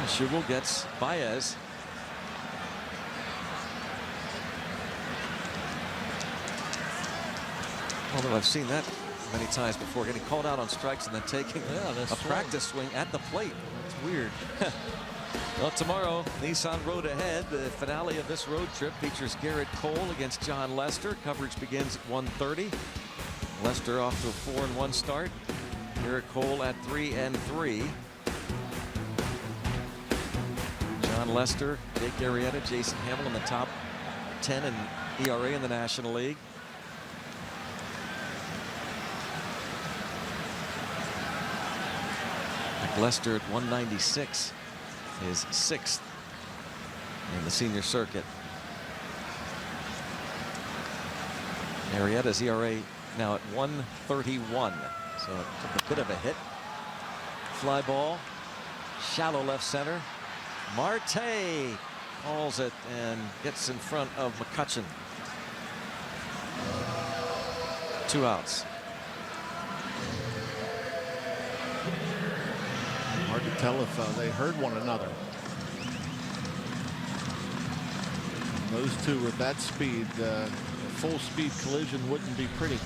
Schugel gets Baez. Although I've seen that many times before, getting called out on strikes and then taking a practice swing at the plate. It's weird. Well, tomorrow, Nissan Road Ahead. The finale of this road trip features Garrett Cole against John Lester. Coverage begins at 1:30. Lester off to a 4-1 start. Garrett Cole at 3-3. John Lester, Jake Arrieta, Jason Hamill in the top 10 in ERA in the National League. Lester at 196, is 6th in the senior circuit. Arrieta's ERA now at 131, so it took a bit of a hit. Fly ball, shallow left center. Marte calls it and gets in front of McCutchen. 2 outs. Hard to tell if they heard one another. Those two with that speed, a full speed collision wouldn't be pretty.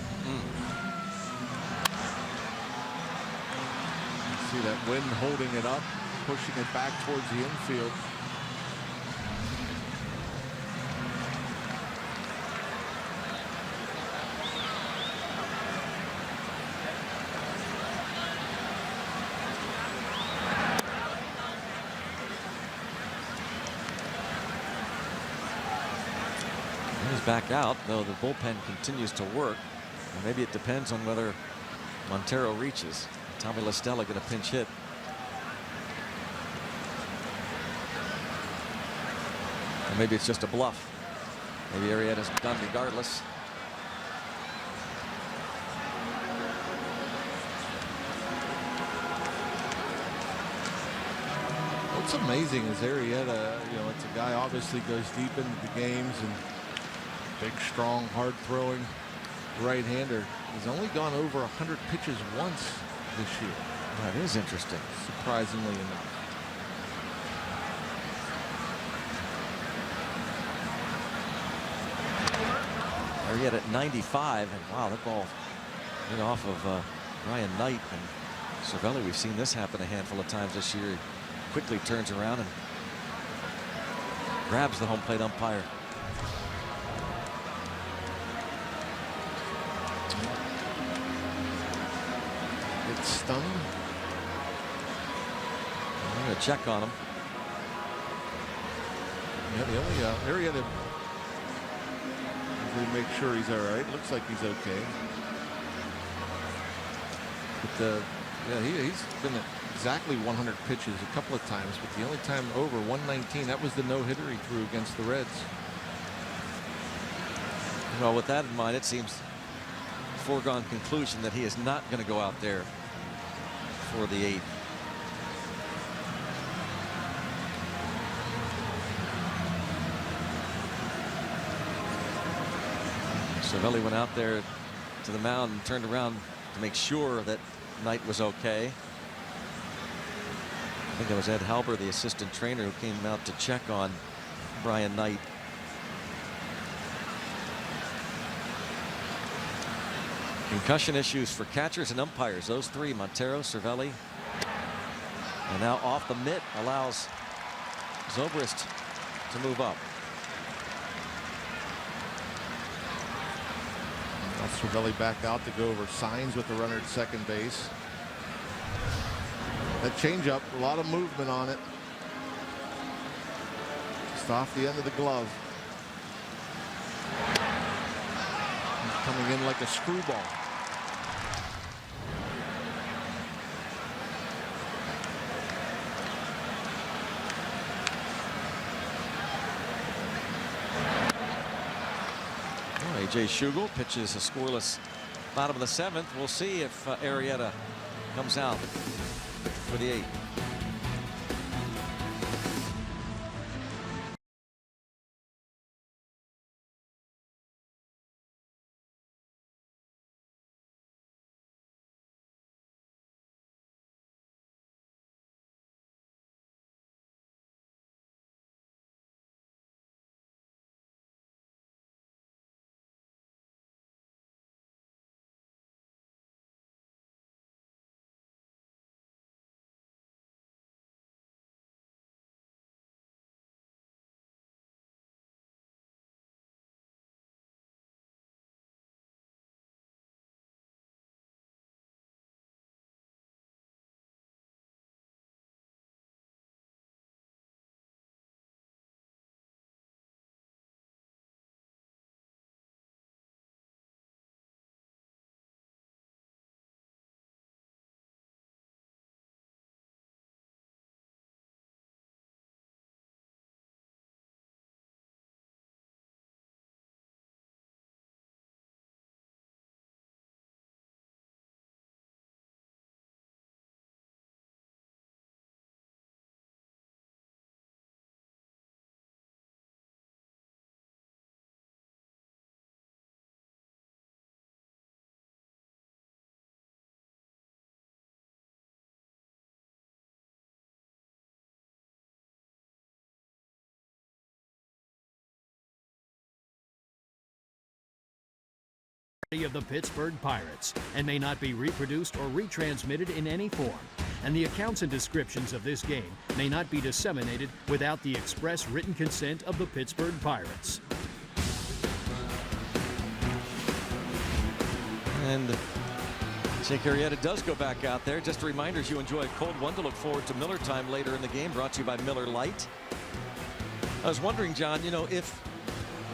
See that wind holding it up, pushing it back towards the infield. Back out, though the bullpen continues to work. And maybe it depends on whether Montero reaches. Tommy La Stella going to pinch hit. Or maybe it's just a bluff. Maybe Arrieta's done regardless. What's amazing is Arrieta, it's a guy obviously goes deep into the games, and big, strong, hard-throwing right-hander. He's only gone over 100 pitches once this year. That is interesting. Surprisingly enough. Arrieta at 95, and wow, that ball went off of Brian Knight. And Cervelli, we've seen this happen a handful of times this year. He quickly turns around and grabs the home plate umpire. It's stunned. I'm going to check on him. Yeah, the only Arrieta. We make sure he's all right. Looks like he's okay. But yeah, he's been at exactly 100 pitches a couple of times, but the only time over 119, that was the no-hitter he threw against the Reds. Well, with that in mind, it seems a foregone conclusion that he is not going to go out there for the 8th. Cervelli went out there to the mound and turned around to make sure that Knight was okay. I think it was Ed Halber, the assistant trainer, who came out to check on Brian Knight. Concussion issues for catchers and umpires. Those three, Montero, Cervelli, and now off the mitt, allows Zobrist to move up. Cervelli back out to go over signs with the runner at second base. That changeup, a lot of movement on it. Just off the end of the glove. He's coming in like a screwball. A.J. Schugel pitches a scoreless bottom of the 7th. We'll see if Arrieta comes out for the 8th. Of the Pittsburgh Pirates and may not be reproduced or retransmitted in any form, and the accounts and descriptions of this game may not be disseminated without the express written consent of the Pittsburgh Pirates. And Jake Arrieta does go back out there. Just a reminder, as you enjoy a cold one, to look forward to Miller time later in the game, brought to you by Miller Lite. I was wondering, John, if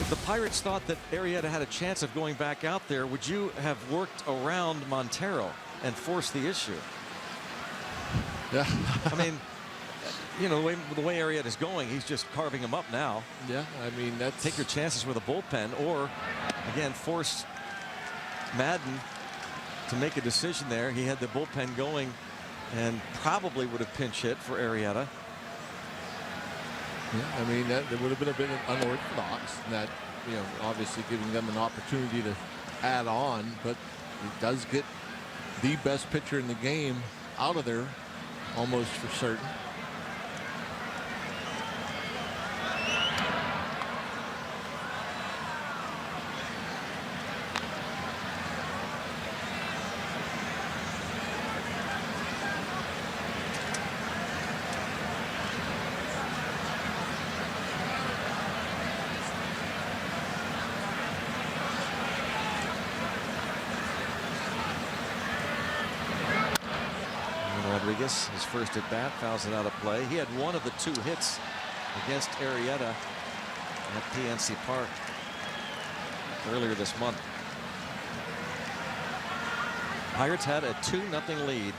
the Pirates thought that Arrieta had a chance of going back out there, would you have worked around Montero and forced the issue? Yeah. I mean, you know, the way Arrieta's going, he's just carving him up now. Yeah, I mean, that's... Take your chances with a bullpen, or, again, force Madden to make a decision there. He had the bullpen going and probably would have pinch hit for Arrieta. Yeah, I mean, that would have been a bit unorthodox. That, you know, obviously giving them an opportunity to add on, but it does get the best pitcher in the game out of there almost for certain. Rodriguez, his first at bat, fouls it out of play. He had one of the 2 hits against Arrieta at PNC Park earlier this month. Pirates had a 2-0 lead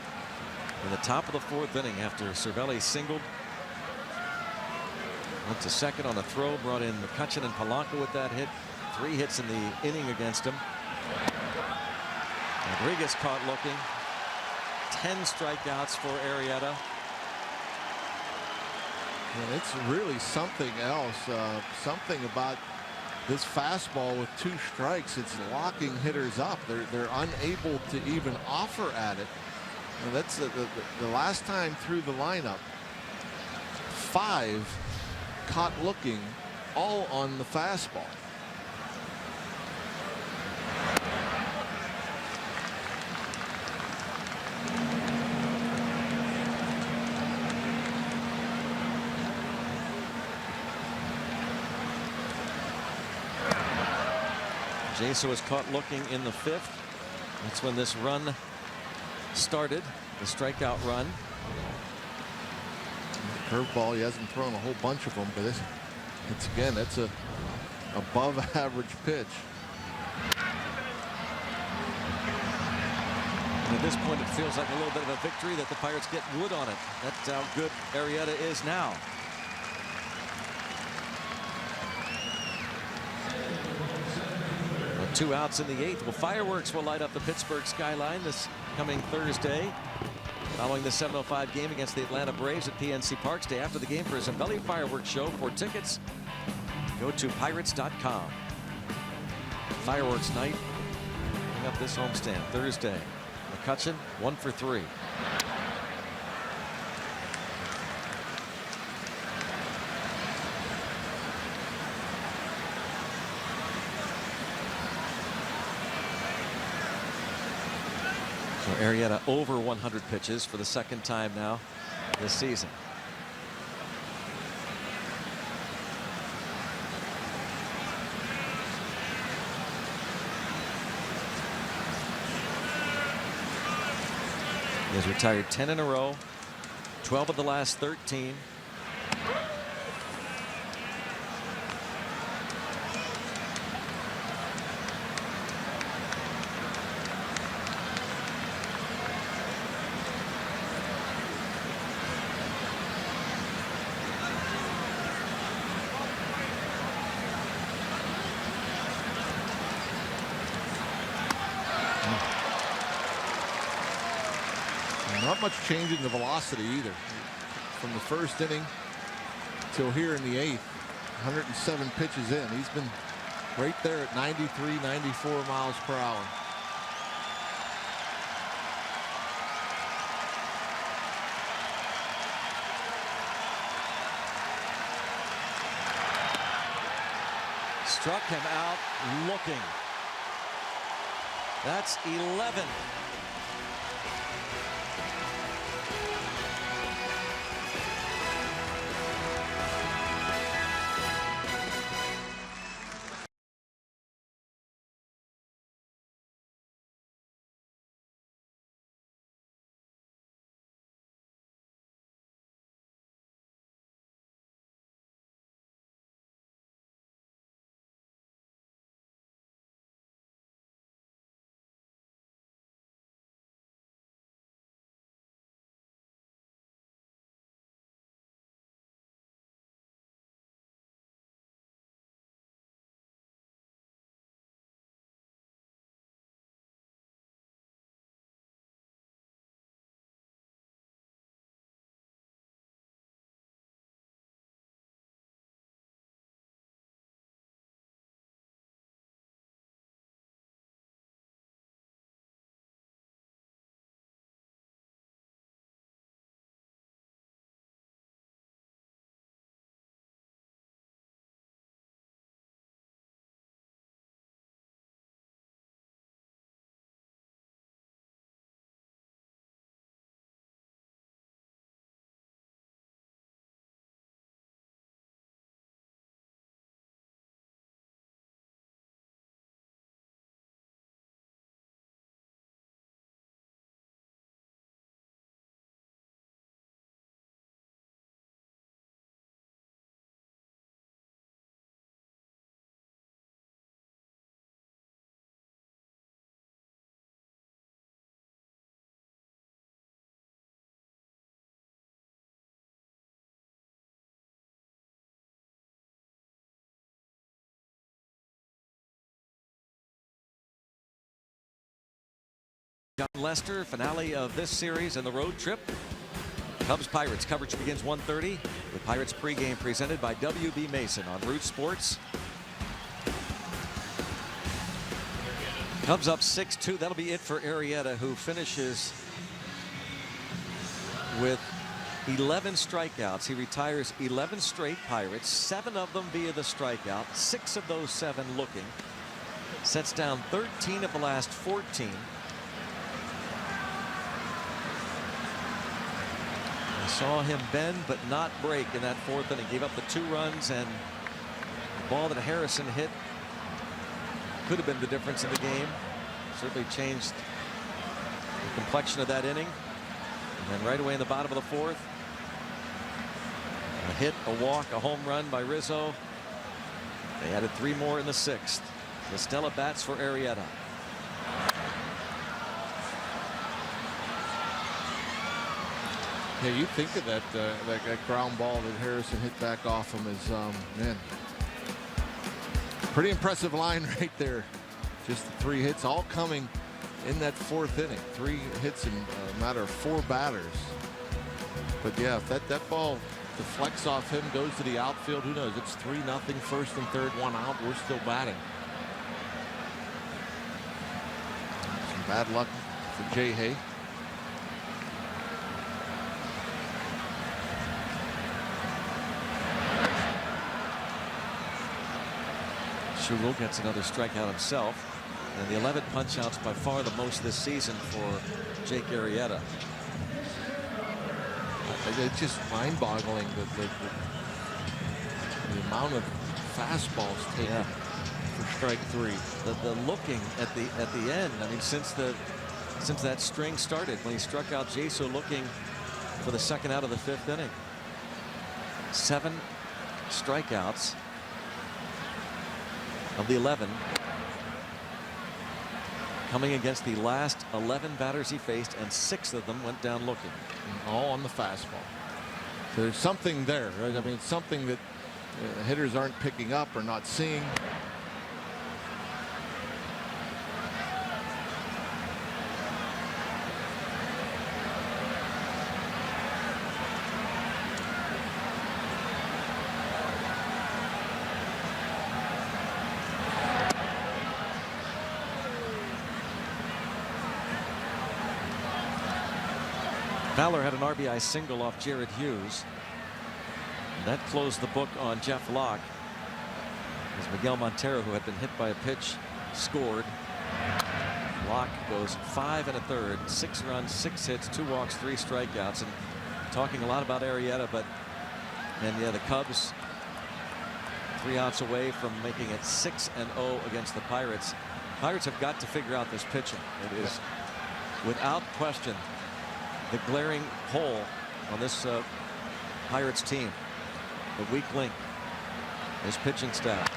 in the top of the 4th inning after Cervelli singled. Went to second on a throw, brought in McCutchen and Polanco with that hit. 3 hits in the inning against him. Rodriguez caught looking. 10 strikeouts for Arrieta. And it's really something else. Something about this fastball with 2 strikes. It's locking hitters up. They're unable to even offer at it. And that's the last time through the lineup. 5 caught looking, all on the fastball. Jaso was caught looking in the 5th. That's when this run started, the strikeout run. Curveball, he hasn't thrown a whole bunch of them, but it's again, that's a above average pitch. And at this point, it feels like a little bit of a victory that the Pirates get wood on it. That's how good Arrieta is now. Well, 2 outs in the 8th. Well, fireworks will light up the Pittsburgh skyline this coming Thursday, following the 7:05 game against the Atlanta Braves at PNC Park. Stay after the game for a Zambelli fireworks show. For tickets, go to pirates.com. Fireworks night coming up this homestand Thursday. McCutchen 1 for 3. So Arrieta over 100 pitches for the 2nd time now this season. He has retired 10 in a row, 12 of the last 13. Not much change in the velocity either. From the 1st inning till here in the 8th. 107 pitches in. He's been right there at 93, 94 miles per hour. Struck him out looking. That's 11. Leicester, finale of this series and the road trip. Cubs Pirates coverage begins 1:30. The Pirates pregame presented by WB Mason on Root Sports. Cubs up 6-2. That'll be it for Arrieta, who finishes with 11 strikeouts. He retires 11 straight Pirates, 7 of them via the strikeout, 6 of those 7 looking. Sets down 13 of the last 14. I saw him bend but not break in that 4th inning. Gave up the 2 runs, and the ball that Harrison hit could have been the difference in the game. Certainly changed the complexion of that inning. And then right away in the bottom of the 4th, a hit, a walk, a home run by Rizzo. They added 3 more in the 6th. The Stella bats for Arrieta. Yeah, you think of that ground ball that Harrison hit back off him as man, pretty impressive line right there. Just the 3 hits, all coming in that 4th inning. 3 hits in a matter of 4 batters. But yeah, if that ball deflects off him, goes to the outfield, who knows? It's 3-0, 1st and 3rd, 1 out. We're still batting. Some bad luck for Jay Hay. Schugel gets another strikeout himself. And the 11 punch-outs, by far the most this season for Jake Arrieta. It's just mind-boggling the amount of fastballs taken for strike 3. The looking at the end. I mean, since that string started, when he struck out Jaso looking for the 2nd out of the 5th inning. 7 strikeouts of the 11. Coming against the last 11 batters he faced, and 6 of them went down looking. And all on the fastball. So there's something there, right? I mean, something that hitters aren't picking up or not seeing. Fowler had an RBI single off Jared Hughes. And that closed the book on Jeff Locke, as Miguel Montero, who had been hit by a pitch, scored. Locke goes 5 1/3, 6 runs, 6 hits, 2 walks, 3 strikeouts. And talking a lot about Arrieta, and yeah, the Cubs 3 outs away from making it 6-0 against the Pirates. Pirates have got to figure out this pitching. It is without question the glaring hole on this Pirates team. The weak link is pitching staff.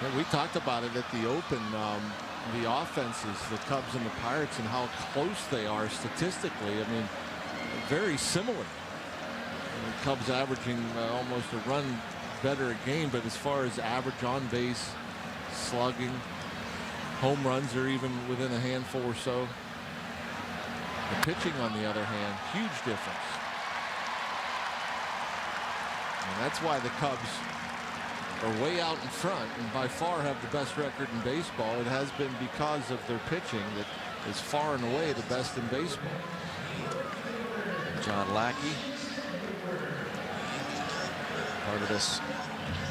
Yeah, we talked about it at the open. The offenses, the Cubs and the Pirates, and how close they are statistically. I mean, very similar. The Cubs averaging almost a run better a game, but as far as average on base, slugging, home runs are even within a handful or so. The pitching, on the other hand, huge difference. And that's why the Cubs are way out in front and by far have the best record in baseball. It has been because of their pitching that is far and away the best in baseball. John Lackey, part of this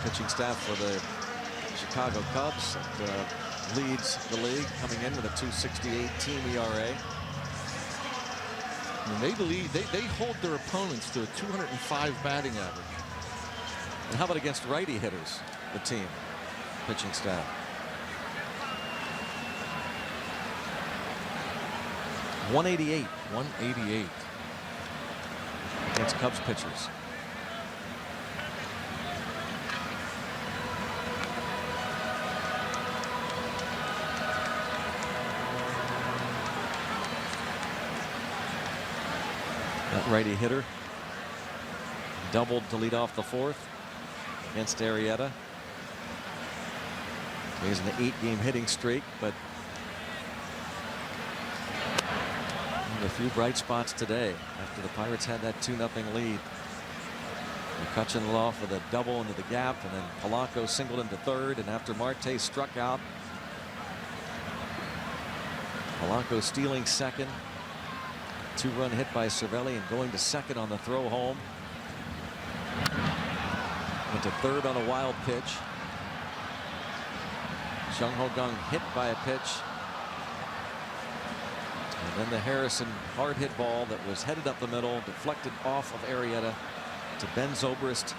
pitching staff for the Chicago Cubs, leads the league, coming in with a 2.68 team ERA. And they hold their opponents to a 205 batting average. And how about against righty hitters, the team pitching staff? .188 against Cubs pitchers. That righty hitter doubled to lead off the 4th against Arrieta. He's in the 8-game hitting streak, but A few bright spots today after the Pirates had that 2-0 lead. McCutchen off with a double into the gap, and then Polanco singled into third, and after Marte struck out, Polanco stealing second. 2-run hit by Cervelli and going to second on the throw home. Went to third on a wild pitch. Jung Ho Kang hit by a pitch. And then the Harrison hard hit ball that was headed up the middle, deflected off of Arrieta to Ben Zobrist.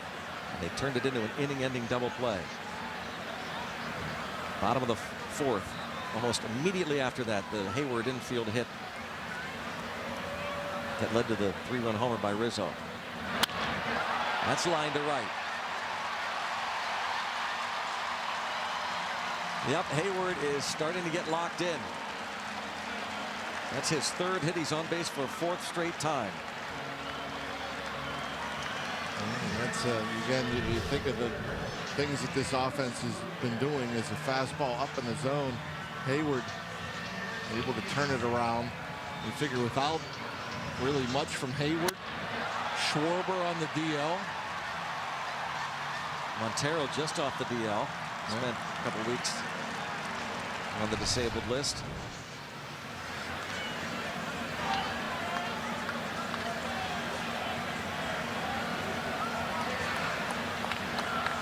And they turned it into an inning-ending double play. Bottom of the fourth. Almost immediately after that, the Hayward infield hit that led to the 3-run homer by Rizzo. That's line to right. Yep, Hayward is starting to get locked in. That's his third hit. He's on base for a fourth straight time. And that's again, you think of the things that this offense has been doing is a fastball up in the zone. Hayward able to turn it around. You figure without really much from Hayward, Schwarber on the DL. Montero just off the DL. Spent a couple weeks on the disabled list.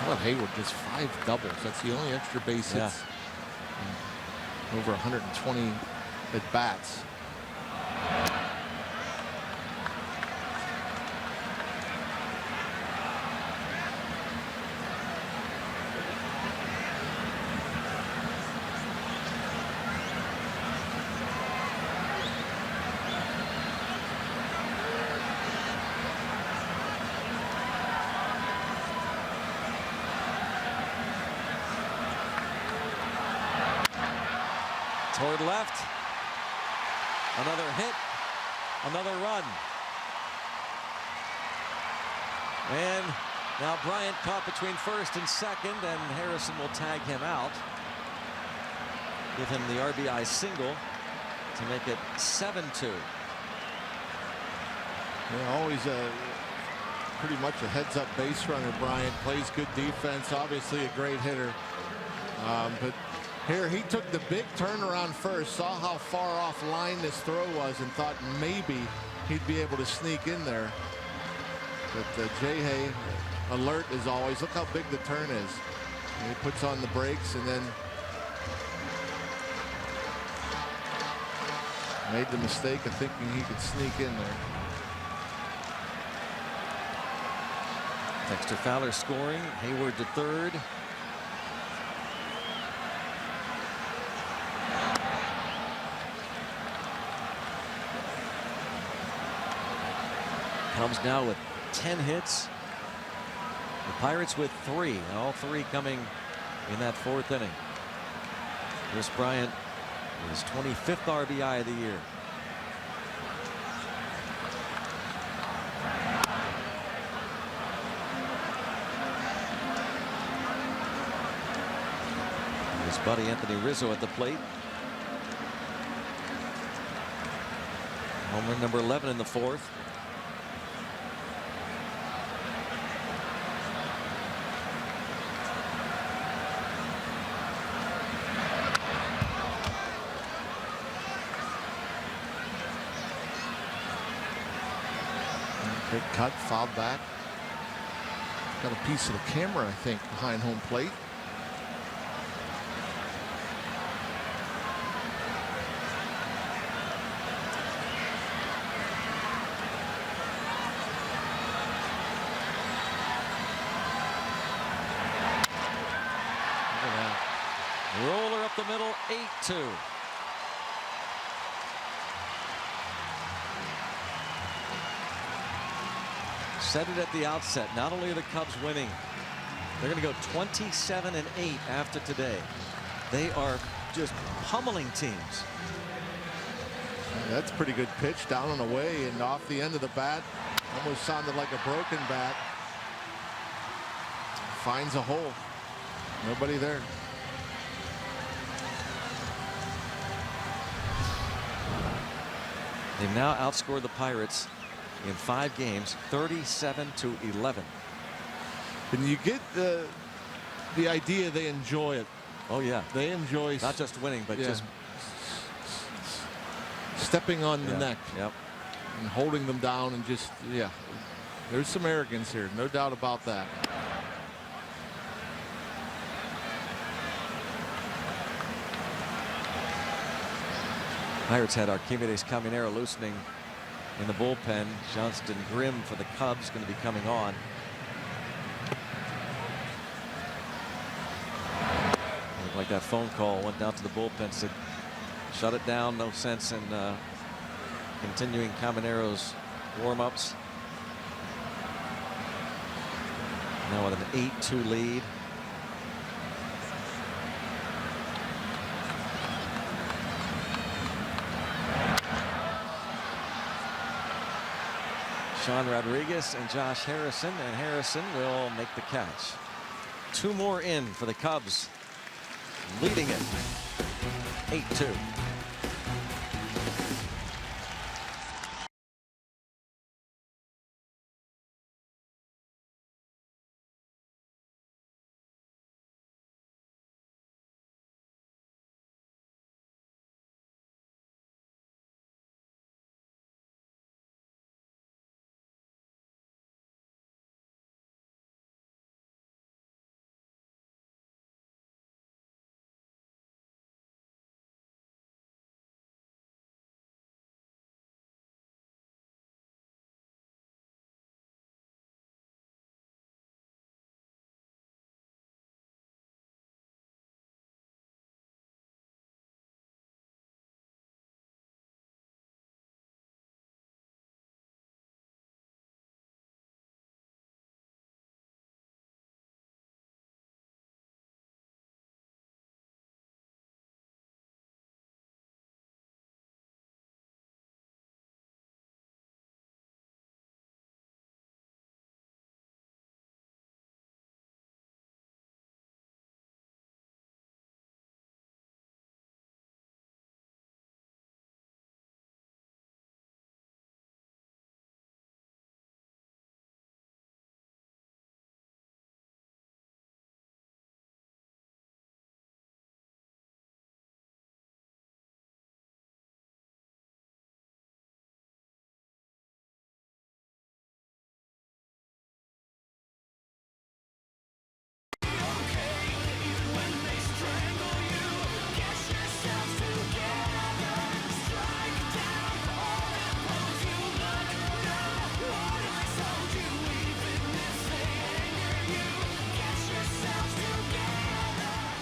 How about Hayward gets 5 doubles? That's the only extra base hits. Over 120 at bats. Toward left. Another hit. Another run. And now Bryant caught between first and second, and Harrison will tag him out. Give him the RBI single to make it 7-2. Yeah, always pretty much a heads-up base runner. Bryant plays good defense. Obviously a great hitter. But here he took the big turnaround first, saw how far off line this throw was, and thought maybe he'd be able to sneak in there. But Jay alert as always. Look how big the turn is. And he puts on the brakes and then made the mistake of thinking he could sneak in there. Dexter Fowler scoring. Hayward to third. Cubs now with 10 hits. The Pirates with 3, and all 3 coming in that 4th inning. Chris Bryant, his 25th RBI of the year. His buddy Anthony Rizzo at the plate. Home run number 11 in the 4th. Big cut, fouled back. Got a piece of the camera, I think, behind home plate. Look at that. Roller up the middle, 8-2. Said it at the outset. Not only are the Cubs winning, they're going to go 27-8 after today. They are just pummeling teams. That's a pretty good pitch down and away and off the end of the bat. Almost sounded like a broken bat. Finds a hole. Nobody there. They've now outscored the Pirates in 5 games, 37-11. And you get the idea they enjoy it. Oh yeah, they enjoy not just winning, but just stepping on the neck. Yep. And holding them down, and just there's some arrogance here, no doubt about that. Pirates had Archimedes Caminero loosening in the bullpen. Johnston Grimm for the Cubs going to be coming on. Looked like that phone call went down to the bullpen, said shut it down, no sense in continuing Caminero's warm-ups. Now with an 8-2 lead. Sean Rodriguez and Josh Harrison, and Harrison will make the catch. 2 more in for the Cubs, leading it 8-2.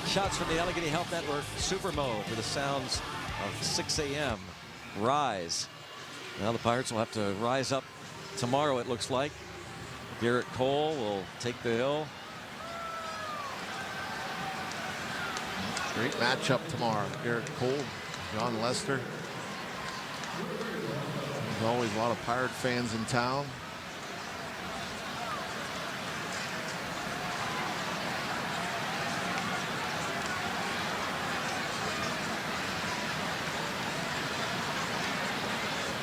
Shots from the Allegheny Health Network Super Mode for the sounds of 6 a.m. Rise. Now the Pirates will have to rise up tomorrow, it looks like. Garrett Cole will take the hill. Great matchup tomorrow. Garrett Cole, John Lester. There's always a lot of Pirate fans in town.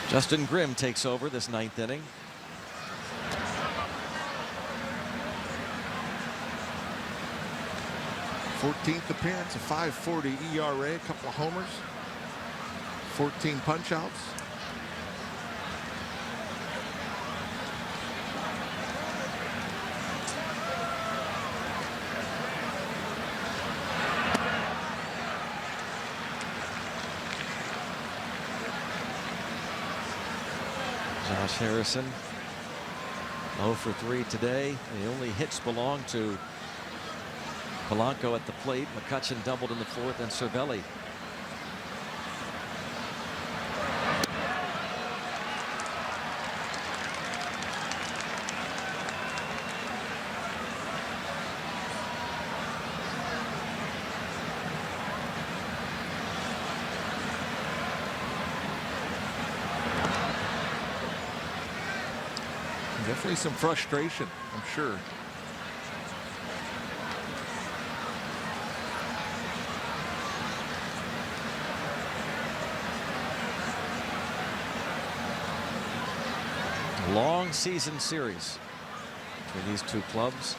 Justin Grimm takes over this 9th inning. th appearance, a 5.40 ERA, a couple of homers, 14 punch-outs. Josh Harrison 0 for 3 today. The only hits belong to Polanco at the plate. McCutchen doubled in the 4th, and Cervelli. Definitely some frustration, I'm sure. A long season series between these two clubs.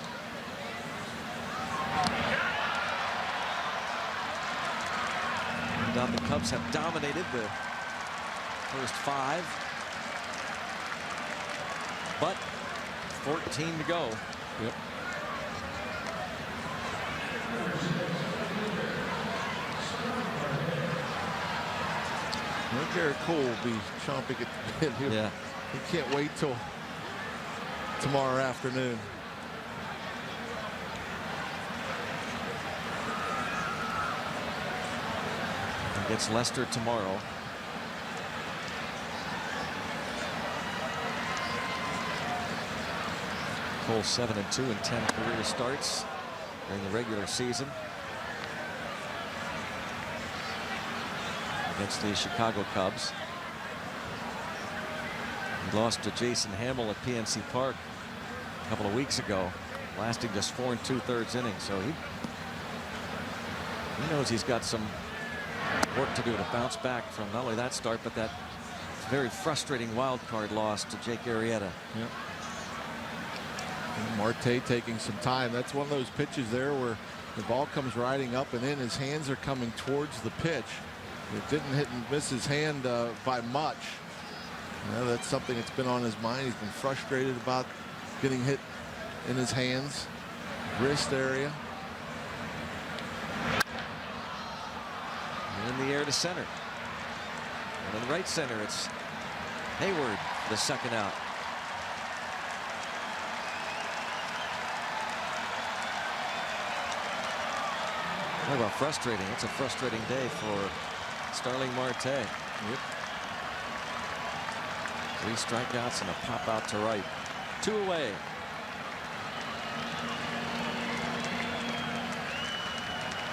No doubt the Cubs have dominated the first 5, but 14 to go. Yep. Garrett Cole will be chomping at the bit. Yeah. He can't wait till tomorrow afternoon. He gets Lester tomorrow. Cole 7-2 in 10 career starts during the regular season against the Chicago Cubs. He lost to Jason Hamill at PNC Park a couple of weeks ago, lasting just 4 2/3 innings. So he knows he's got some work to do to bounce back from not only that start, but that very frustrating wild card loss to Jake Arrieta. Yep. And Marte taking some time. That's one of those pitches there where the ball comes riding up and in. His hands are coming towards the pitch. It didn't hit and miss his hand by much. That's something that's been on his mind. He's been frustrated about getting hit in his hands, wrist area. In the air to center. And in right center, it's Hayward for the second out. Talk about frustrating. It's a frustrating day for Starling Marte. Yep. 3 strikeouts and a pop out to right. 2 away.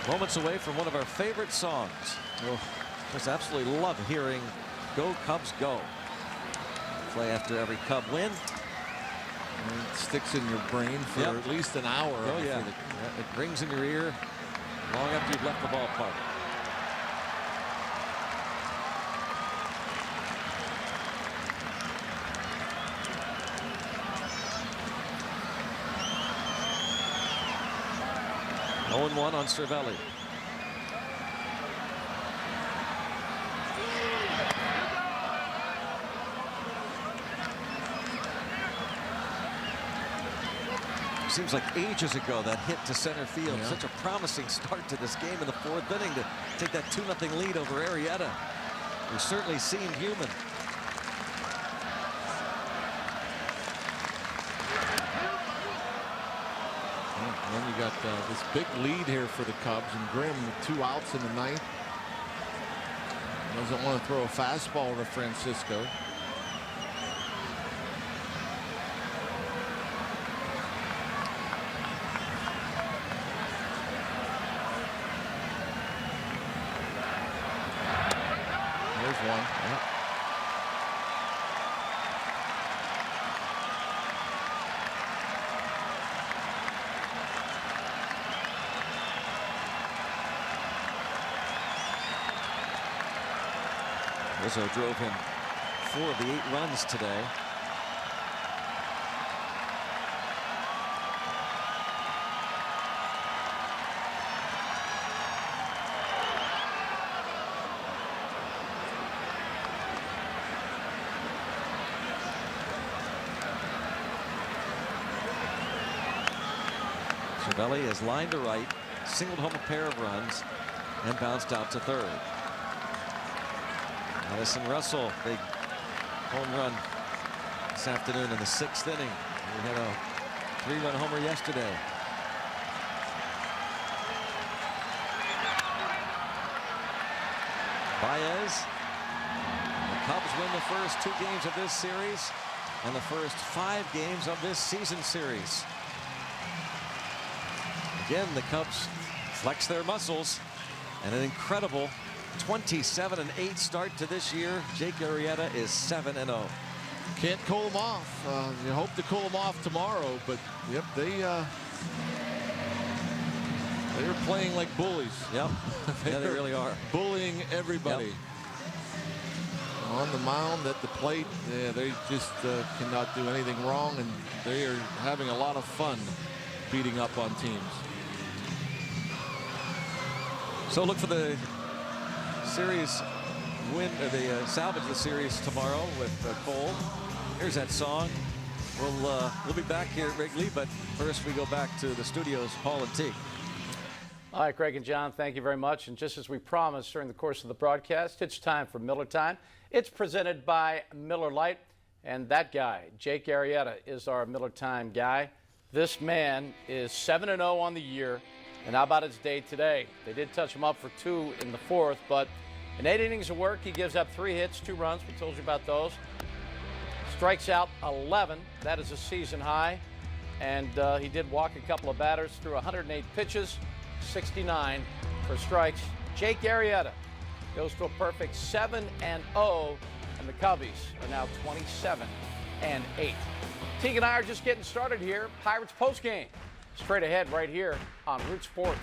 Moments away from one of our favorite songs. Oh, just absolutely love hearing "Go Cubs Go." Play after every Cub win. And it sticks in your brain for at least an hour. Oh yeah. It rings in your ear long after you've left the ballpark. Oh, 0-1 on Cervelli. Seems like ages ago that hit to center field. Yeah. Such a promising start to this game in the 4th inning to take that 2-0 lead over Arrieta, who certainly seemed human. And then you got this big lead here for the Cubs, and Grimm with 2 outs in the 9th. Doesn't want to throw a fastball to Francisco. There's one. Yeah. Rizzo drove him 4 of the 8 runs today. Cervelli is lined to right, singled home a pair of runs, and bounced out to 3rd. Madison Russell, big home run this afternoon in the 6th inning. We had a 3-run homer yesterday. Baez. The Cubs win the first 2 games of this series and the first 5 games of this season series. Again, the Cubs flex their muscles, and an incredible 27-8 start to this year. Jake Arrieta is 7-0. Can't cool them off. You hope to cool them off tomorrow, but yep, they're playing like bullies. Yep. Yeah, they really are. Bullying everybody. Yep. on the mound, at the plate, they just cannot do anything wrong, and they are having a lot of fun beating up on teams. So look for the series win, the salvage the series tomorrow with Cole. Here's that song. We'll be back here at Wrigley, but first we go back to the studios, Paul and T. All right, Greg and John, thank you very much. And just as we promised during the course of the broadcast, it's time for Miller Time. It's presented by Miller Lite, and that guy, Jake Arrieta, is our Miller Time guy. This man is 7-0 on the year, and how about his day today? They did touch him up for 2 in the 4th, but in 8 innings of work, he gives up 3 hits, 2 runs. We told you about those. Strikes out 11. That is a season high. And he did walk a couple of batters through 108 pitches, 69 for strikes. Jake Arrieta goes to a perfect 7-0, and the Cubbies are now 27-8. Teague and I are just getting started here. Pirates postgame straight ahead right here on Root Sports.